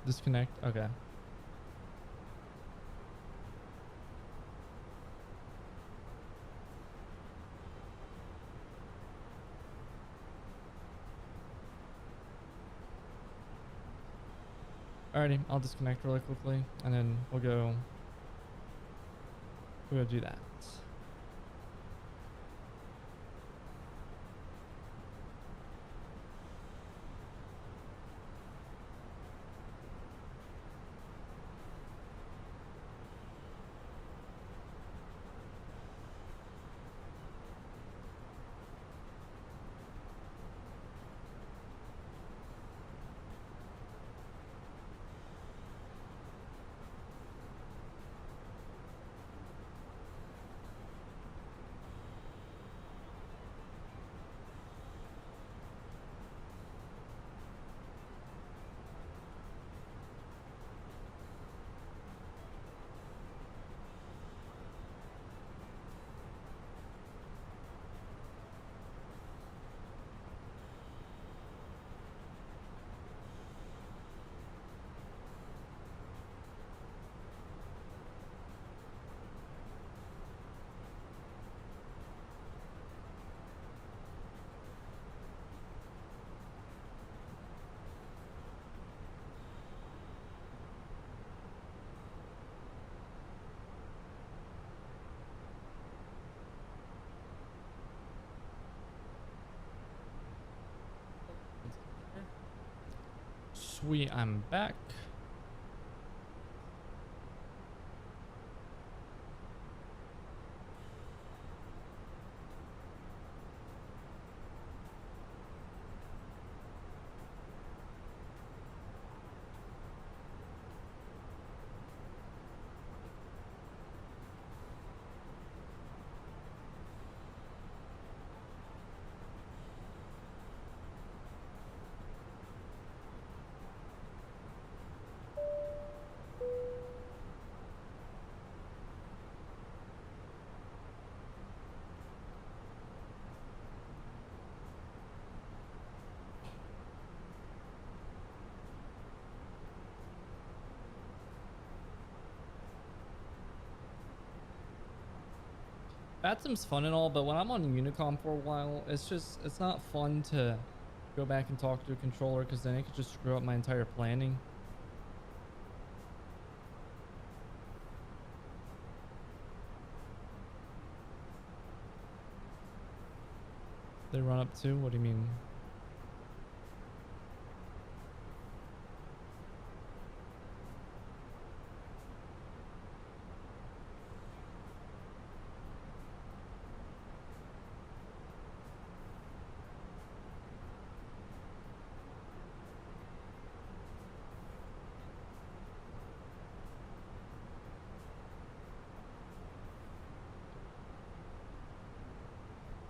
Disconnect. Okay. Alrighty, I'll disconnect really quickly and then we'll go do that. Sweet, I'm back. VATSIM's fun and all, but when I'm on Unicom for a while, it's not fun to go back and talk to a controller because then it could just screw up my entire planning. They run up too? What do you mean?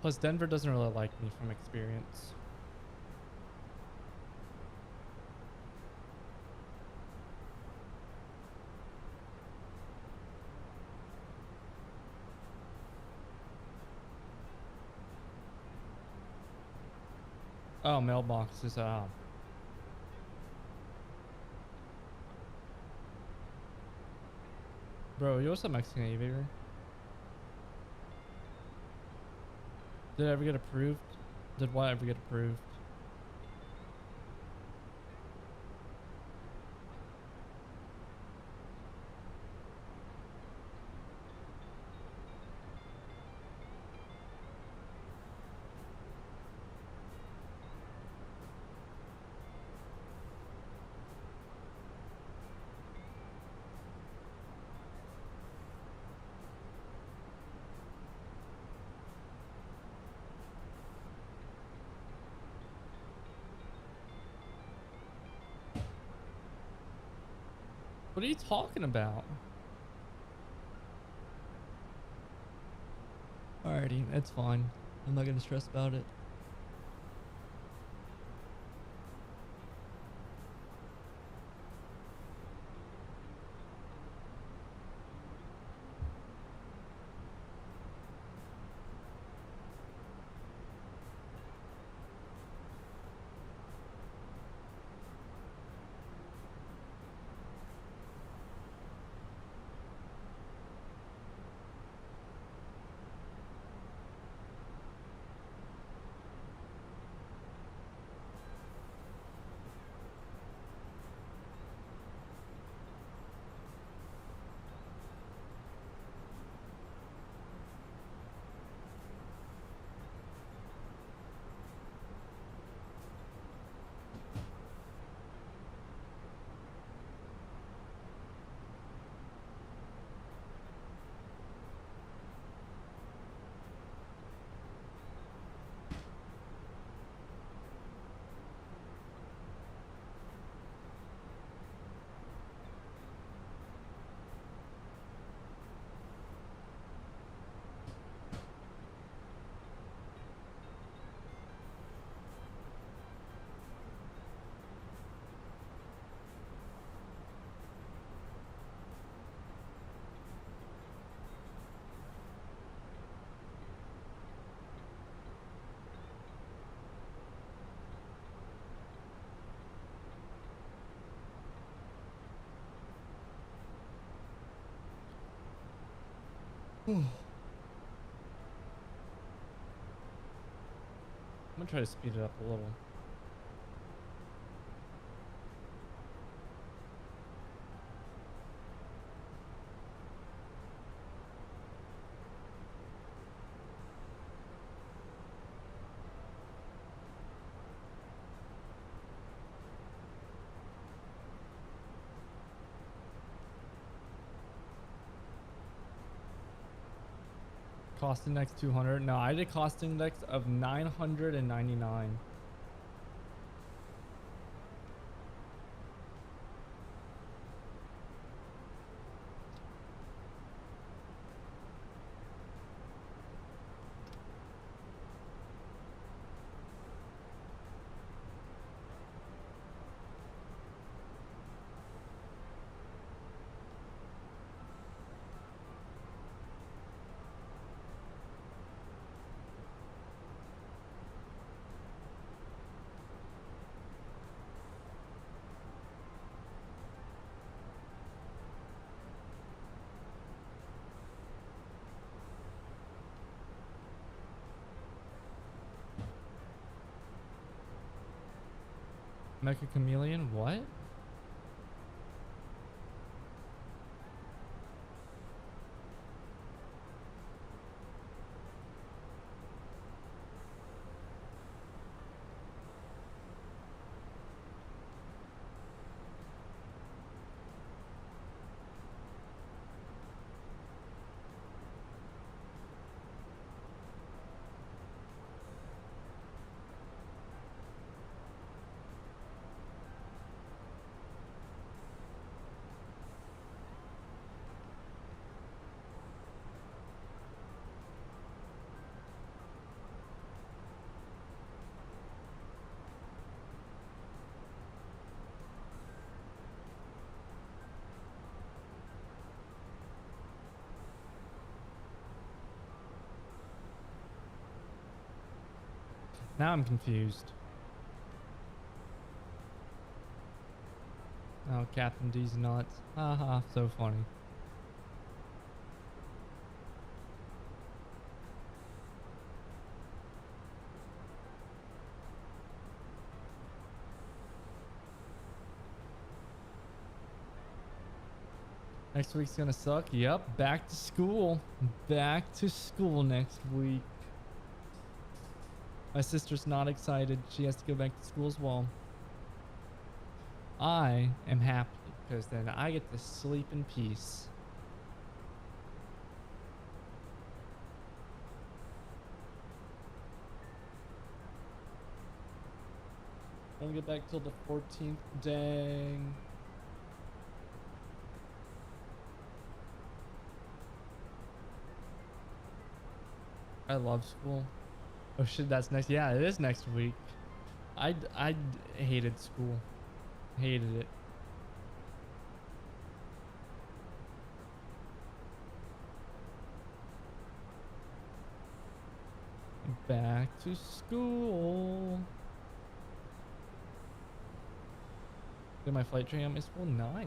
Plus, Denver doesn't really like me from experience. Oh, mailbox is Bro, you also Mexican aviator? Did it ever get approved? Did what ever get approved? What are you talking about? Alrighty, it's fine. I'm not gonna stress about it. I'm gonna try to speed it up a little. cost index 200. No, I did cost index of 999. Mecha Chameleon, what? Now I'm confused. Oh, Captain D's nuts. Haha, so funny. Next week's gonna suck. Yep, back to school. Back to school next week. My sister's not excited. She has to go back to school as well. I am happy because then I get to sleep in peace. Don't get back till the 14th. Dang. I love school. Oh shit, that's next. Yeah, it is next week. I hated school. Hated it. Back to school. Did my flight training at my school? Nice.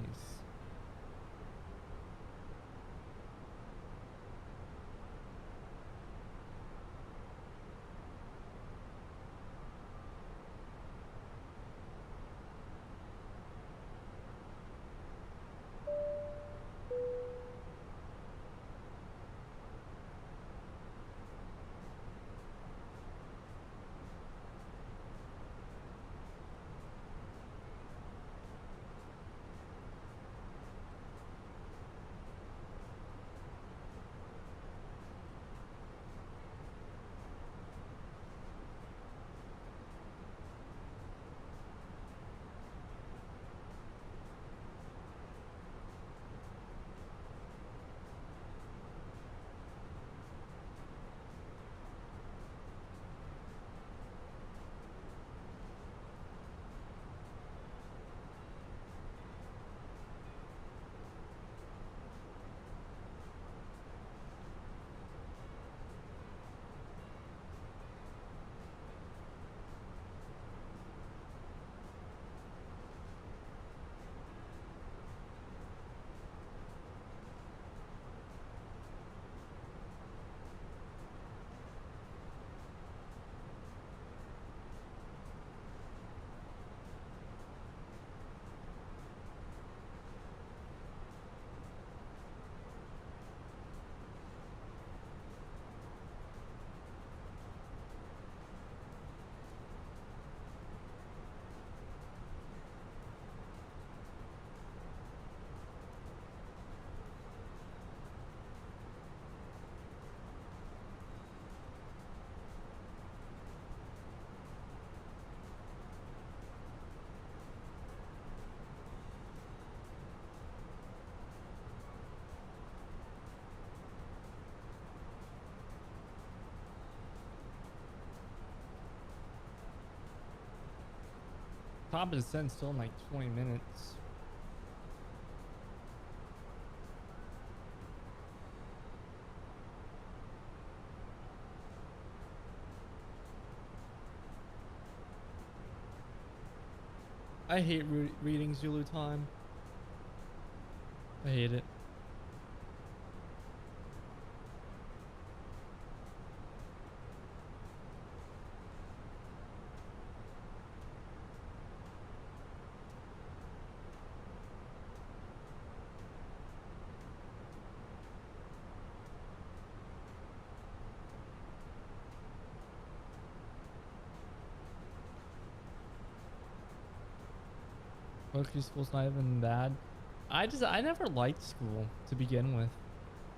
Top of descent still in like 20 minutes. I hate reading Zulu time. I hate it. Military school's not even bad. I never liked school to begin with.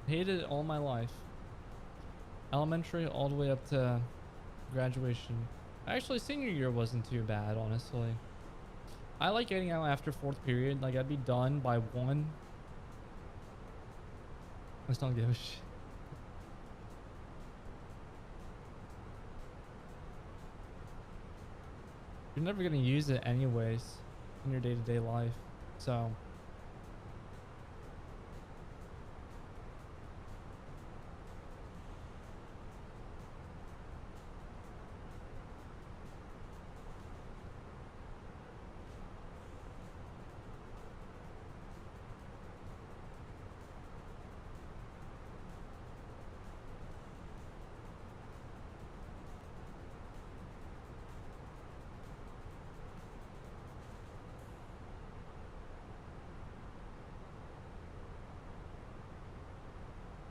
Hated it all my life. Elementary all the way up to graduation. Actually, senior year wasn't too bad, honestly. I like getting out after 4th period. Like, I'd be done by 1. I just don't give a shit. You're never gonna use it anyways in your day-to-day life, so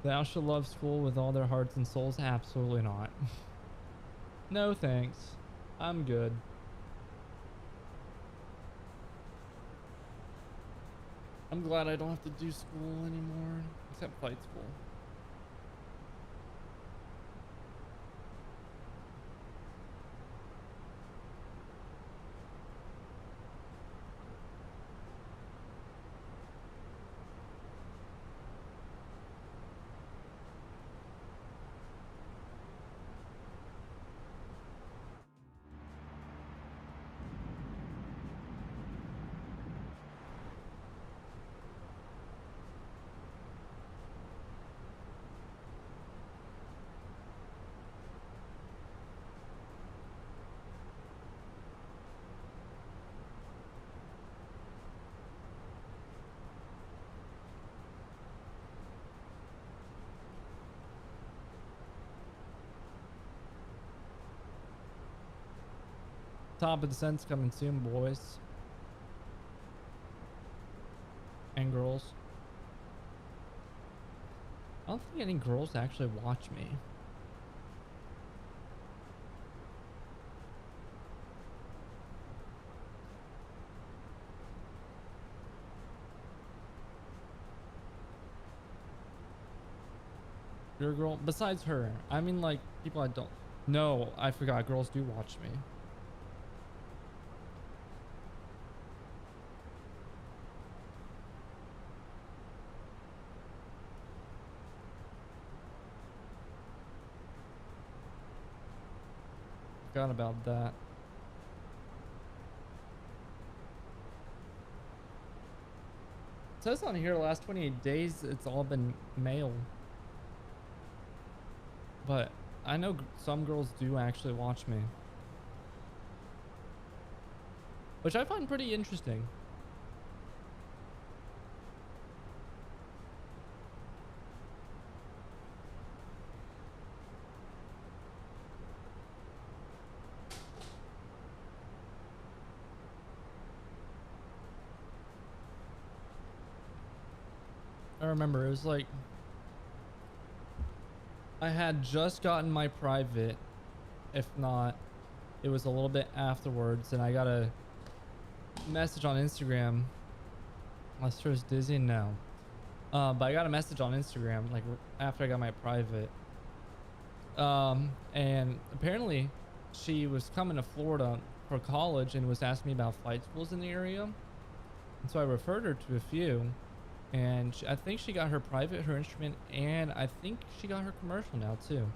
thou shall love school with all their hearts and souls? Absolutely not. No thanks. I'm good. I'm glad I don't have to do school anymore, except flight school. Top of descent's coming soon, boys and girls. I don't think any girls actually watch me. You're a girl besides her. I mean, like, people I don't. No, I forgot. Girls do watch me. Forgot about that. It says on here the last 28 days it's all been male. But I know some girls do actually watch me, which I find pretty interesting. I remember it was like I had just gotten my private, if not it was a little bit afterwards, and I got a message on Instagram. My sister's dizzy now, but I got a message on Instagram like after I got my private, and apparently she was coming to Florida for college and was asking me about flight schools in the area, and so I referred her to a few. And I think she got her private, her instrument, and I think she got her commercial now too.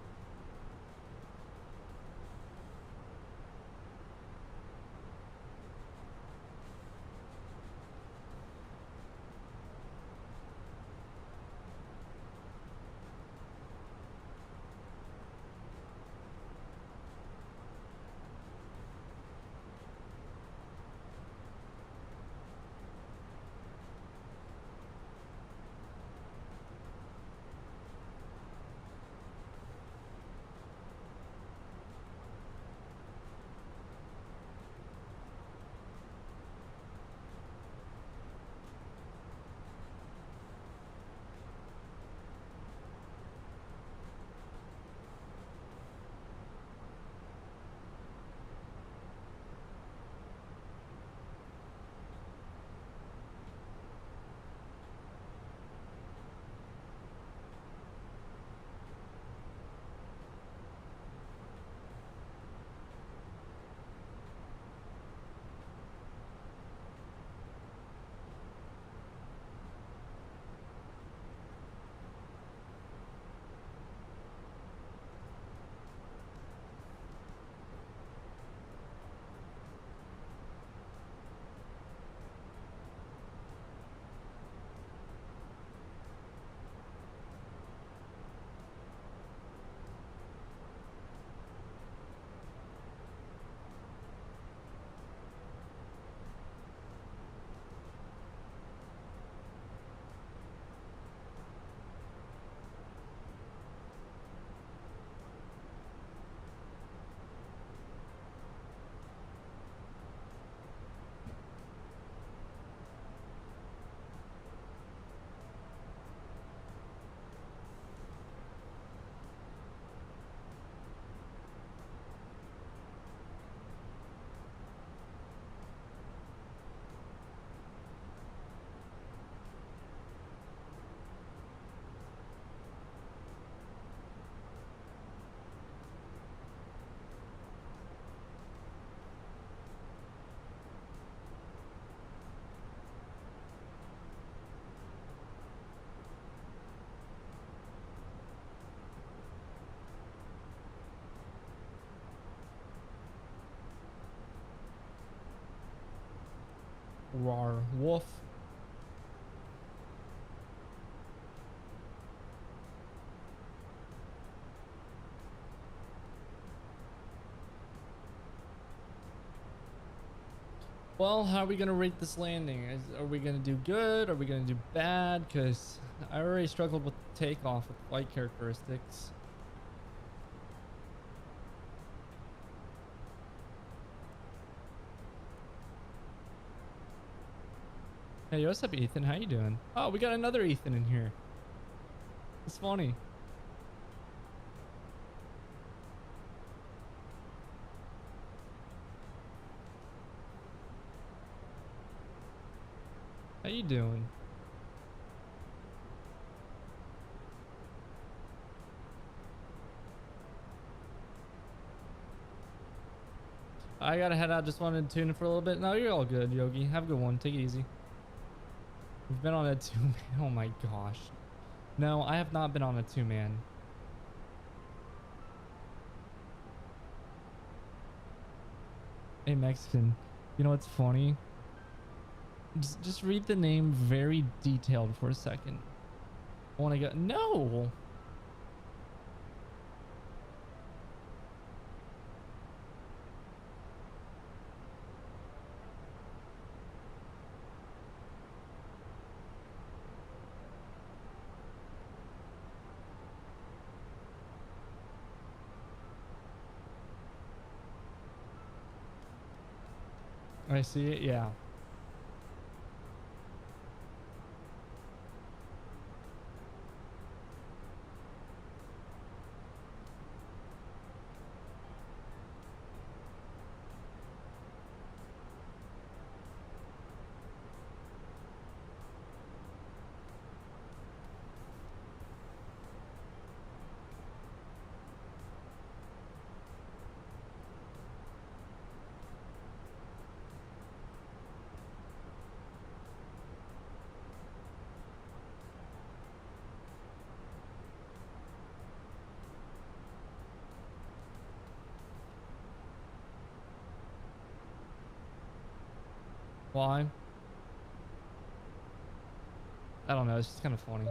Rar wolf. Well, how are we gonna rate this landing? Are we gonna do good? Are we gonna do bad? Because I already struggled with takeoff with flight characteristics. Hey, what's up, Ethan? How you doing? Oh, we got another Ethan in here. It's funny. How you doing? I gotta head out. Just wanted to tune in for a little bit. No, you're all good, Yogi. Have a good one. Take it easy. We've been on a 2-man. Oh my gosh. No, I have not been on a 2-man. Hey, Mexican. You know what's funny? Just read the name very detailed for a second. I want to go. No! I see it, yeah. Why? I don't know, it's just kind of funny.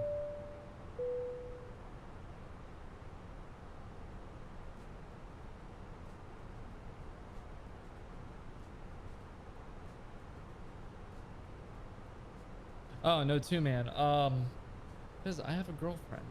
Oh, no 2-man. Because I have a girlfriend.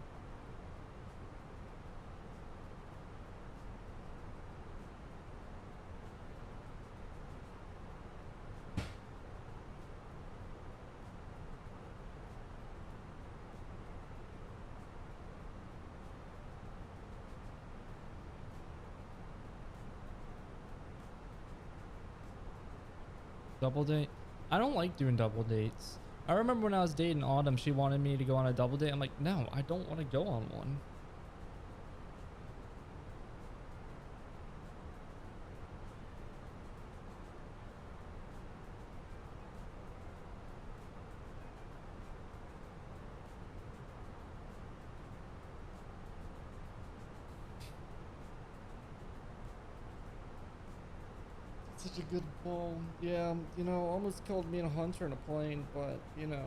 Double date? I don't like doing double dates. I remember when I was dating Autumn, she wanted me to go on a double date. I'm like, no, I don't want to go on one. Such a good pull. Yeah, you know, almost killed me and a hunter in a plane, but, you know.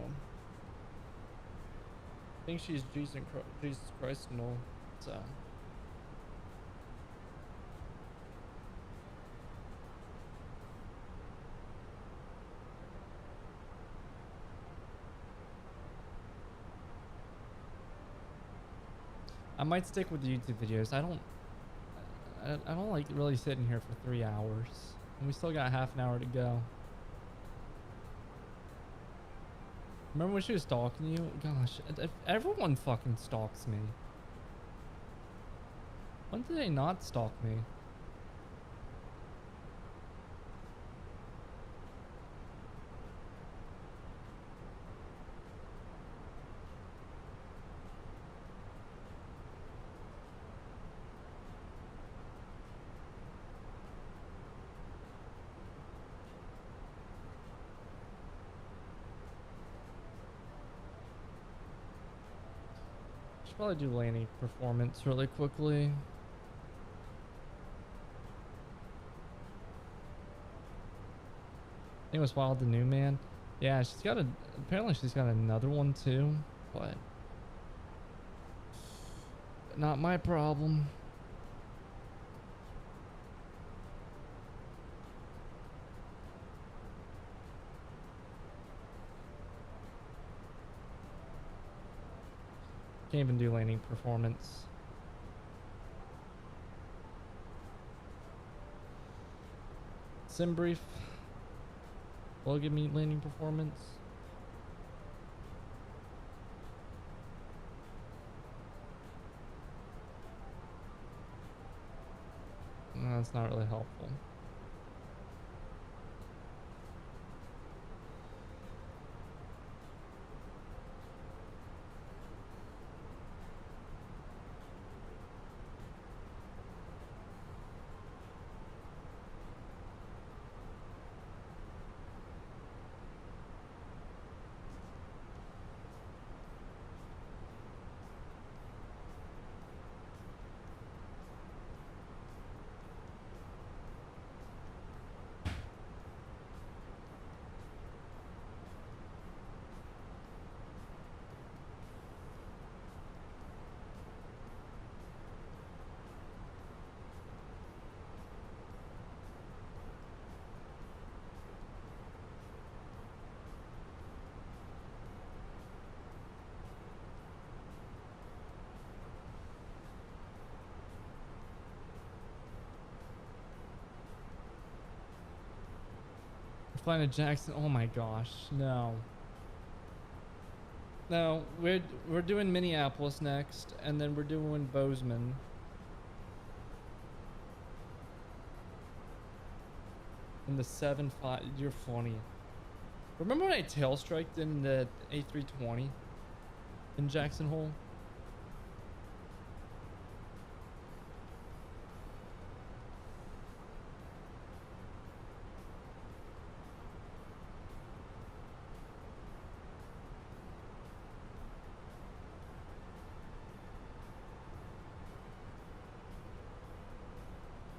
I think she's Jesus Christ and all, so. I might stick with the YouTube videos. I don't like really sitting here for 3 hours. And we still got half an hour to go. Remember when she was stalking you? Gosh, everyone fucking stalks me. When did they not stalk me? Probably do landing performance really quickly. I think it was Wild the New Man. Yeah, she's got a, apparently she's got another one too, but not my problem. Can't even do landing performance. Sim brief. Will give me landing performance. No, that's not really helpful. Flying to Jackson. Oh my gosh, no. No, we're doing Minneapolis next, and then we're doing Bozeman. In the 7.5, you're funny. Remember when I tail striked in the A320 in Jackson Hole?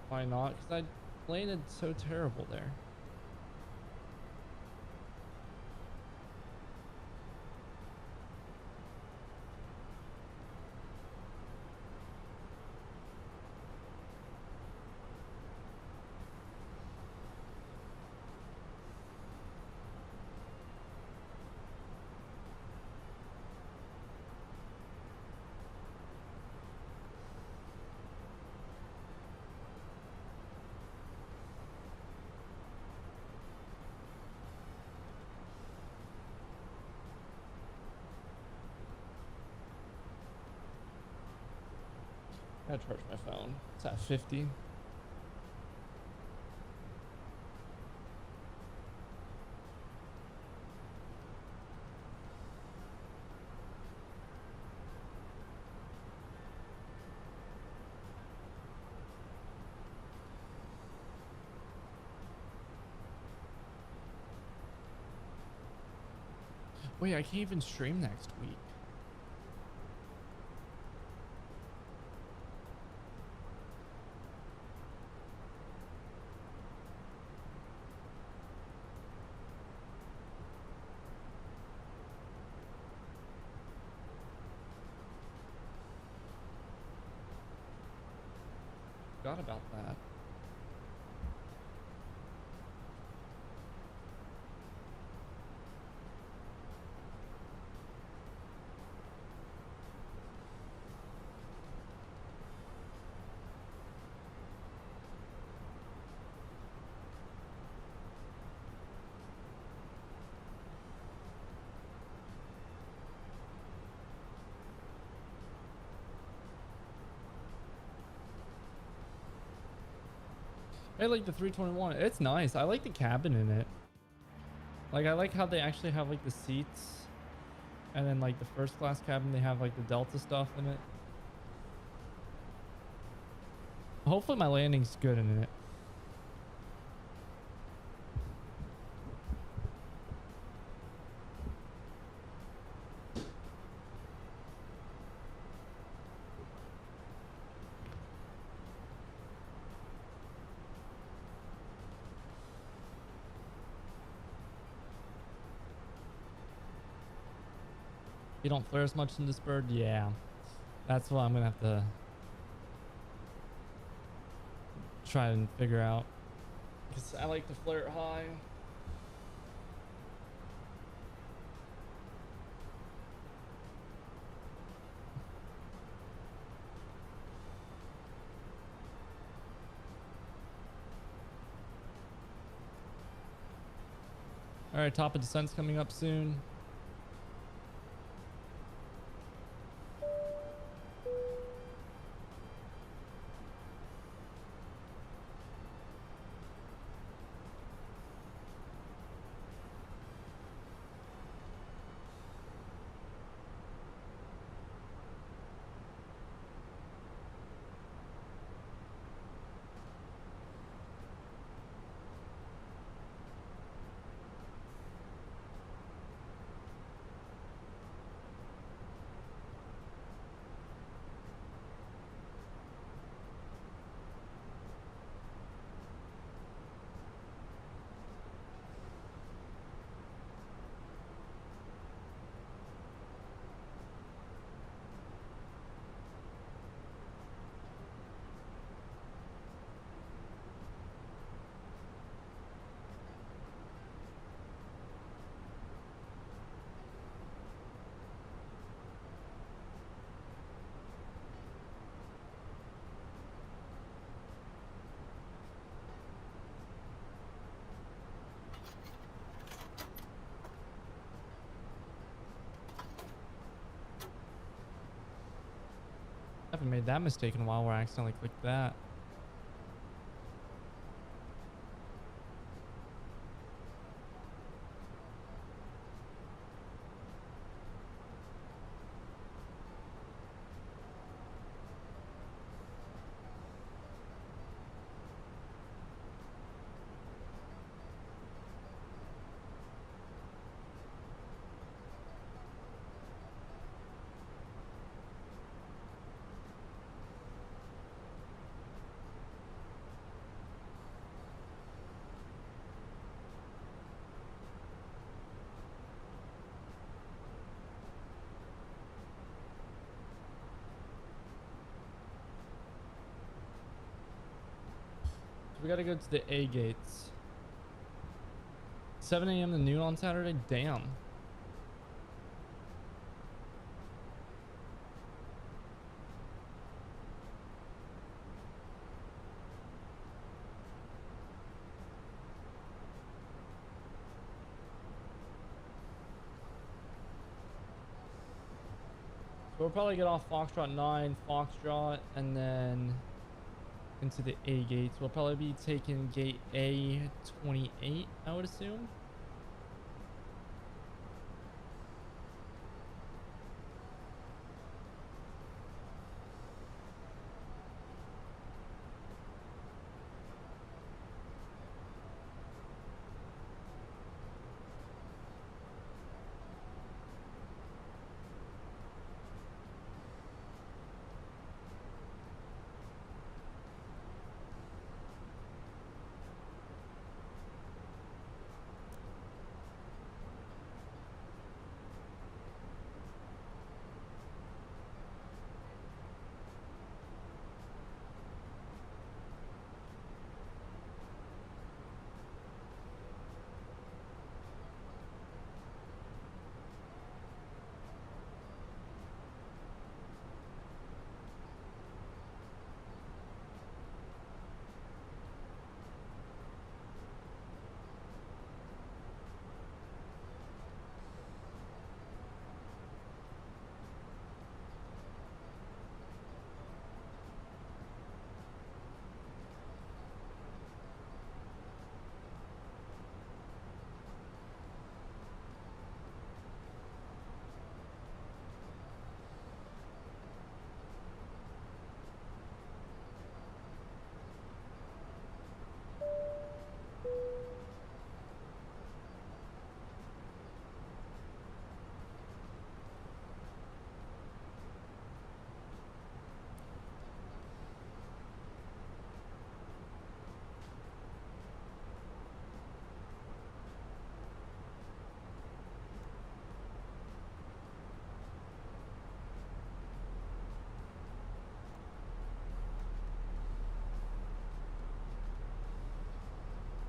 Why not? Because I landed so terrible there. I gotta charge my phone. It's at 50. Wait, I can't even stream next week. Forgot about that. I like the 321. It's nice. I like the cabin in it. Like, I like how they actually have like the seats, and then like the first class cabin, they have like the Delta stuff in it. Hopefully my landing's good in it. You don't flare as much in this bird? Yeah. That's what I'm gonna have to try and figure out. Because I like to flare it high. All right, top of descent's coming up soon. I haven't made that mistake in a while where I accidentally clicked that. We gotta go to the A gates. 7 a.m. to noon on Saturday? Damn. So we'll probably get off Foxtrot 9, Foxtrot, and then into the A gates. We'll probably be taking gate A28, I would assume.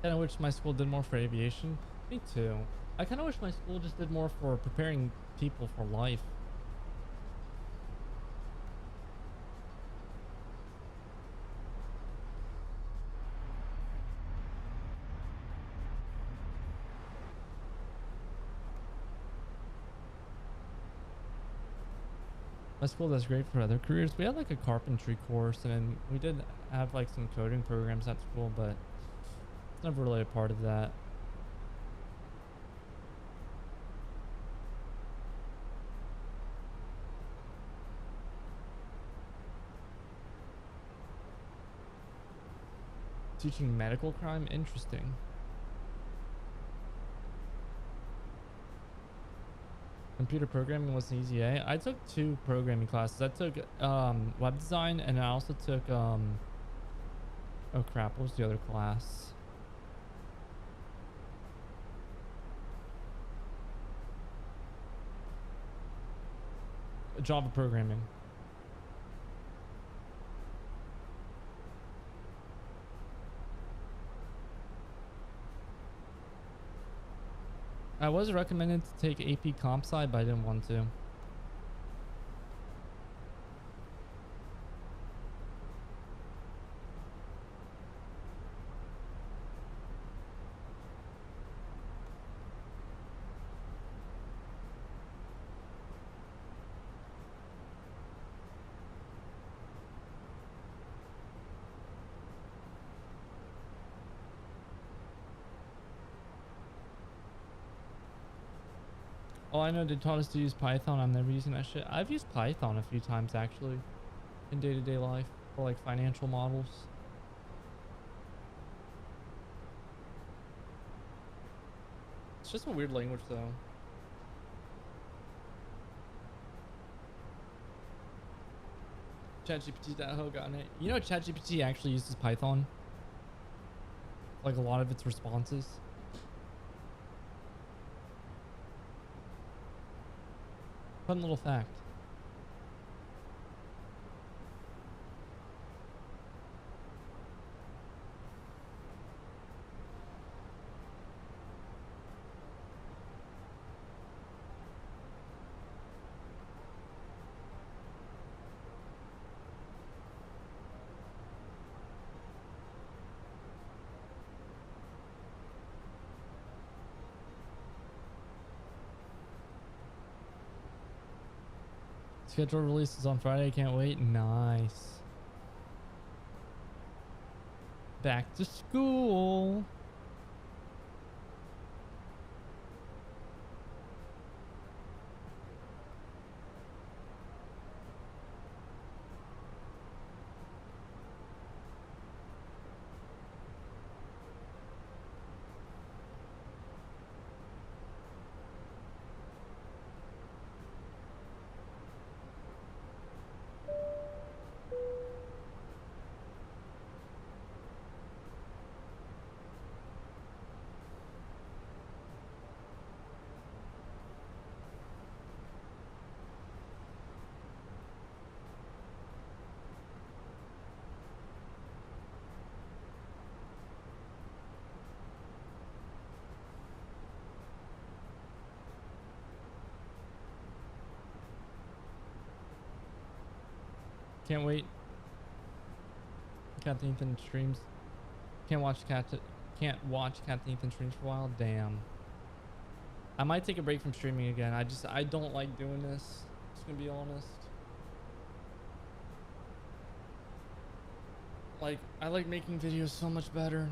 Kind of wish my school did more for aviation. Me too. I kind of wish my school just did more for preparing people for life. My school does great for other careers. We had like a carpentry course, and then we did have like some coding programs at school, but it's never really a part of that. Teaching medical crime? Interesting. Computer programming was an easy A. I took 2 programming classes. I took web design, and I also took oh crap, what was the other class? Java programming. I was recommended to take AP Comp Sci, but I didn't want to. Oh, I know they taught us to use Python. I'm never using that shit. I've used Python a few times actually in day-to-day life for like financial models. It's just a weird language though. ChatGPT, that hoe got it. You know ChatGPT actually uses Python? Like a lot of its responses. Fun little fact. Scheduled releases on Friday. Can't wait. Nice. Back to school. Can't wait. Captain Ethan streams. Can't watch Captain Ethan streams for a while. Damn. I might take a break from streaming again. I don't like doing this. Just gonna be honest. Like, I like making videos so much better.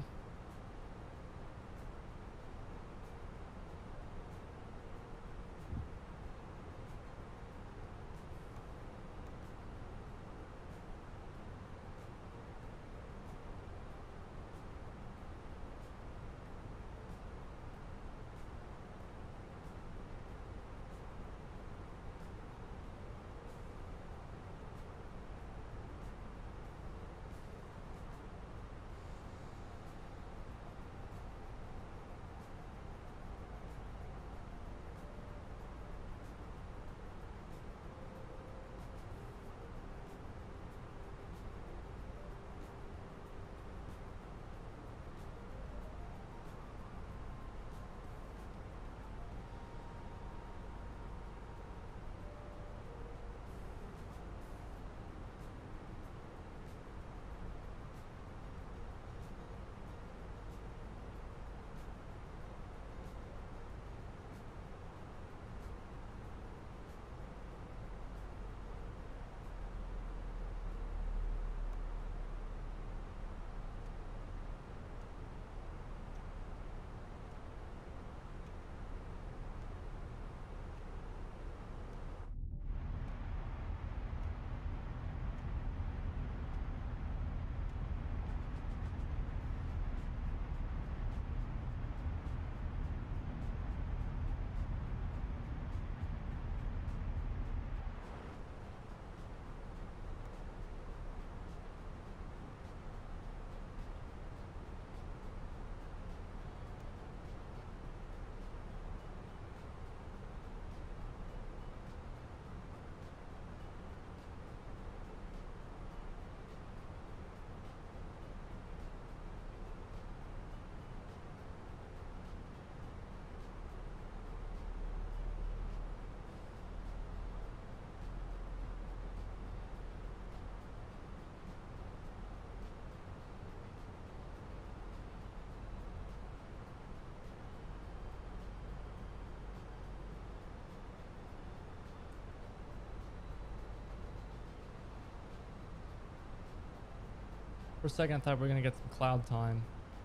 For a second, I thought we were gonna get some cloud time,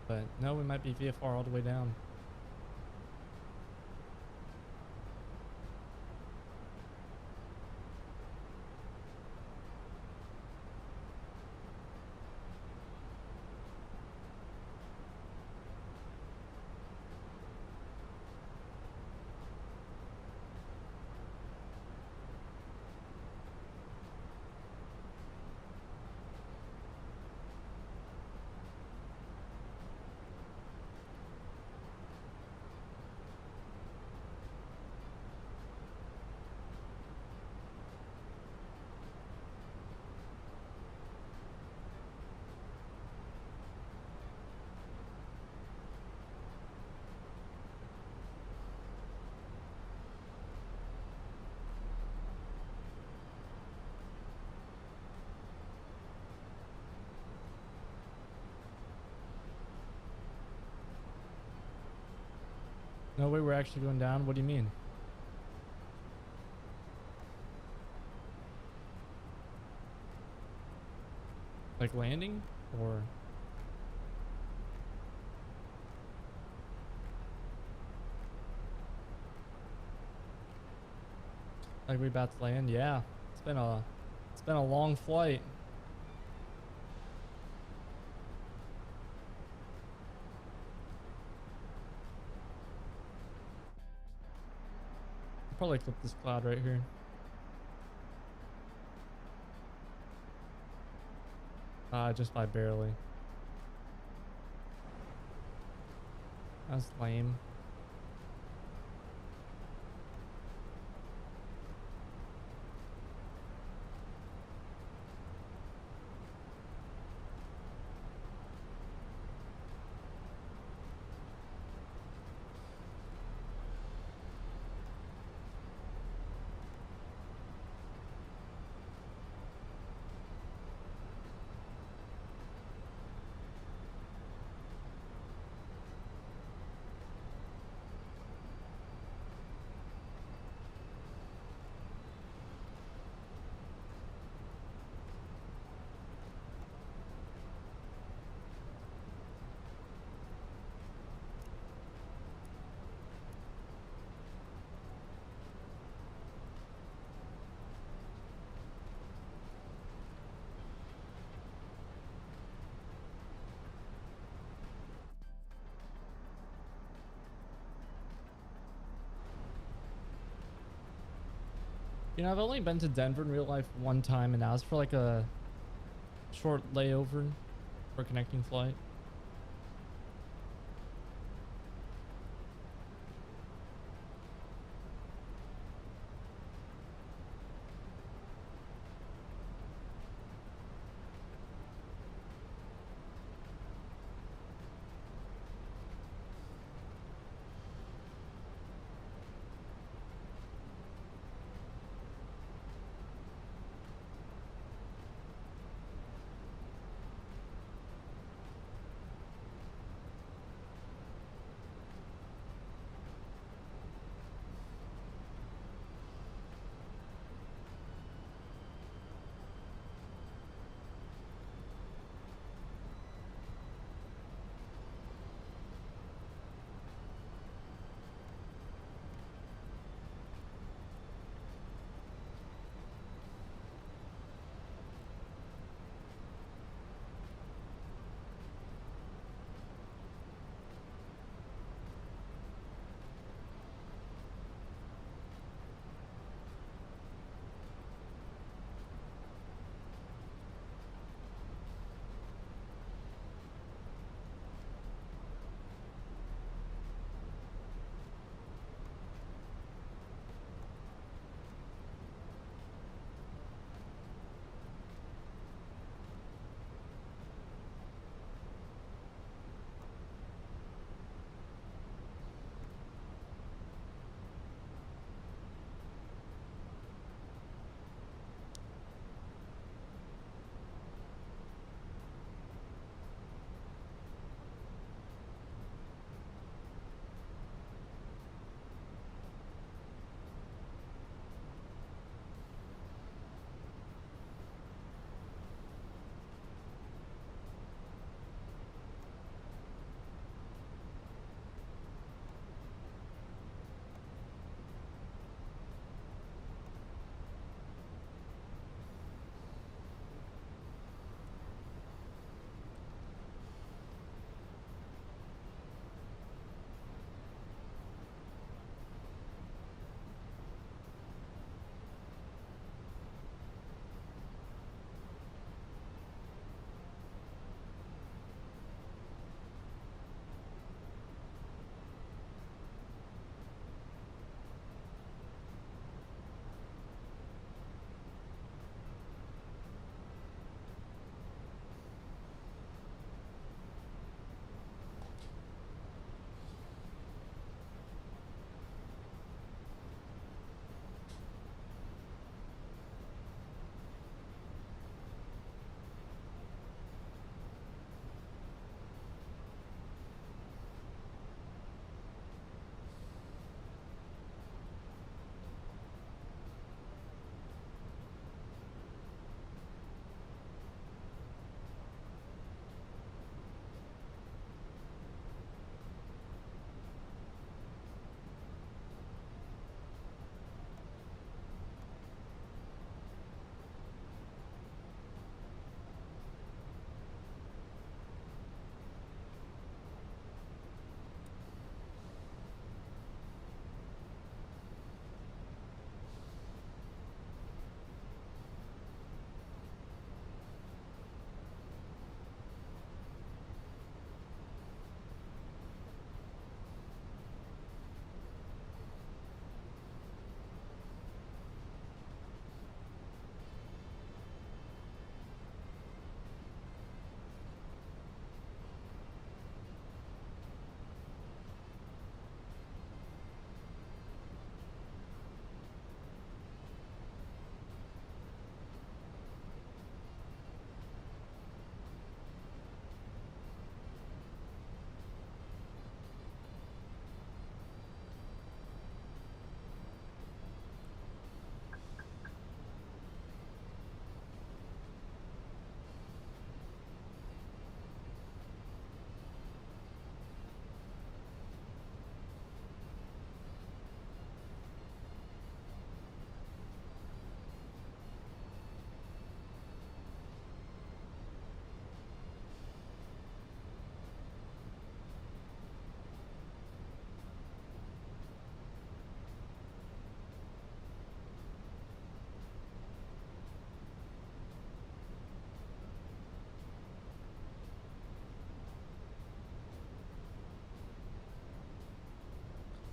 but no, we might be VFR all the way down. No way we're actually going down? What do you mean? Like landing? Or... like we about to land? Yeah. It's been a long flight. Probably clip this cloud right here. Just by barely. That's lame. You know, I've only been to Denver in real life one time, and that was for like a short layover for a connecting flight.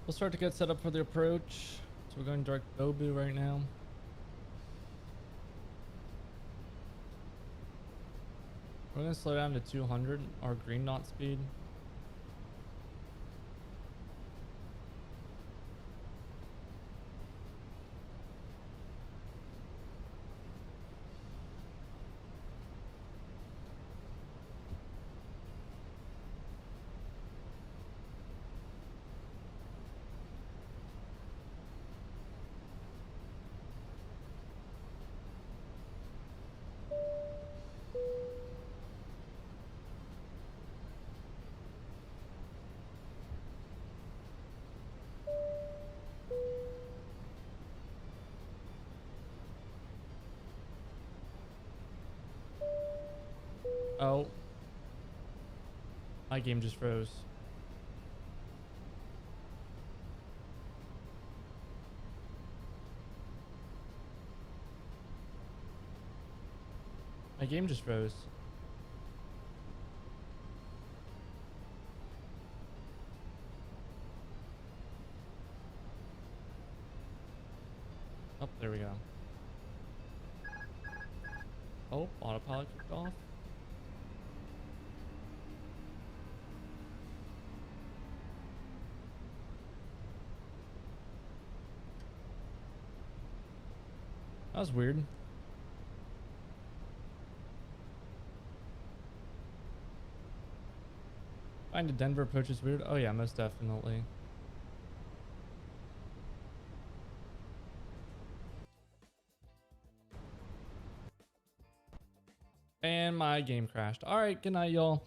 We'll start to get set up for the approach. So we're going direct Bobu right now. We're gonna slow down to 200, our green knot speed. Oh. My game just froze. My game just froze. Oh, there we go. Oh, autopilot kicked off. That was weird. Find a Denver approach is weird. Oh yeah, most definitely. And my game crashed. All right, good night, y'all.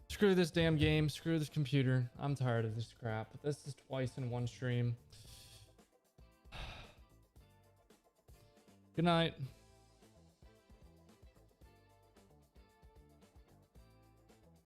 Screw this damn game. Screw this computer. I'm tired of this crap. This is twice in one stream. Good night.